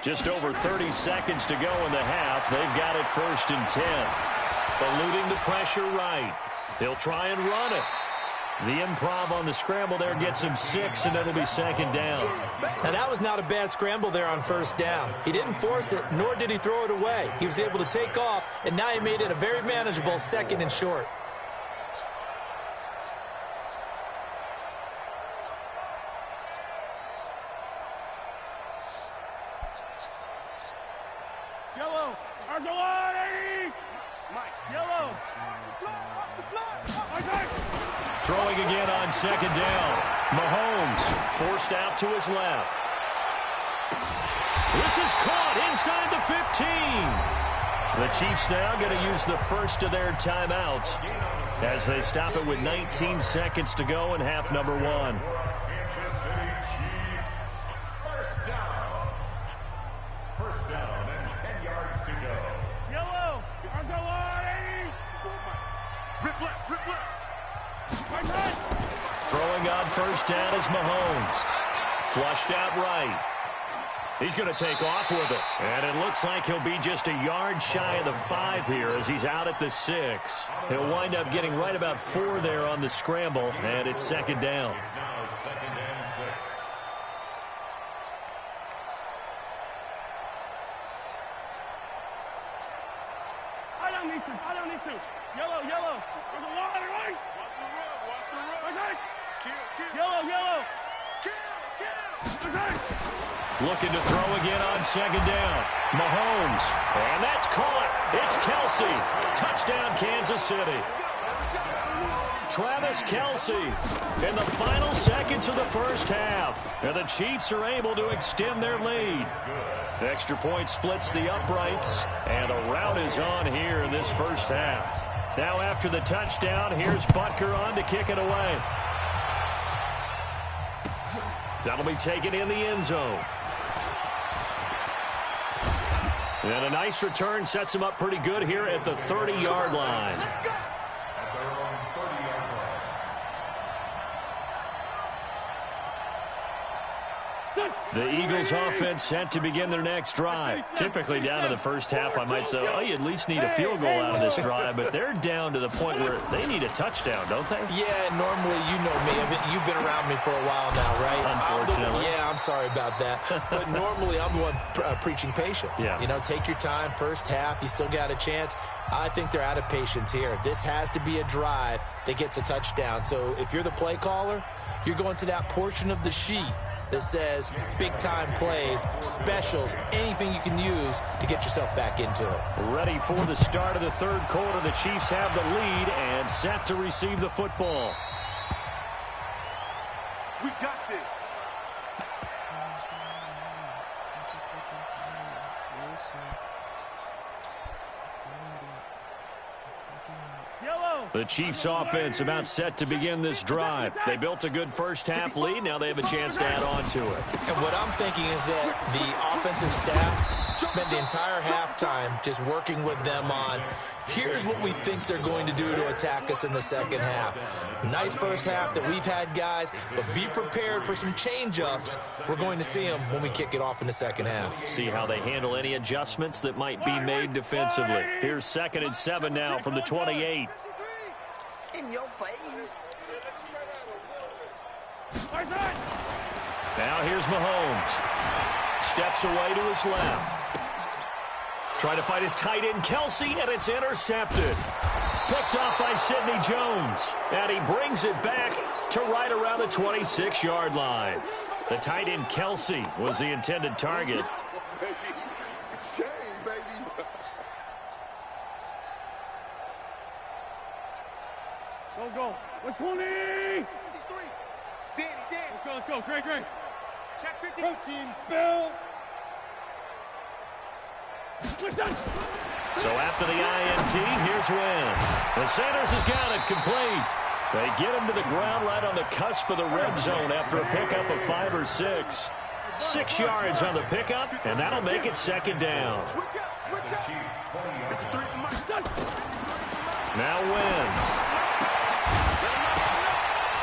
Just over 30 seconds to go in the half. They've got it 1st and 10. Eluding the pressure right. He'll try and run it. The improv on the scramble there gets him 6, and it'll be 2nd down. Now, that was not a bad scramble there on 1st down. He didn't force it, nor did he throw it away. He was able to take off, and now he made it a very manageable 2nd and short. Yellow, Argolani! Yellow! Throwing again on 2nd down. Mahomes forced out to his left. This is caught inside the 15. The Chiefs now going to use the first of their timeouts as they stop it with 19 seconds to go in half number 1. Kansas City Chiefs. First down and 10 yards to go. Yellow, Argolani! Rip left, rip left. Throwing on 1st down is Mahomes. Flushed out right. He's going to take off with it. And it looks like he'll be just a yard shy of the 5 here as he's out at the 6. He'll wind up getting right about 4 there on the scramble, and it's 2nd down. It's now 2nd and 6. I don't need to. Yellow. There's a line, right? Watch the run. Okay. Kill. Yellow. Kill. Okay. Looking to throw again on 2nd down. Mahomes. And that's caught. It's Kelsey. Touchdown, Kansas City. Travis Kelsey in the final seconds of the first half. And the Chiefs are able to extend their lead. The extra point splits the uprights. And a rout is on here in this first half. Now after the touchdown, here's Butker on to kick it away. That'll be taken in the end zone. And a nice return sets him up pretty good here at the 30-yard line. The Eagles offense set to begin their next drive. Typically down to the first half, I might say, oh, you at least need a field goal out of this drive, but they're down to the point where they need a touchdown, don't they? Yeah, normally, you know me. You've been around me for a while now, right? Unfortunately. I'm sorry about that. But normally, I'm the one preaching patience. Yeah. You know, take your time. First half, you still got a chance. I think they're out of patience here. This has to be a drive that gets a touchdown. So if you're the play caller, you're going to that portion of the sheet that says big-time plays, specials, anything you can use to get yourself back into it. Ready for the start of the third quarter. The Chiefs have the lead and set to receive the football. We got this. The Chiefs offense about set to begin this drive. They built a good first half lead. Now they have a chance to add on to it. And what I'm thinking is that the offensive staff spent the entire halftime just working with them on, here's what we think they're going to do to attack us in the second half. Nice first half that we've had, guys, but be prepared for some change-ups. We're going to see them when we kick it off in the second half. See how they handle any adjustments that might be made defensively. Here's 2nd and 7 now from the 28. In your face. Now here's Mahomes. Steps away to his left. Trying to fight his tight end, Kelsey, and it's intercepted. Picked off by Sidney Jones. And he brings it back to right around the 26-yard line. The tight end, Kelsey, was the intended target. It's game, baby. Go. 120. Danny. Let's go. Great. Check 50. Protein spill. We're done. So after the INT, here's Wentz. The Sanders has got it complete. They get him to the ground right on the cusp of the red zone after a pickup of 5 or 6. 6 yards on the pickup, and that'll make it 2nd down. Switch up. Now Wentz.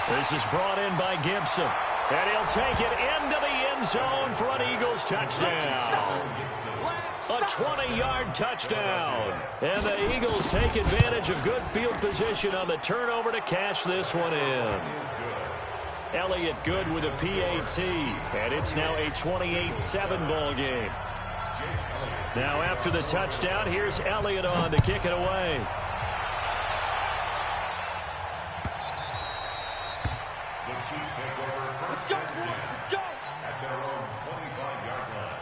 This is brought in by Gibson. And he'll take it into the end zone for an Eagles touchdown. A 20-yard touchdown. And the Eagles take advantage of good field position on the turnover to cash this one in. Elliott good with a PAT. And it's now a 28-7 ball game. Now after the touchdown, here's Elliott on to kick it away. Let's go. At their own 25-yard line.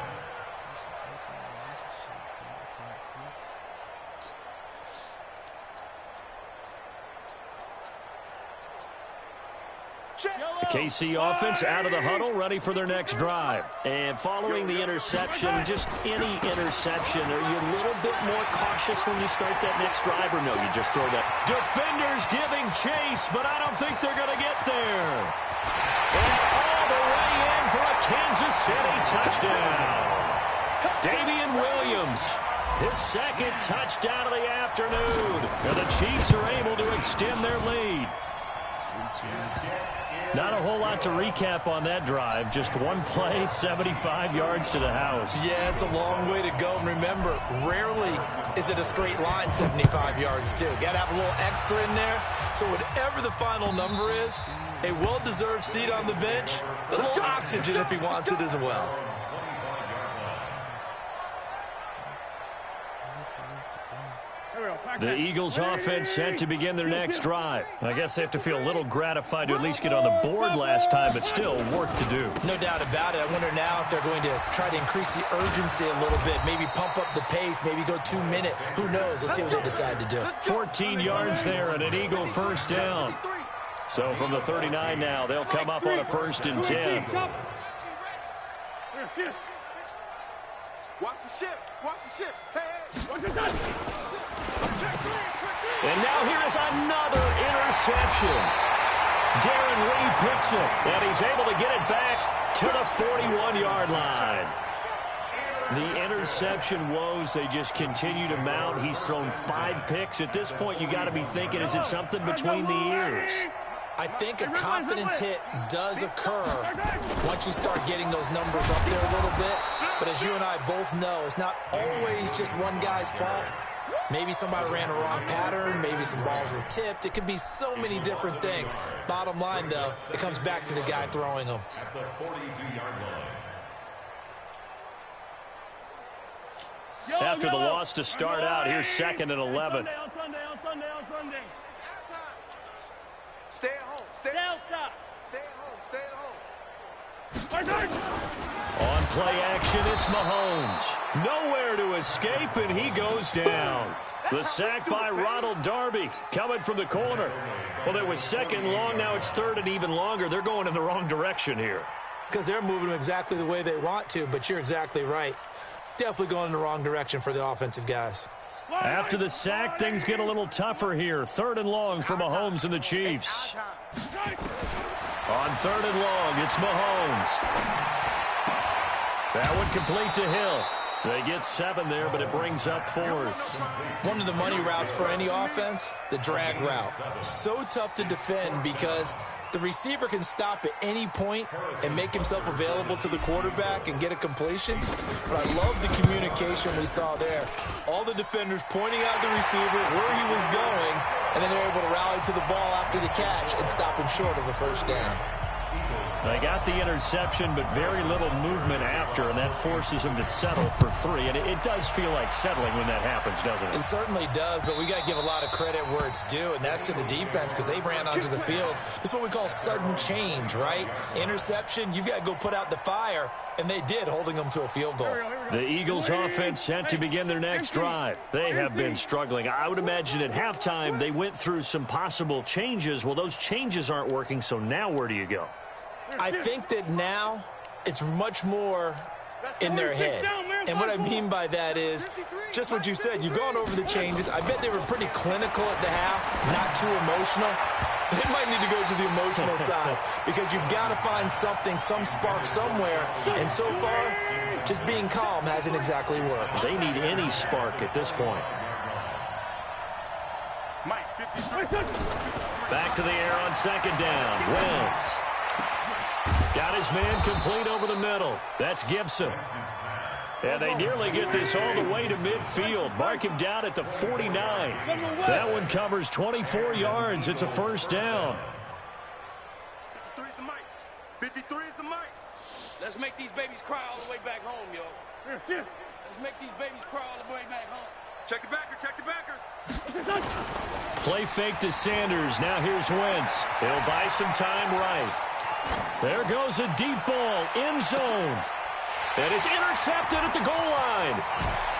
The KC offense out of the huddle, ready for their next drive. And following the interception, just any interception, are you a little bit more cautious when you start that next drive, or no, you just throw that? Defenders giving chase, but I don't think they're going to get there. And all the way in for a Kansas City touchdown. Damian Williams, his 2nd touchdown of the afternoon. And the Chiefs are able to extend their lead. Not a whole lot to recap on that drive. Just one play, 75 yards to the house. Yeah, it's a long way to go. And remember, rarely is it a straight line 75 yards, too. Got to have a little extra in there. So whatever the final number is, a well-deserved seat on the bench, a little oxygen if he wants it as well. The Eagles offense set to begin their next drive. I guess they have to feel a little gratified to at least get on the board last time, but still work to do. No doubt about it. I wonder now if they're going to try to increase the urgency a little bit, maybe pump up the pace, maybe go 2-minute. Who knows? Let's see what they decide to do. 14 yards there and an Eagle first down. So from the 39 now, they'll come up on a 1st and 10. Watch the ship. Hey. And now here is another interception. Darren Lee picks it, and he's able to get it back to the 41-yard line. The interception woes, they just continue to mount. He's thrown 5 picks. At this point, you got to be thinking, is it something between the ears? I think a confidence hit does occur once you start getting those numbers up there a little bit. But as you and I both know, it's not always just one guy's fault. Maybe somebody ran a wrong pattern. Maybe some balls were tipped. It could be so many different things. Bottom line, though, it comes back to the guy throwing them. At the 42-yard line. After the loss to start out, here's 2nd and 11. On Sunday. Stay at home. Stay at home. Stay at home. On play action, it's Mahomes. Nowhere to escape, and he goes down. The sack by Ronald Darby coming from the corner. Well, it was 2nd long. Now it's 3rd and even longer. They're going in the wrong direction here. Because they're moving them exactly the way they want to, but you're exactly right. Definitely going in the wrong direction for the offensive guys. After the sack, things get a little tougher here. 3rd and long for Mahomes and the Chiefs. On 3rd and long, it's Mahomes. That one complete to Hill. They get 7 there, but it brings up 4th. One of the money routes for any offense, the drag route. So tough to defend because the receiver can stop at any point and make himself available to the quarterback and get a completion. But I love the communication we saw there. All the defenders pointing out the receiver where he was going, and then they're able to rally to the ball after the catch and stop him short of a first down. They got the interception, but very little movement after, and that forces them to settle for 3. And it does feel like settling when that happens, doesn't it? It certainly does, but we got to give a lot of credit where it's due, and that's to the defense because they ran onto the field. This is what we call sudden change, right? Interception, you've got to go put out the fire, and they did, holding them to a field goal. The Eagles offense set to begin their next drive. They have been struggling. I would imagine at halftime they went through some possible changes. Well, those changes aren't working, so now where do you go? I think that now it's much more in their head. And what I mean by that is just what you said. You've gone over the changes. I bet they were pretty clinical at the half, not too emotional. They might need to go to the emotional side because you've got to find something, some spark somewhere. And so far, just being calm hasn't exactly worked. They need any spark at this point. Back to the air on 2nd down. Wentz. Got his man complete over the middle. That's Gibson. And they nearly get this all the way to midfield. Mark him down at the 49. That one covers 24 yards. It's a first down. 53 is the mic. 53 is the mic. Let's make these babies cry all the way back home, yo. Let's make these babies cry all the way back home. Check the backer. Check the backer. Play fake to Sanders. Now here's Wentz. He'll buy some time right. There goes a deep ball, end zone. And it's intercepted at the goal line.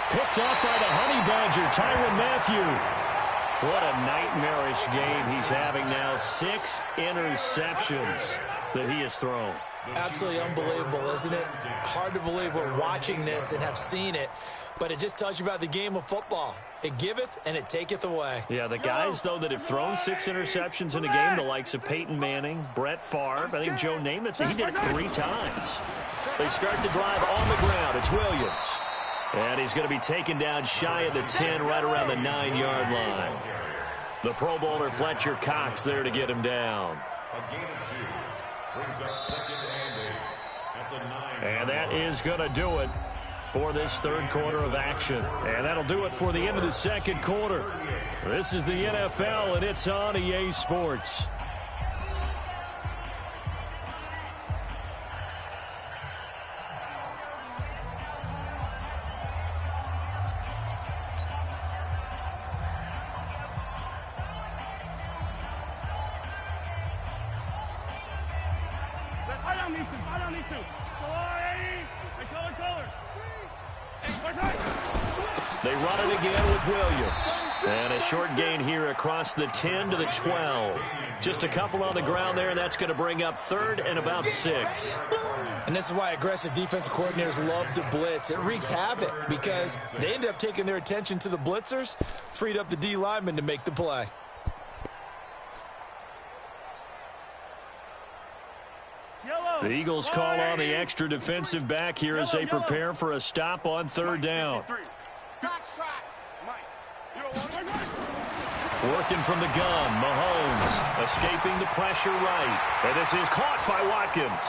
Picked up by the Honey Badger, Tyrann Mathieu. What a nightmarish game he's having now. 6 interceptions that he has thrown. Absolutely unbelievable, isn't it? Hard to believe we're watching this and have seen it, but it just tells you about the game of football. It giveth and it taketh away. Yeah, the guys, though, that have thrown 6 interceptions in a game, the likes of Peyton Manning, Brett Favre, I think Joe Namath, he did it 3 times. They start the drive on the ground. It's Williams. And he's going to be taken down shy of the 10, right around the 9-yard line. The Pro Bowler Fletcher Cox there to get him down. A gain of 2. Brings up 2nd and 8 at the 9. And that is going to do it for this 3rd quarter of action. And that'll do it for the end of the 2nd quarter. This is the NFL, and it's on EA Sports. Fight on these two. Color. They run it again with Williams. And a short gain here across the 10 to the 12. Just a couple on the ground there, and that's going to bring up 3rd and about 6. And this is why aggressive defensive coordinators love to blitz. It wreaks havoc because they end up taking their attention to the blitzers, freed up the D lineman to make the play. The Eagles call on the extra defensive back here as they prepare for a stop on 3rd down. Working from the gun, Mahomes. A Escaping the pressure right. And this is caught by Watkins.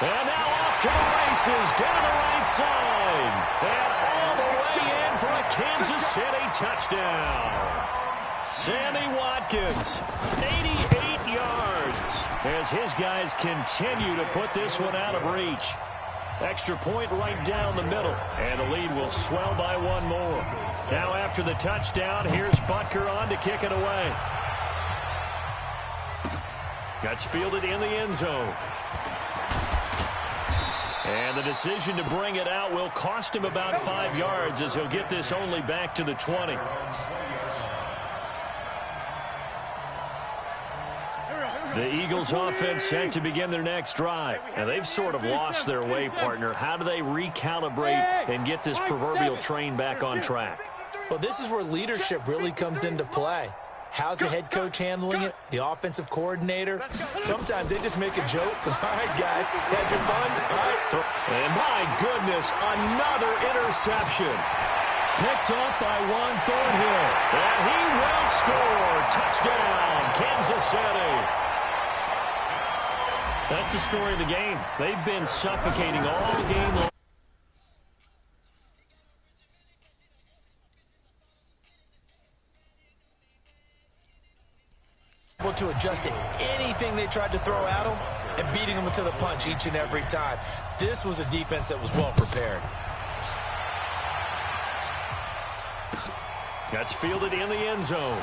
And now off to the races down the right side. And all the way in for a Kansas City touchdown. Sammy Watkins, 88 yards, as his guys continue to put this one out of reach. Extra point right down the middle, and the lead will swell by one more. Now after the touchdown, here's Butker on to kick it away. Gets fielded in the end zone. And the decision to bring it out will cost him about 5 yards, as he'll get this only back to the 20. The Eagles offense set to begin their next drive. And they've sort of lost their way, partner. How do they recalibrate and get this proverbial train back on track? Well, this is where leadership really comes into play. How's the head coach handling it? The offensive coordinator? Sometimes they just make a joke. All right, guys, had your fun? All right. And my goodness, another interception. Picked up by Juan Thornhill. And he will score. Touchdown, Kansas City. That's the story of the game. They've been suffocating all game long. Able to adjust to anything they tried to throw at them and beating them to the punch each and every time. This was a defense that was well prepared. That's fielded in the end zone.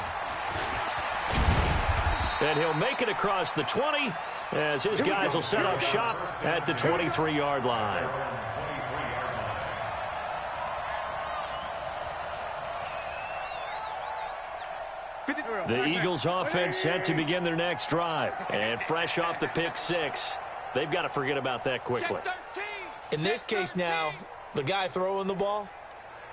And he'll make it across the 20 as his guys will set up shop at the 23-yard line. The Eagles offense set to begin their next drive. And fresh off the pick six, they've got to forget about that quickly. In this case now, the guy throwing the ball,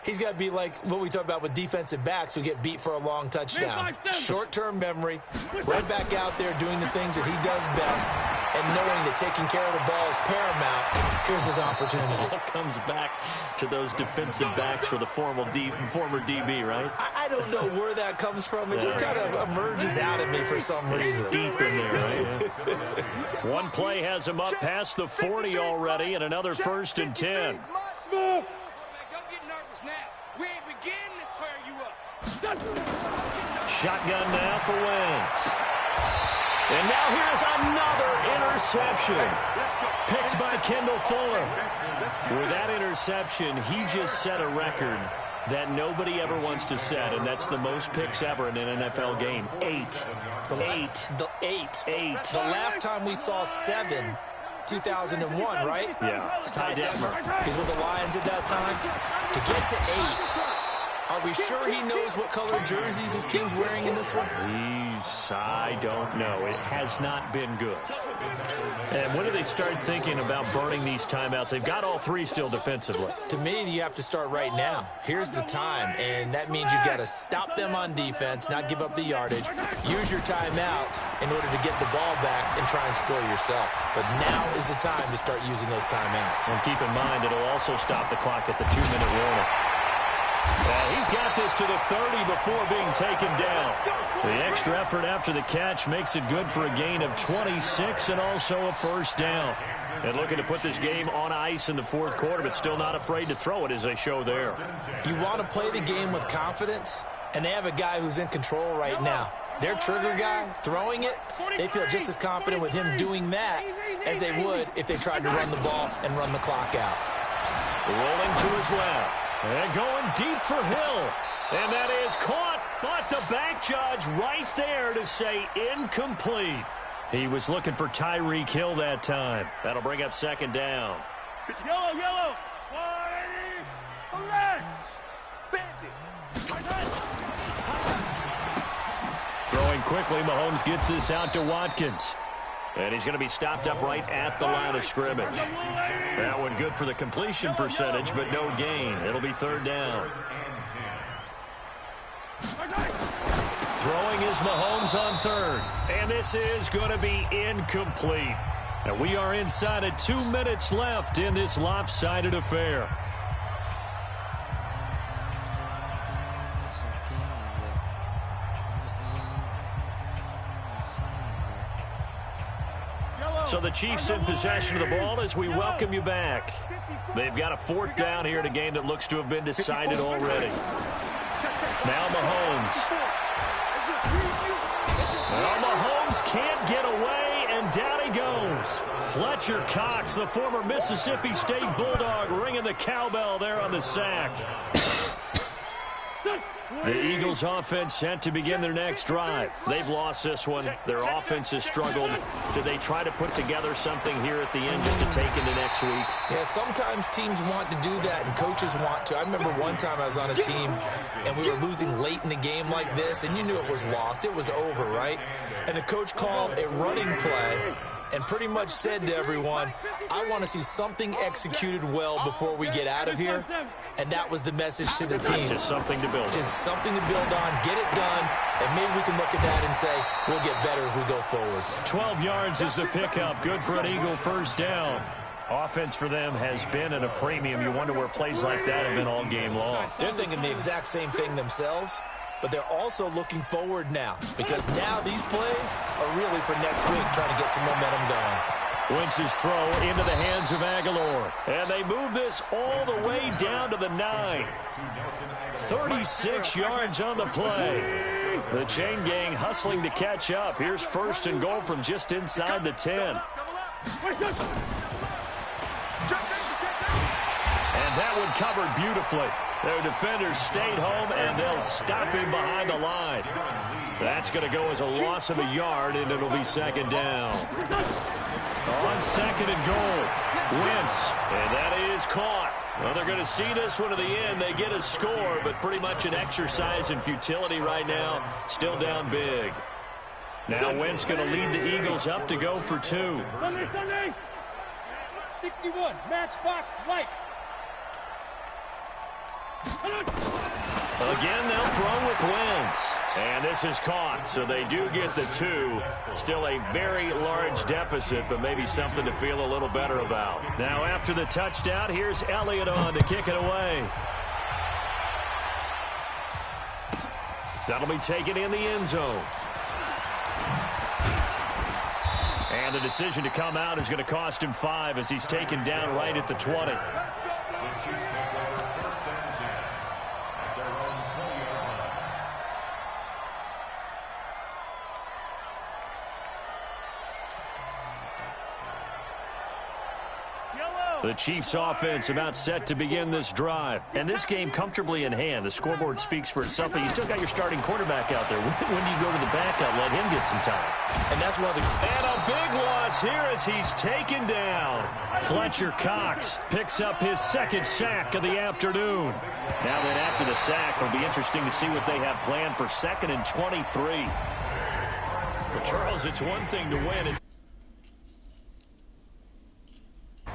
he's got to be like what we talk about with defensive backs who get beat for a long touchdown. Short-term memory, right back out there doing the things that he does best, and knowing that taking care of the ball is paramount. Here's his opportunity. It all comes back to those defensive backs for the former DB, right? I don't know where that comes from. It just kind of emerges out of me for some reason. Deep in there, right? One play has him up past the 40 already, and another 1st and 10. We ain't beginning to tear you up. Shotgun now for Wentz. And now here's another interception. Picked by Kendall Fuller. With that interception, he just set a record that nobody ever wants to set, and that's the most picks ever in an NFL game. 8. The last time we saw 7, 2001, right? Yeah. Ty Detmer. He's with the Lions at that time. To get to 8. Are we sure he knows what color jerseys his team's wearing in this one? I don't know. It has not been good. And when do they start thinking about burning these timeouts? They've got all 3 still defensively. To me, you have to start right now. Here's the time, and that means you've got to stop them on defense, not give up the yardage, use your timeouts in order to get the ball back and try and score yourself. But now is the time to start using those timeouts. And keep in mind, it'll also stop the clock at the 2-minute warning. He's got this to the 30 before being taken down. The extra effort after the catch makes it good for a gain of 26 and also a 1st down. And looking to put this game on ice in the 4th quarter, but still not afraid to throw it as they show there. You want to play the game with confidence, and they have a guy who's in control right now. Their trigger guy, throwing it, they feel just as confident with him doing that as they would if they tried to run the ball and run the clock out. Rolling to his left. And going deep for Hill. And that is caught, but the back judge right there to say incomplete. He was looking for Tyreek Hill that time. That'll bring up 2nd down. Yellow. Throwing quickly, Mahomes gets this out to Watkins. And he's going to be stopped up right at the line of scrimmage. That one good for the completion percentage, but no gain. It'll be 3rd down. Throwing is Mahomes on 3rd. And this is going to be incomplete. And we are inside of 2 minutes left in this lopsided affair. So the Chiefs in possession of the ball as we welcome you back. They've got a 4th down here in a game that looks to have been decided already. Now Mahomes. Well, Mahomes can't get away, and down he goes. Fletcher Cox, the former Mississippi State Bulldog, ringing the cowbell there on the sack. The Eagles offense set to begin their next drive. They've lost this one. Their offense has struggled. Do they try to put together something here at the end just to take into next week? Yeah, sometimes teams want to do that and coaches want to. I remember one time I was on a team and we were losing late in the game like this, and you knew it was lost. It was over, right? And the coach called a running play and pretty much said to everyone, I want to see something executed well before we get out of here. And that was the message to the team. Just something to build on. Just something to build on, get it done, and maybe we can look at that and say, we'll get better as we go forward. 12 yards is the pickup. Good for an Eagle first down. Offense for them has been at a premium. You wonder where plays like that have been all game long. They're thinking the exact same thing themselves, but they're also looking forward now because now these plays are really for next week, trying to get some momentum going. Wentz's throw into the hands of Aguilar. And they move this all the way down to the 9. 36 yards on the play. The chain gang hustling to catch up. Here's 1st and goal from just inside the 10. And that one covered beautifully. Their defenders stayed home, and they'll stop him behind the line. That's going to go as a loss of a yard, and it'll be 2nd down. On 2nd and goal, Wentz, and that is caught. Well, they're going to see this one to the end. They get a score, but pretty much an exercise in futility right now. Still down big. Now Wentz going to lead the Eagles up to go for 2. Sunday. 61, matchbox lights. Again, they'll throw with Wentz. And this is caught, so they do get the 2. Still a very large deficit, but maybe something to feel a little better about. Now, after the touchdown, here's Elliott on to kick it away. That'll be taken in the end zone. And the decision to come out is going to cost him 5 as he's taken down right at the 20. The Chiefs offense about set to begin this drive. And this game comfortably in hand. The scoreboard speaks for itself, but you still got your starting quarterback out there. When do you go to the backup, let him get some time? And that's one of the... And a big loss here as he's taken down. Fletcher Cox picks up his 2nd sack of the afternoon. Now then, after the sack, it'll be interesting to see what they have planned for 2nd and 23. But Charles, it's one thing to win.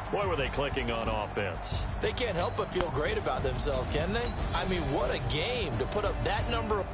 Boy, were they clicking on offense. They can't help but feel great about themselves, can they? I mean, what a game to put up that number of...